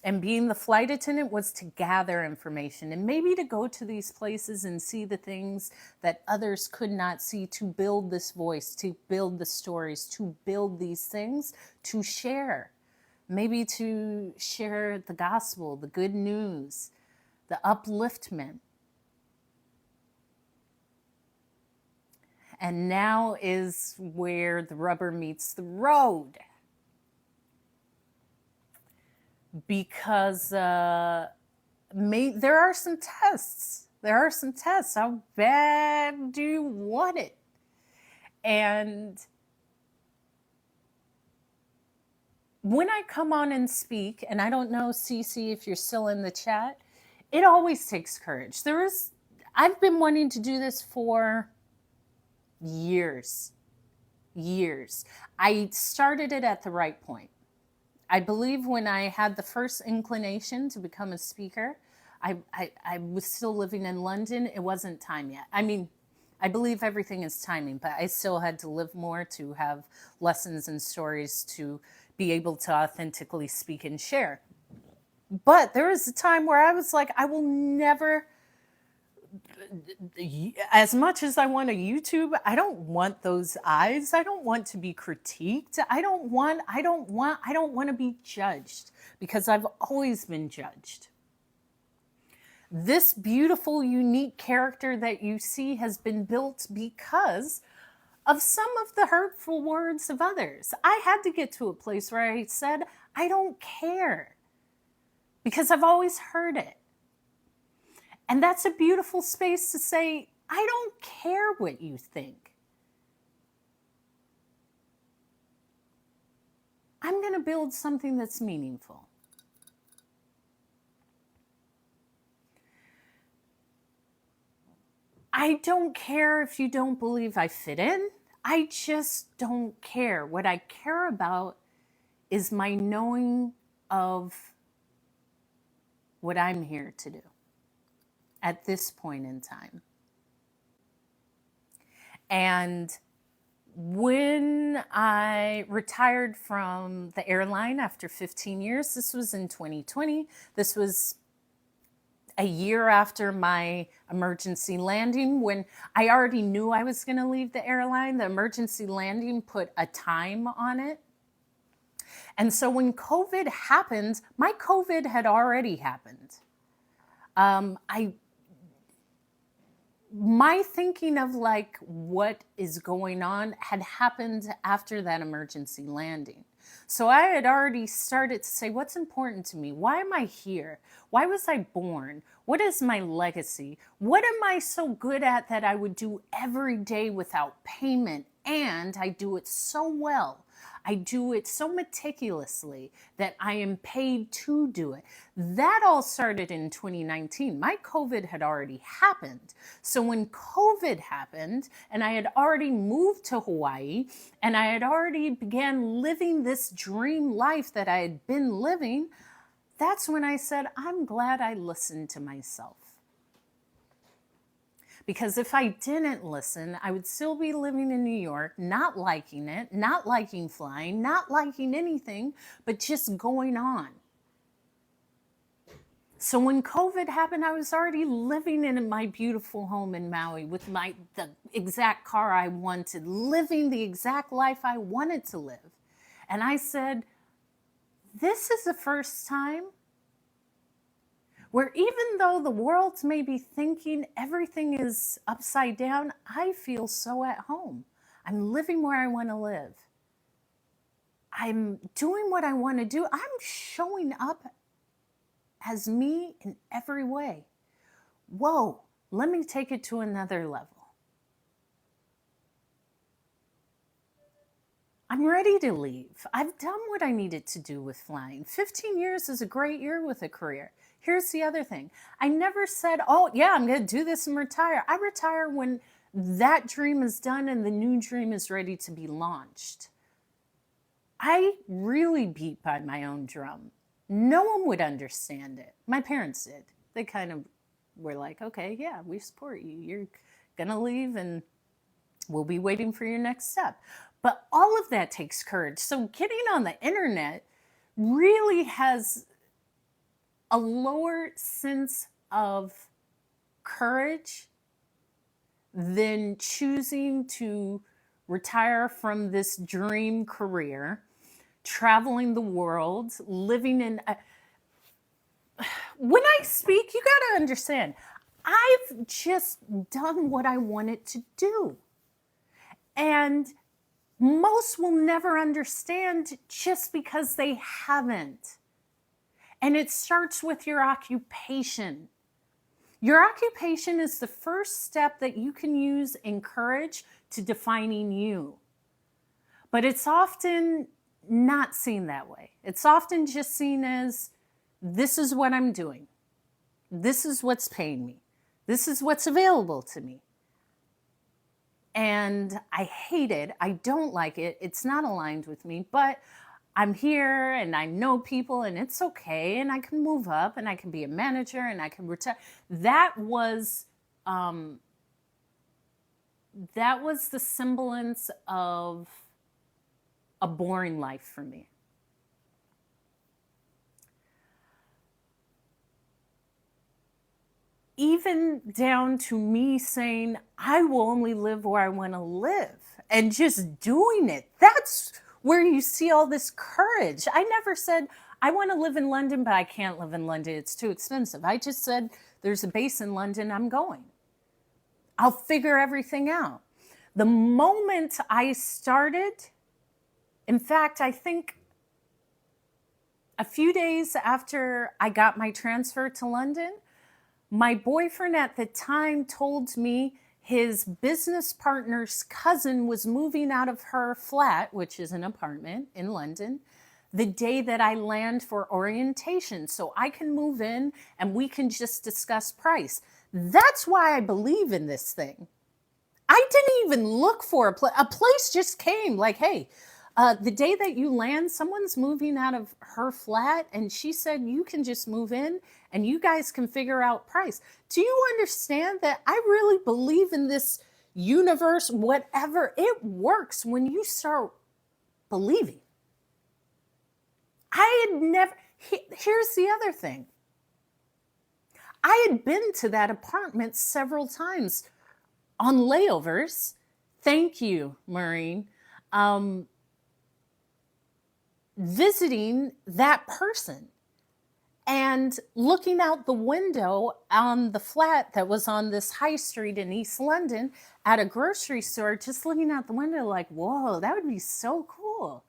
and being the flight attendant was to gather information and maybe to go to these places and see the things that others could not see, to build this voice, to build the stories, to build these things, to share. Maybe to share the gospel, the good news, the upliftment. And now is where the rubber meets the road. Because there are some tests. There are some tests. How bad do you want it? And when I come on and speak, and I don't know, Cece, if you're still in the chat, it always takes courage. I've been wanting to do this for years. I started it at the right point. I believe when I had the first inclination to become a speaker, I was still living in London. It wasn't time yet. I mean, I believe everything is timing, but I still had to live more to have lessons and stories to be able to authentically speak and share. But there was a time where I was like, I will never, as much as I want a YouTube, I don't want those eyes. I don't want to be critiqued. I don't want to be judged, because I've always been judged. This beautiful, unique character that you see has been built because of some of the hurtful words of others. I had to get to a place where I said, I don't care, because I've always heard it. And that's a beautiful space to say, I don't care what you think. I'm going to build something that's meaningful. I don't care if you don't believe I fit in. I just don't care. What I care about is my knowing of what I'm here to do at this point in time. And when I retired from the airline after 15 years, this was in 2020, this was a year after my emergency landing, when I already knew I was going to leave the airline. The emergency landing put a time on it. And so when COVID happened, my COVID had already happened. My thinking of like what is going on had happened after that emergency landing. So I had already started to say, what's important to me? Why am I here? Why was I born? What is my legacy? What am I so good at that I would do every day without payment? And I do it so well. I do it so meticulously that I am paid to do it. That all started in 2019. My COVID had already happened. So when COVID happened and I had already moved to Hawaii and I had already began living this dream life that I had been living, that's when I said, I'm glad I listened to myself. Because if I didn't listen, I would still be living in New York, not liking it, not liking flying, not liking anything, but just going on. So when COVID happened, I was already living in my beautiful home in Maui with the exact car I wanted, living the exact life I wanted to live. And I said, this is the first time where even though the world may be thinking everything is upside down, I feel so at home. I'm living where I want to live. I'm doing what I want to do. I'm showing up as me in every way. Whoa, let me take it to another level. I'm ready to leave. I've done what I needed to do with flying. 15 years is a great year with a career. Here's the other thing. I never said, oh yeah, I'm going to do this and retire. I retire when that dream is done and the new dream is ready to be launched. I really beat by my own drum. No one would understand it. My parents did. They kind of were like, okay, yeah, we support you. You're going to leave and we'll be waiting for your next step. But all of that takes courage. So getting on the internet really has a lower sense of courage than choosing to retire from this dream career, traveling the world, living in when I speak, you got to understand, I've just done what I wanted to do. And most will never understand just because they haven't. And it starts with your occupation. Your occupation is the first step that you can use in courage to defining you. But it's often not seen that way. It's often just seen as, this is what I'm doing. This is what's paying me. This is what's available to me. And I hate it. I don't like it. It's not aligned with me. But I'm here and I know people and it's okay and I can move up and I can be a manager and I can retire. That was um, that was the semblance of a boring life for me. Even down to me saying, I will only live where I want to live and just doing it. That's where you see all this courage. I never said, I want to live in London, but I can't live in London. It's too expensive. I just said, there's a base in London. I'm going. I'll figure everything out. The moment I started, in fact, I think a few days after I got my transfer to London, my boyfriend at the time told me his business partner's cousin was moving out of her flat, which is an apartment in London, the day that I land for orientation. So I can move in and we can just discuss price. That's why I believe in this thing. I didn't even look for a place. A place just came like, hey, the day that you land, someone's moving out of her flat, and she said you can just move in and you guys can figure out price. Do you understand that I really believe in this universe? Whatever, it works when you start believing. I had never, here's the other thing. I had been to that apartment several times on layovers. Thank you, Maureen. Visiting that person and looking out the window on the flat that was on this high street in East London at a grocery store, just looking out the window like, whoa, that would be so cool.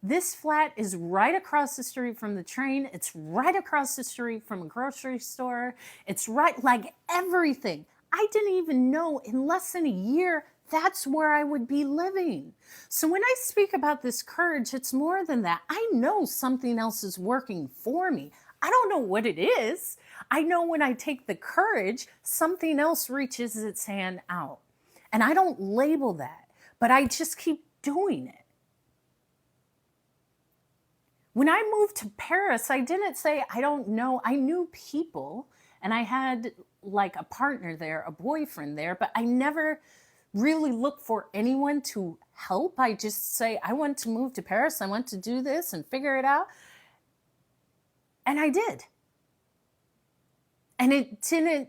This flat is right across the street from the train. It's right across the street from a grocery store. It's right, like everything. I didn't even know in less than a year that's where I would be living. So when I speak about this courage, it's more than that. I know something else is working for me. I don't know what it is. I know when I take the courage, something else reaches its hand out. And I don't label that, but I just keep doing it. When I moved to Paris, I didn't say, I don't know. I knew people and I had like a partner there, a boyfriend there, but I never really look for anyone to help. I just say, I want to move to Paris. I want to do this and figure it out. And I did. And it didn't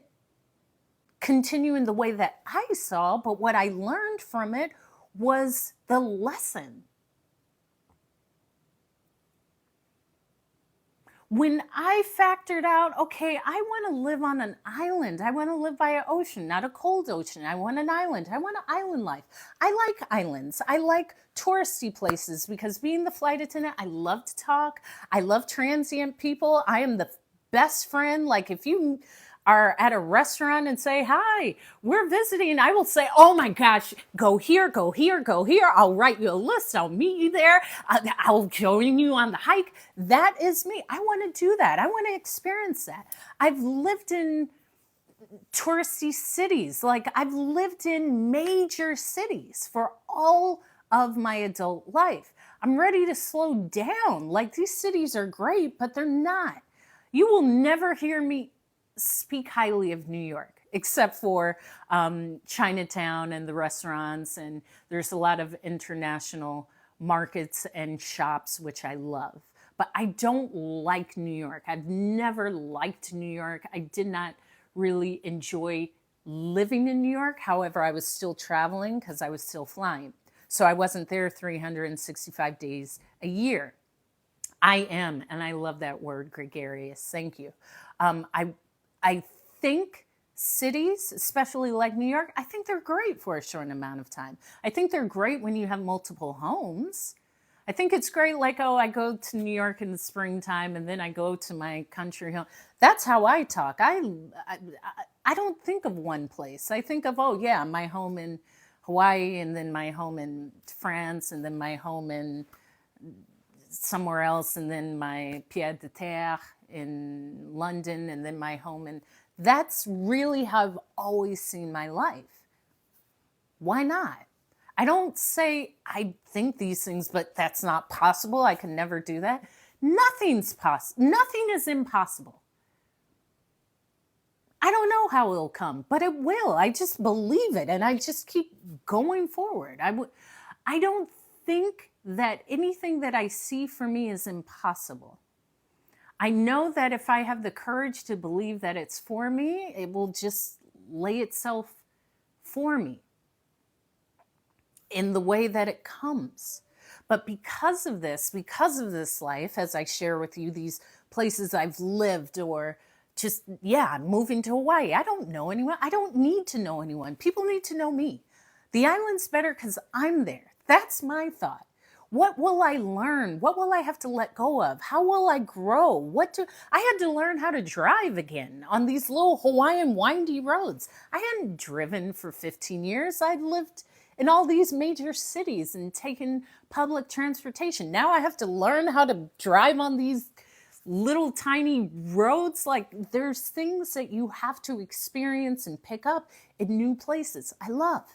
continue in the way that I saw, but what I learned from it was the lesson. When I factored out, okay, I want to live on an island. I want to live by an ocean, not a cold ocean. I want an island. I want an island life. I like islands. I like touristy places because being the flight attendant, I love to talk. I love transient people. I am the best friend. Like if you are at a restaurant and say, hi, we're visiting, I will say, oh my gosh, go here, go here, go here. I'll write you a list. I'll meet you there. I'll join you on the hike. That is me. I want to do that. I want to experience that. I've lived in touristy cities. Like I've lived in major cities for all of my adult life. I'm ready to slow down. Like these cities are great, but they're not. You will never hear me speak highly of New York, except for Chinatown and the restaurants. And there's a lot of international markets and shops, which I love. But I don't like New York. I've never liked New York. I did not really enjoy living in New York. However, I was still traveling because I was still flying. So I wasn't there 365 days a year. I am, and I love that word, gregarious. Thank you. I think cities, especially like New York, I think they're great for a short amount of time. I think they're great when you have multiple homes. I think it's great, like, oh, I go to New York in the springtime and then I go to my country home. That's how I talk. I don't think of one place. I think of, oh, yeah, my home in Hawaii and then my home in France and then my home in somewhere else and then my pied de terre in London and then my home. And that's really how I've always seen my life. Why not? I don't say I think these things, but that's not possible. I can never do that. Nothing's possible. Nothing is impossible. I don't know how it'll come, but it will. I just believe it, and I just keep going forward. I don't think that anything that I see for me is impossible. I know that if I have the courage to believe that it's for me, it will just lay itself for me in the way that it comes. But because of this life, as I share with you these places I've lived, or just, yeah, moving to Hawaii, I don't know anyone. I don't need to know anyone. People need to know me. The island's better because I'm there. That's my thought. What will I learn? What will I have to let go of? How will I grow? I had to learn how to drive again on these little Hawaiian windy roads. I hadn't driven for 15 years. I'd lived in all these major cities and taken public transportation. Now I have to learn how to drive on these little tiny roads. Like, there's things that you have to experience and pick up in new places. I love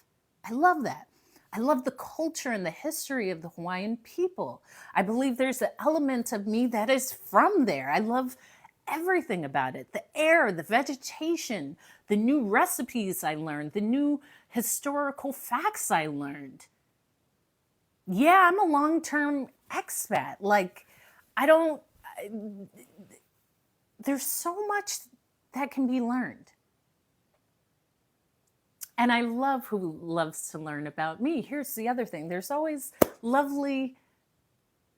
that. I love the culture and the history of the Hawaiian people. I believe there's an element of me that is from there. I love everything about it. The air, the vegetation, the new recipes I learned, the new historical facts I learned. Yeah, I'm a long-term expat. Like, there's so much that can be learned. And I love who loves to learn about me. Here's the other thing. There's always lovely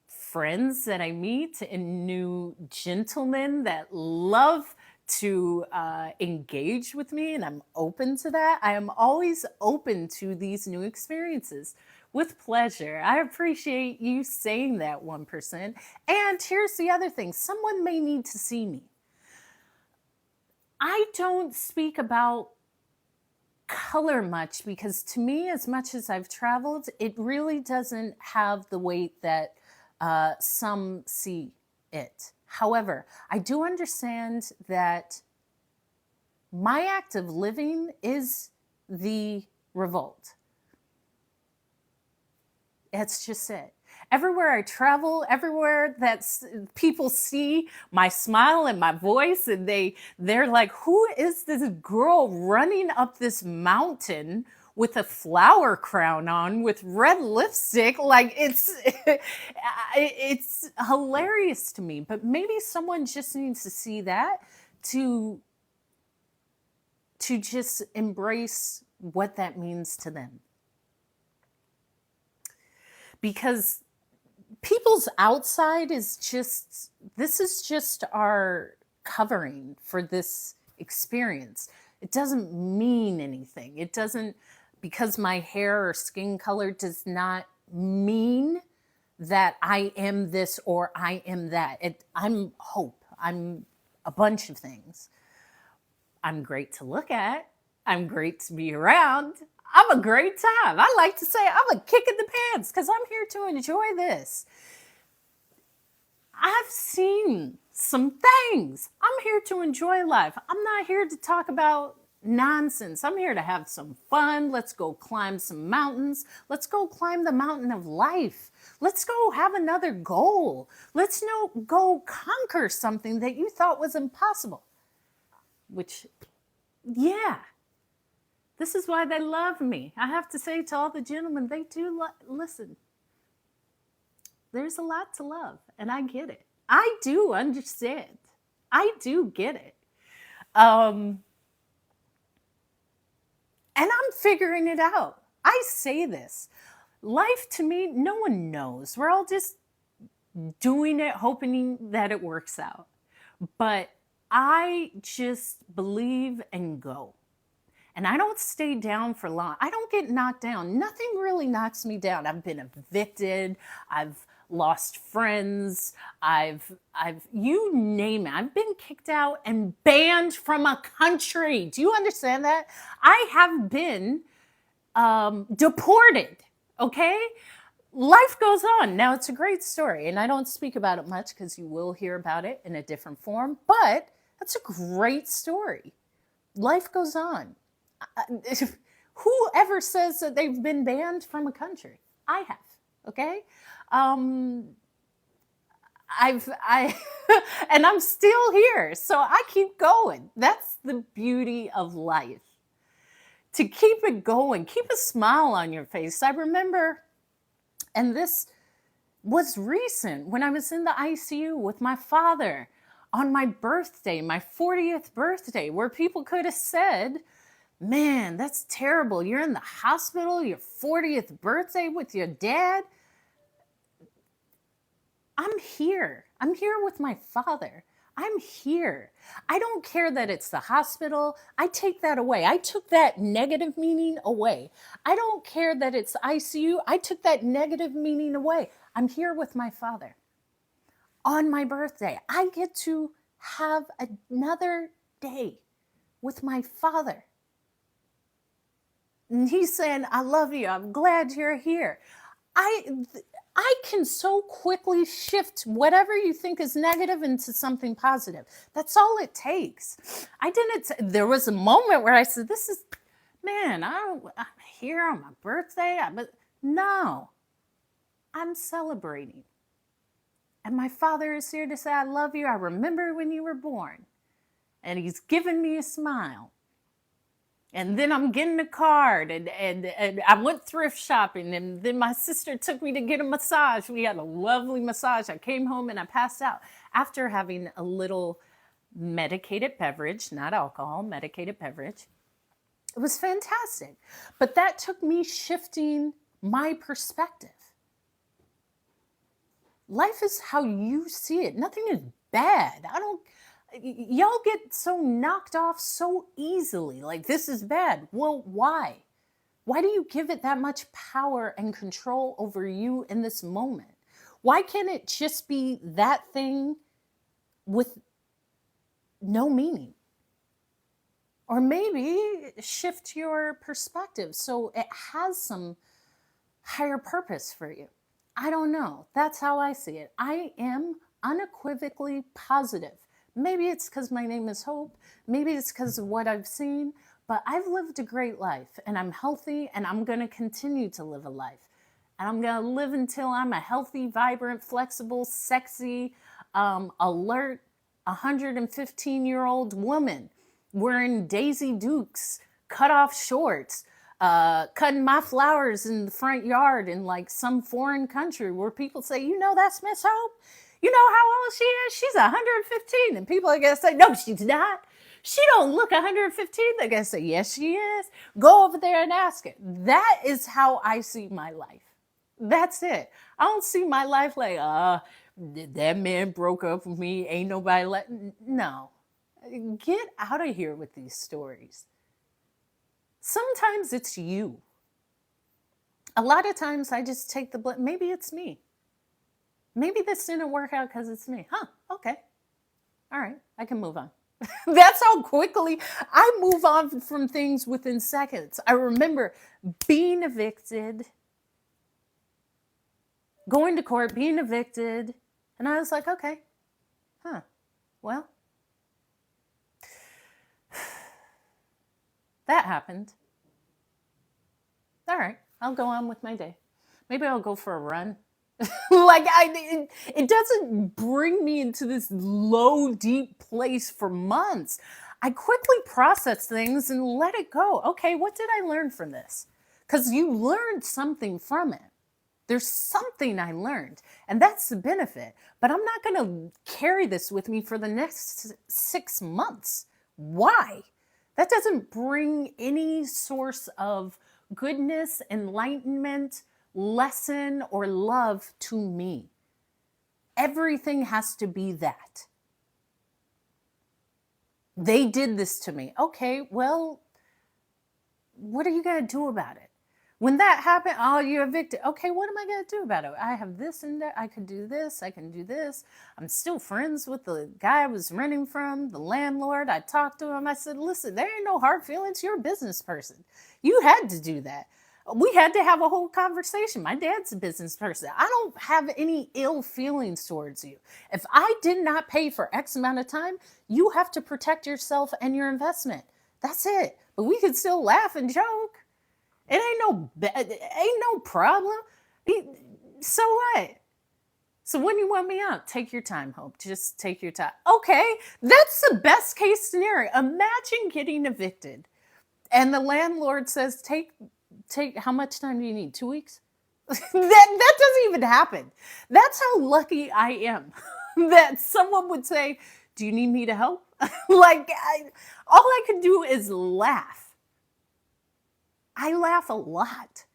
friends that I meet and new gentlemen that love to engage with me, and I'm open to that. I am always open to these new experiences with pleasure. I appreciate you saying that, 1%. And here's the other thing. Someone may need to see me. I don't speak about color much because, to me, as much as I've traveled, it really doesn't have the weight that some see it. However, I do understand that my act of living is the revolt. That's just it. Everywhere I travel, everywhere that people see my smile and my voice, and they're like, who is this girl running up this mountain with a flower crown on with red lipstick? Like, it's hilarious to me. But maybe someone just needs to see that to just embrace what that means to them. Because people's outside is just our covering for this experience. It doesn't mean anything. It doesn't, because my hair or skin color does not mean that I am this or I am that. I'm hope. I'm a bunch of things. I'm great to look at. I'm great to be around. I'm a great time. I like to say I'm a kick in the pants because I'm here to enjoy this. I've seen some things. I'm here to enjoy life. I'm not here to talk about nonsense. I'm here to have some fun. Let's go climb some mountains. Let's go climb the mountain of life. Let's go have another goal. Let's go conquer something that you thought was impossible. Which, yeah. This is why they love me. I have to say to all the gentlemen, they do listen. There's a lot to love, and I get it. I do understand. I do get it. And I'm figuring it out. I say this. Life, to me, no one knows. We're all just doing it, hoping that it works out. But I just believe and go. And I don't stay down for long. I don't get knocked down. Nothing really knocks me down. I've been evicted. I've lost friends. You name it. I've been kicked out and banned from a country. Do you understand that? I have been deported. Okay? Life goes on. Now, it's a great story, and I don't speak about it much because you will hear about it in a different form, but that's a great story. Life goes on. Whoever says that they've been banned from a country? I have. Okay. Um, I and I'm still here. So I keep going. That's the beauty of life. To keep it going, keep a smile on your face. I remember, and this was recent, when I was in the ICU with my father on my birthday, my 40th birthday, where people could have said, man, that's terrible. You're in the hospital, your 40th birthday with your dad. I'm here. I'm here with my father. I'm here. I don't care that it's the hospital. I take that away. I took that negative meaning away. I don't care that it's ICU. I took that negative meaning away. I'm here with my father on my birthday. I get to have another day with my father. And he's saying, I love you. I'm glad you're here. I can so quickly shift whatever you think is negative into something positive. That's all it takes. There was a moment where I said, this is, man, I'm here on my birthday. But no, I'm celebrating. And my father is here to say, I love you. I remember when you were born. And he's given me a smile. And then I'm getting a card, and I went thrift shopping, and then my sister took me to get a massage. We had a lovely massage. I came home and I passed out after having a little medicated beverage, not alcohol, medicated beverage. It was fantastic. But that took me shifting my perspective. Life is how you see it. Nothing is bad. Y'all get so knocked off so easily. Like, this is bad. Well, why? Why do you give it that much power and control over you in this moment? Why can't it just be that thing with no meaning? Or maybe shift your perspective so it has some higher purpose for you. I don't know. That's how I see it. I am unequivocally positive. Maybe it's because my name is Hope. Maybe it's because of what I've seen. But I've lived a great life, and I'm healthy, and I'm going to continue to live a life. And I'm going to live until I'm a healthy, vibrant, flexible, sexy, alert, 115-year-old woman wearing Daisy Dukes, cut off shorts, cutting my flowers in the front yard in like some foreign country where people say, you know, that's Miss Hope. You know how old she is? She's 115. And people are going to say, no, she's not. She don't look 115. They're going to say, yes, she is. Go over there and ask her. That is how I see my life. That's it. I don't see my life like, that man broke up with me. Ain't nobody no. Get out of here with these stories. Sometimes it's you. A lot of times I just take the blame. Maybe it's me. Maybe this didn't work out because it's me. Okay. All right. I can move on. That's how quickly I move on from things within seconds. I remember being evicted, going to court, being evicted. And I was like, okay. Well, that happened. All right. I'll go on with my day. Maybe I'll go for a run. It doesn't bring me into this low, deep place for months. I quickly process things and let it go. Okay, what did I learn from this? Because you learned something from it. There's something I learned, and that's the benefit. But I'm not going to carry this with me for the next 6 months. Why? That doesn't bring any source of goodness, enlightenment, lesson, or love to me. Everything has to be that. They did this to me. Okay, well, what are you going to do about it? When that happened, oh, you're evicted. Okay, what am I going to do about it? I have this and that. I could do this. I can do this. I'm still friends with the guy I was renting from, the landlord. I talked to him. I said, listen, there ain't no hard feelings. You're a business person. You had to do that. We had to have a whole conversation. My dad's a business person. I don't have any ill feelings towards you. If I did not pay for X amount of time, you have to protect yourself and your investment. That's it. But we could still laugh and joke. It ain't no problem. So what? So when you want me out, take your time, Hope. Just take your time. Okay, that's the best case scenario. Imagine getting evicted and the landlord says, take how much time do you need? 2 weeks? That doesn't even happen. That's how lucky I am that someone would say, do you need me to help? All I can do is laugh. I laugh a lot.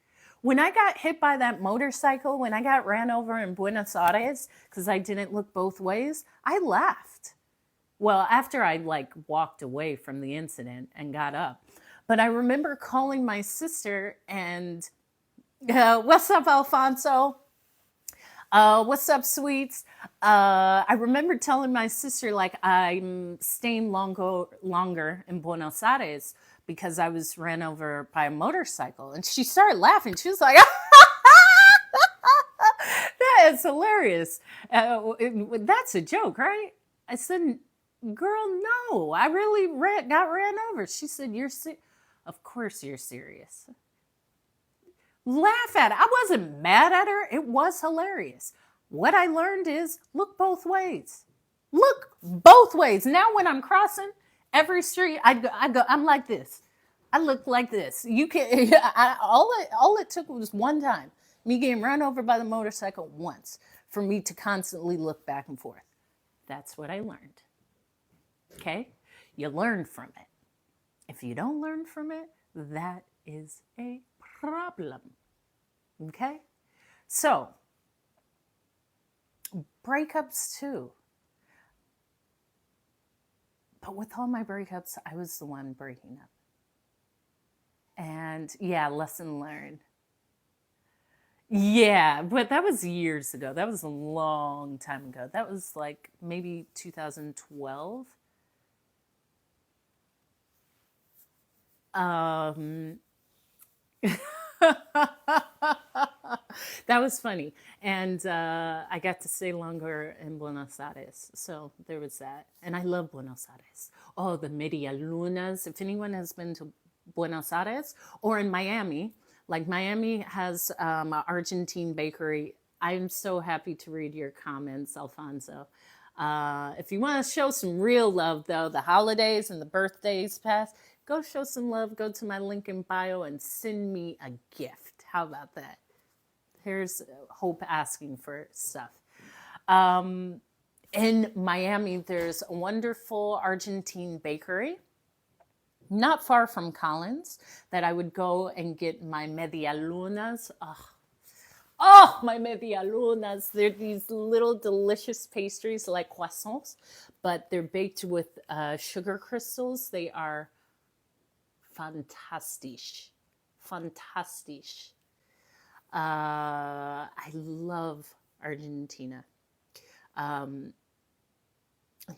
When I got hit by that motorcycle, when I got ran over in Buenos Aires because I didn't look both ways, I laughed. Well, after I walked away from the incident and got up. But I remember calling my sister and, what's up, Alfonso? What's up, sweets? I remember telling my sister I'm staying longer in Buenos Aires because I was ran over by a motorcycle, and she started laughing. She was like, "That is hilarious. That's a joke, right?" I said, "Girl, no, I really got ran over." She said, "Of course you're serious." Laugh at it. I wasn't mad at her. It was hilarious. What I learned is look both ways. Look both ways. Now when I'm crossing every street, I'm like this. I look like this. You can all it took was one time. Me getting run over by the motorcycle once for me to constantly look back and forth. That's what I learned. Okay? You learn from it. If you don't learn from it, that is a problem. Okay? So, breakups too. But with all my breakups, I was the one breaking up. And yeah, lesson learned. Yeah, but that was years ago. That was a long time ago. That was maybe 2012. That was funny. And I got to stay longer in Buenos Aires. So there was that. And I love Buenos Aires. Oh, the Media Lunas. If anyone has been to Buenos Aires or in Miami, Miami has an Argentine bakery. I'm so happy to read your comments, Alfonso. If you want to show some real love, though, the holidays and the birthdays past, go show some love. Go to my link in bio and send me a gift. How about that? Here's Hope asking for stuff. In Miami, there's a wonderful Argentine bakery, not far from Collins, that I would go and get my media lunas. Oh, my media lunas. They're these little delicious pastries like croissants, but they're baked with sugar crystals. They are fantastic. Fantastic. I love Argentina.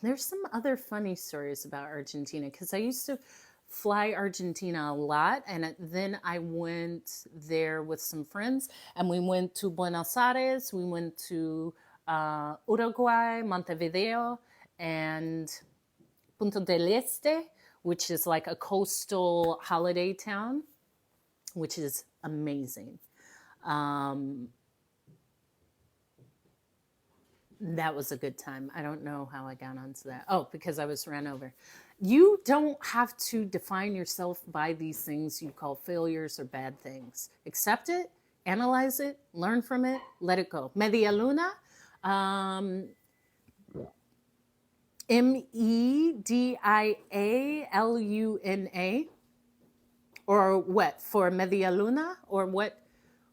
There's some other funny stories about Argentina because I used to fly Argentina a lot, and then I went there with some friends, and we went to Buenos Aires, we went to Uruguay, Montevideo, and Punta del Este, which is like a coastal holiday town, which is amazing. That was a good time. I don't know how I got onto that. Oh, because I was ran over. You don't have to define yourself by these things you call failures or bad things. Accept it, analyze it, learn from it, let it go. Media Luna, Medialuna, or what, for Media Luna, or what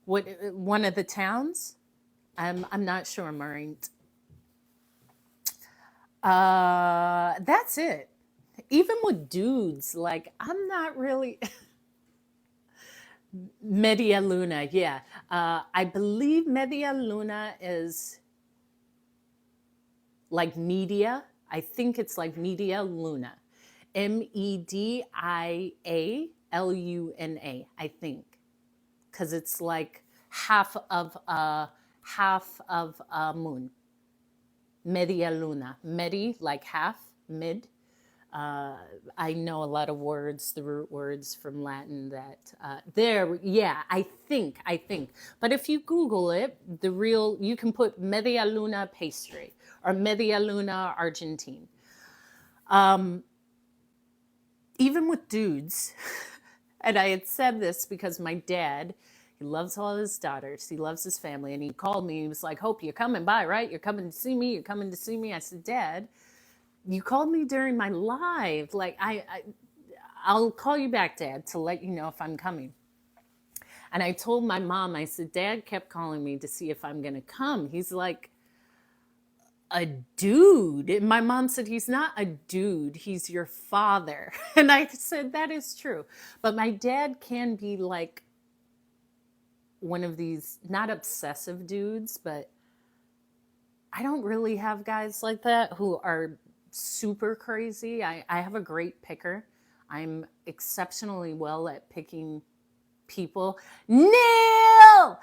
one of the towns? I'm not sure, Maureen. That's it. Even with dudes, I'm not really Media Luna. Yeah, I believe Media Luna is like media. I think it's like Media Luna, Medialuna. I think, because it's like half of a moon. Media Luna. Medi, like half, mid. I know a lot of words, the root words from Latin that I think. But if you Google it, you can put media luna pastry or media luna Argentine. Even with dudes, and I had said this because my dad, he loves all his daughters, he loves his family, and he called me, he was like, Hope, you're coming by, right? You're coming to see me, I said, Dad, you called me during my live. Like, I'll call you back, Dad, to let you know if I'm coming. And I told my mom, I said, Dad kept calling me to see if I'm going to come. He's like a dude. And my mom said, he's not a dude, he's your father. And I said, that is true. But my dad can be like one of these, not obsessive dudes, but I don't really have guys like that who are super crazy. I have a great picker. I'm exceptionally well at picking people. Neil!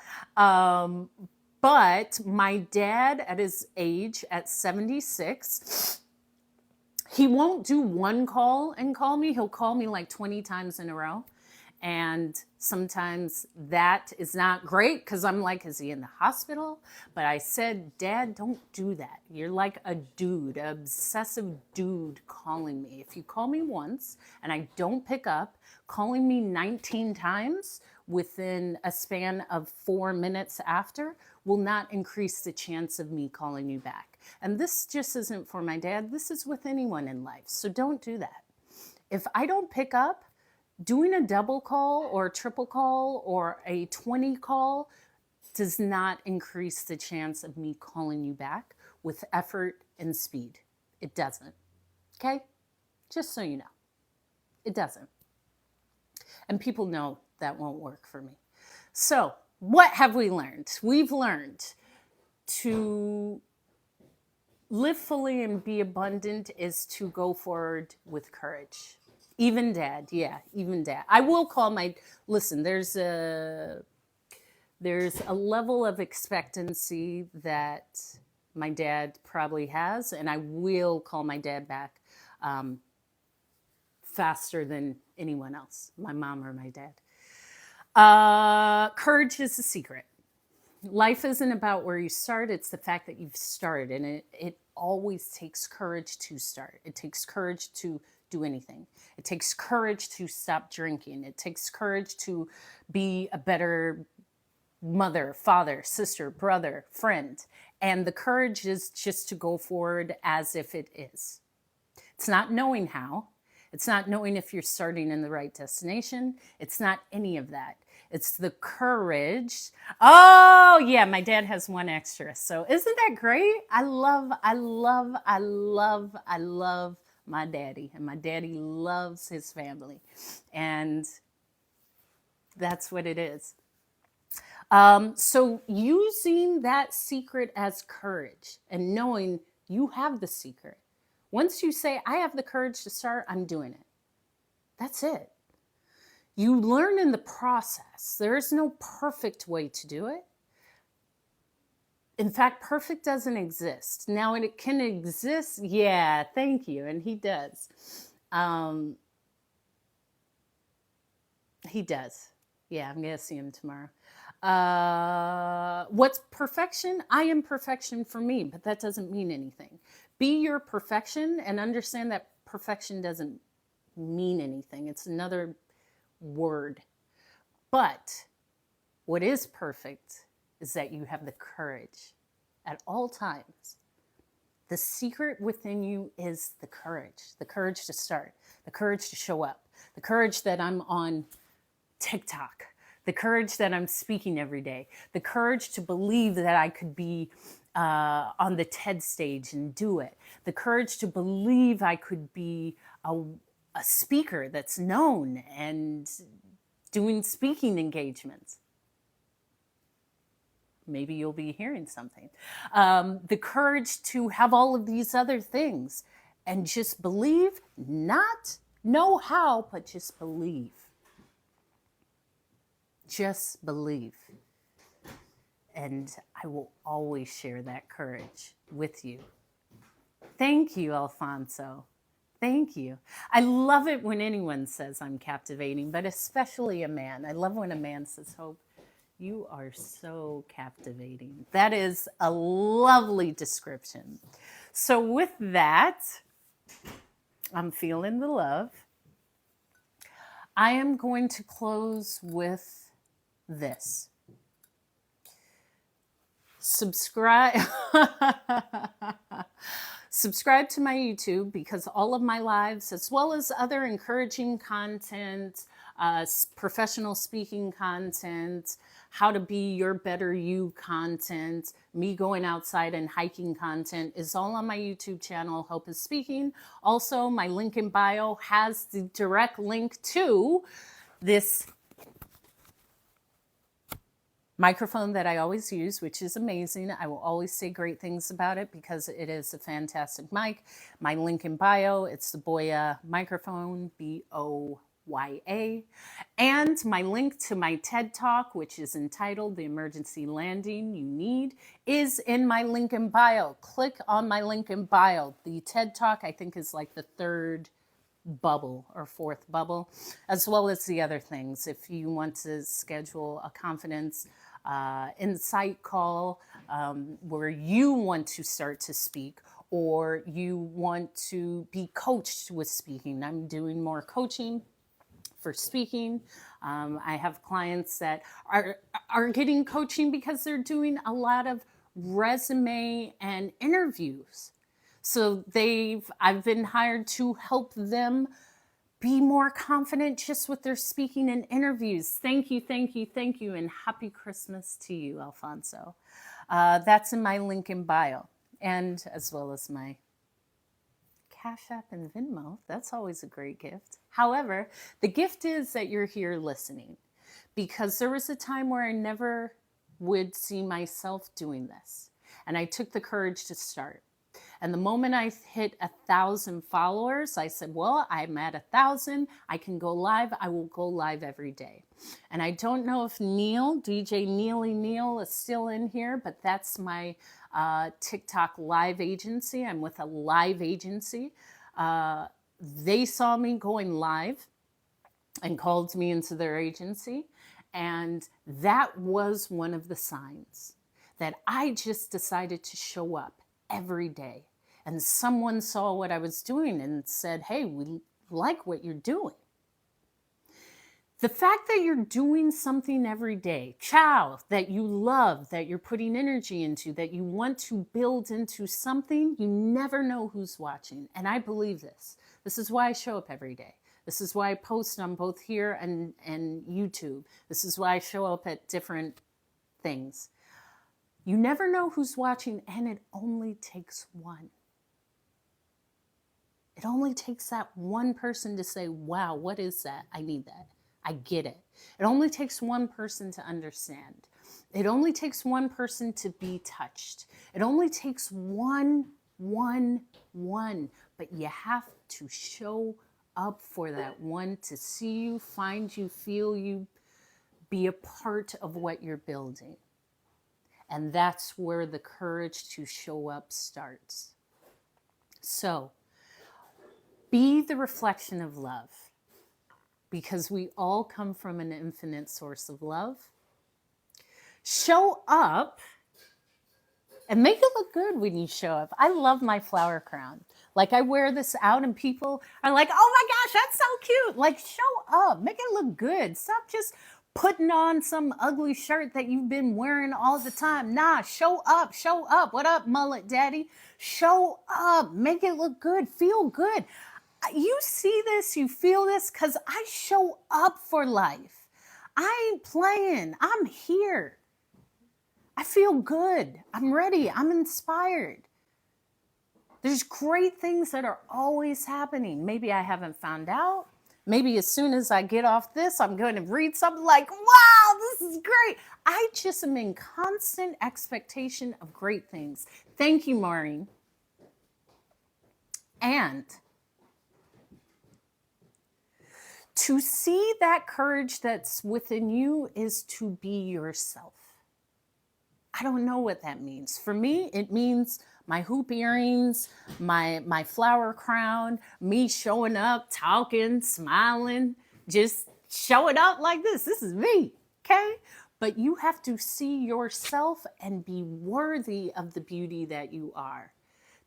But my dad, at his age, at 76, he won't do one call and call me. He'll call me like 20 times in a row. And sometimes that is not great because I'm like, is he in the hospital? But I said, Dad, don't do that. You're like a dude, an obsessive dude calling me. If you call me once and I don't pick up, calling me 19 times within a span of 4 minutes after will not increase the chance of me calling you back. And this just isn't for my dad. This is with anyone in life. So don't do that. If I don't pick up, doing a double call or a triple call or a 20 call does not increase the chance of me calling you back with effort and speed. It doesn't. Okay? Just so you know. It doesn't. And people know that won't work for me. So, what have we learned? We've learned to live fully and be abundant is to go forward with courage. Even Dad, even Dad. I will call listen, there's a level of expectancy that my dad probably has, and I will call my dad back faster than anyone else, my mom or my dad. Courage is the secret. Life isn't about where you start, it's the fact that you've started, and it always takes courage to start. It takes courage to do anything. It takes courage to stop drinking. It takes courage to be a better mother, father, sister, brother, friend. And the courage is just to go forward as if it is. It's not knowing how. It's not knowing if you're starting in the right destination. It's not any of that. It's the courage. Oh, yeah, my dad has one extra. So isn't that great? I love my daddy, and my daddy loves his family, and that's what it is. So using that secret as courage and knowing you have the secret. Once you say, I have the courage to start, I'm doing it. That's it. You learn in the process. There is no perfect way to do it. In fact, perfect doesn't exist. Now, it can exist. Yeah, thank you. And he does. He does. Yeah, I'm going to see him tomorrow. What's perfection? I am perfection for me, but that doesn't mean anything. Be your perfection and understand that perfection doesn't mean anything. It's another word. But what is perfect is that you have the courage at all times. The secret within you is the courage to start, the courage to show up, the courage that I'm on TikTok, the courage that I'm speaking every day, the courage to believe that I could be on the TED stage and do it, the courage to believe I could be a speaker that's known and doing speaking engagements. Maybe you'll be hearing something. The courage to have all of these other things and just believe, not know how, but just believe. Just believe. And I will always share that courage with you. Thank you, Alfonso. Thank you. I love it when anyone says I'm captivating, but especially a man. I love when a man says, Hope, you are so captivating. That is a lovely description. So, with that, I'm feeling the love. I am going to close with this. Subscribe. Subscribe to my YouTube, because all of my lives, as well as other encouraging content, professional speaking content, how to be your better you content, me going outside and hiking content, is all on my YouTube channel, Hope is Speaking. Also, my link in bio has the direct link to this microphone that I always use, which is amazing. I will always say great things about it because it is a fantastic mic. My link in bio, it's the Boya microphone, BOYA. And my link to my TED Talk, which is entitled The Emergency Landing You Need, is in my link in bio. Click on my link in bio. The TED Talk, I think, is like the third bubble or fourth bubble, as well as the other things. If you want to schedule a confidence insight call where you want to start to speak, or you want to be coached with speaking, I'm doing more coaching for speaking. I have clients that are getting coaching because they're doing a lot of resume and interviews. So I've been hired to help them be more confident just with their speaking and interviews. Thank you, thank you, thank you, and happy Christmas to you, Alfonso. That's in my link in bio, and as well as my Cash App and Venmo. That's always a great gift. However, the gift is that you're here listening, because there was a time where I never would see myself doing this, and I took the courage to start. And the moment I hit 1,000 followers, I said, well, I'm at 1,000. I can go live. I will go live every day. And I don't know if Neil, DJ Neely Neil, is still in here, but that's my TikTok live agency. I'm with a live agency. They saw me going live and called me into their agency. And that was one of the signs that I just decided to show up every day. And someone saw what I was doing and said, hey, we like what you're doing. The fact that you're doing something every day, that you love, that you're putting energy into, that you want to build into something, you never know who's watching. And I believe this. This is why I show up every day. This is why I post on both here and YouTube. This is why I show up at different things. You never know who's watching, and it only takes one. It only takes that one person to say, wow, what is that? I need that. I get it. It only takes one person to understand. It only takes one person to be touched. It only takes one. But you have to show up for that one to see you, find you, feel you, be a part of what you're building. And that's where the courage to show up starts. So, be the reflection of love, because we all come from an infinite source of love. Show up and make it look good when you show up. I love my flower crown. Like, I wear this out and people are like, oh my gosh, that's so cute. Like, show up, make it look good. Stop just putting on some ugly shirt that you've been wearing all the time. Nah, show up, show up. What up, mullet daddy? Show up, make it look good, feel good. You see this, you feel this, because I show up for life. I ain't playing, I'm here. I feel good, I'm ready, I'm inspired. There's great things that are always happening. Maybe I haven't found out. Maybe as soon as I get off this, I'm going to read something like, wow, this is great. I just am in constant expectation of great things. Thank you, Maureen. And to see that courage that's within you is to be yourself. I don't know what that means. For me, it means my hoop earrings, my flower crown, me showing up, talking, smiling, just showing up like this. This is me, okay? But you have to see yourself and be worthy of the beauty that you are.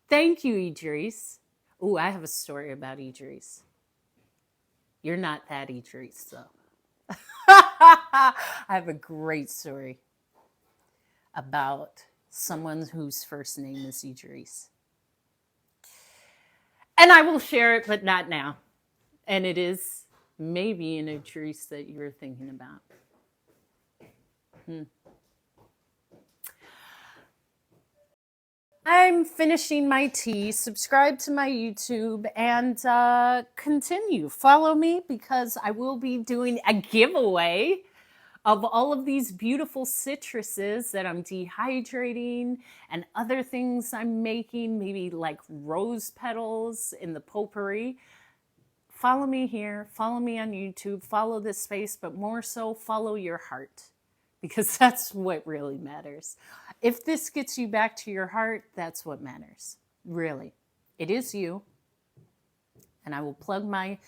Thank you, Idris. Oh, I have a story about Idris. You're not that Idris, though. I have a great story about someone whose first name is Idris. And I will share it, but not now. And it is maybe an Idris that you're thinking about. I'm finishing my tea. Subscribe to my YouTube and continue. Follow me because I will be doing a giveaway of all of these beautiful citruses that I'm dehydrating and other things I'm making, maybe like rose petals in the potpourri. Follow me here, follow me on YouTube, follow this space, but more so follow your heart because that's what really matters. If this gets you back to your heart, that's what matters. Really. It is you. And I will plug my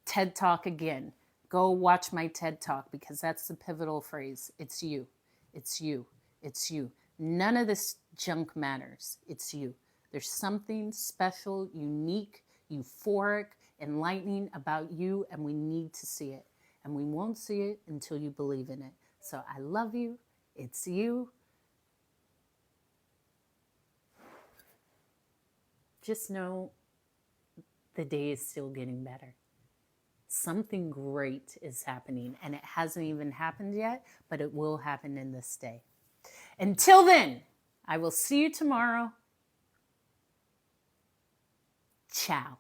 TED Talk again. Go watch my TED Talk because that's the pivotal phrase. It's you. It's you. It's you. None of this junk matters. It's you. There's something special, unique, euphoric, enlightening about you, and we need to see it. And we won't see it until you believe in it. So I love you. It's you. Just know the day is still getting better. Something great is happening, and it hasn't even happened yet, but it will happen in this day. Until then, I will see you tomorrow. Ciao.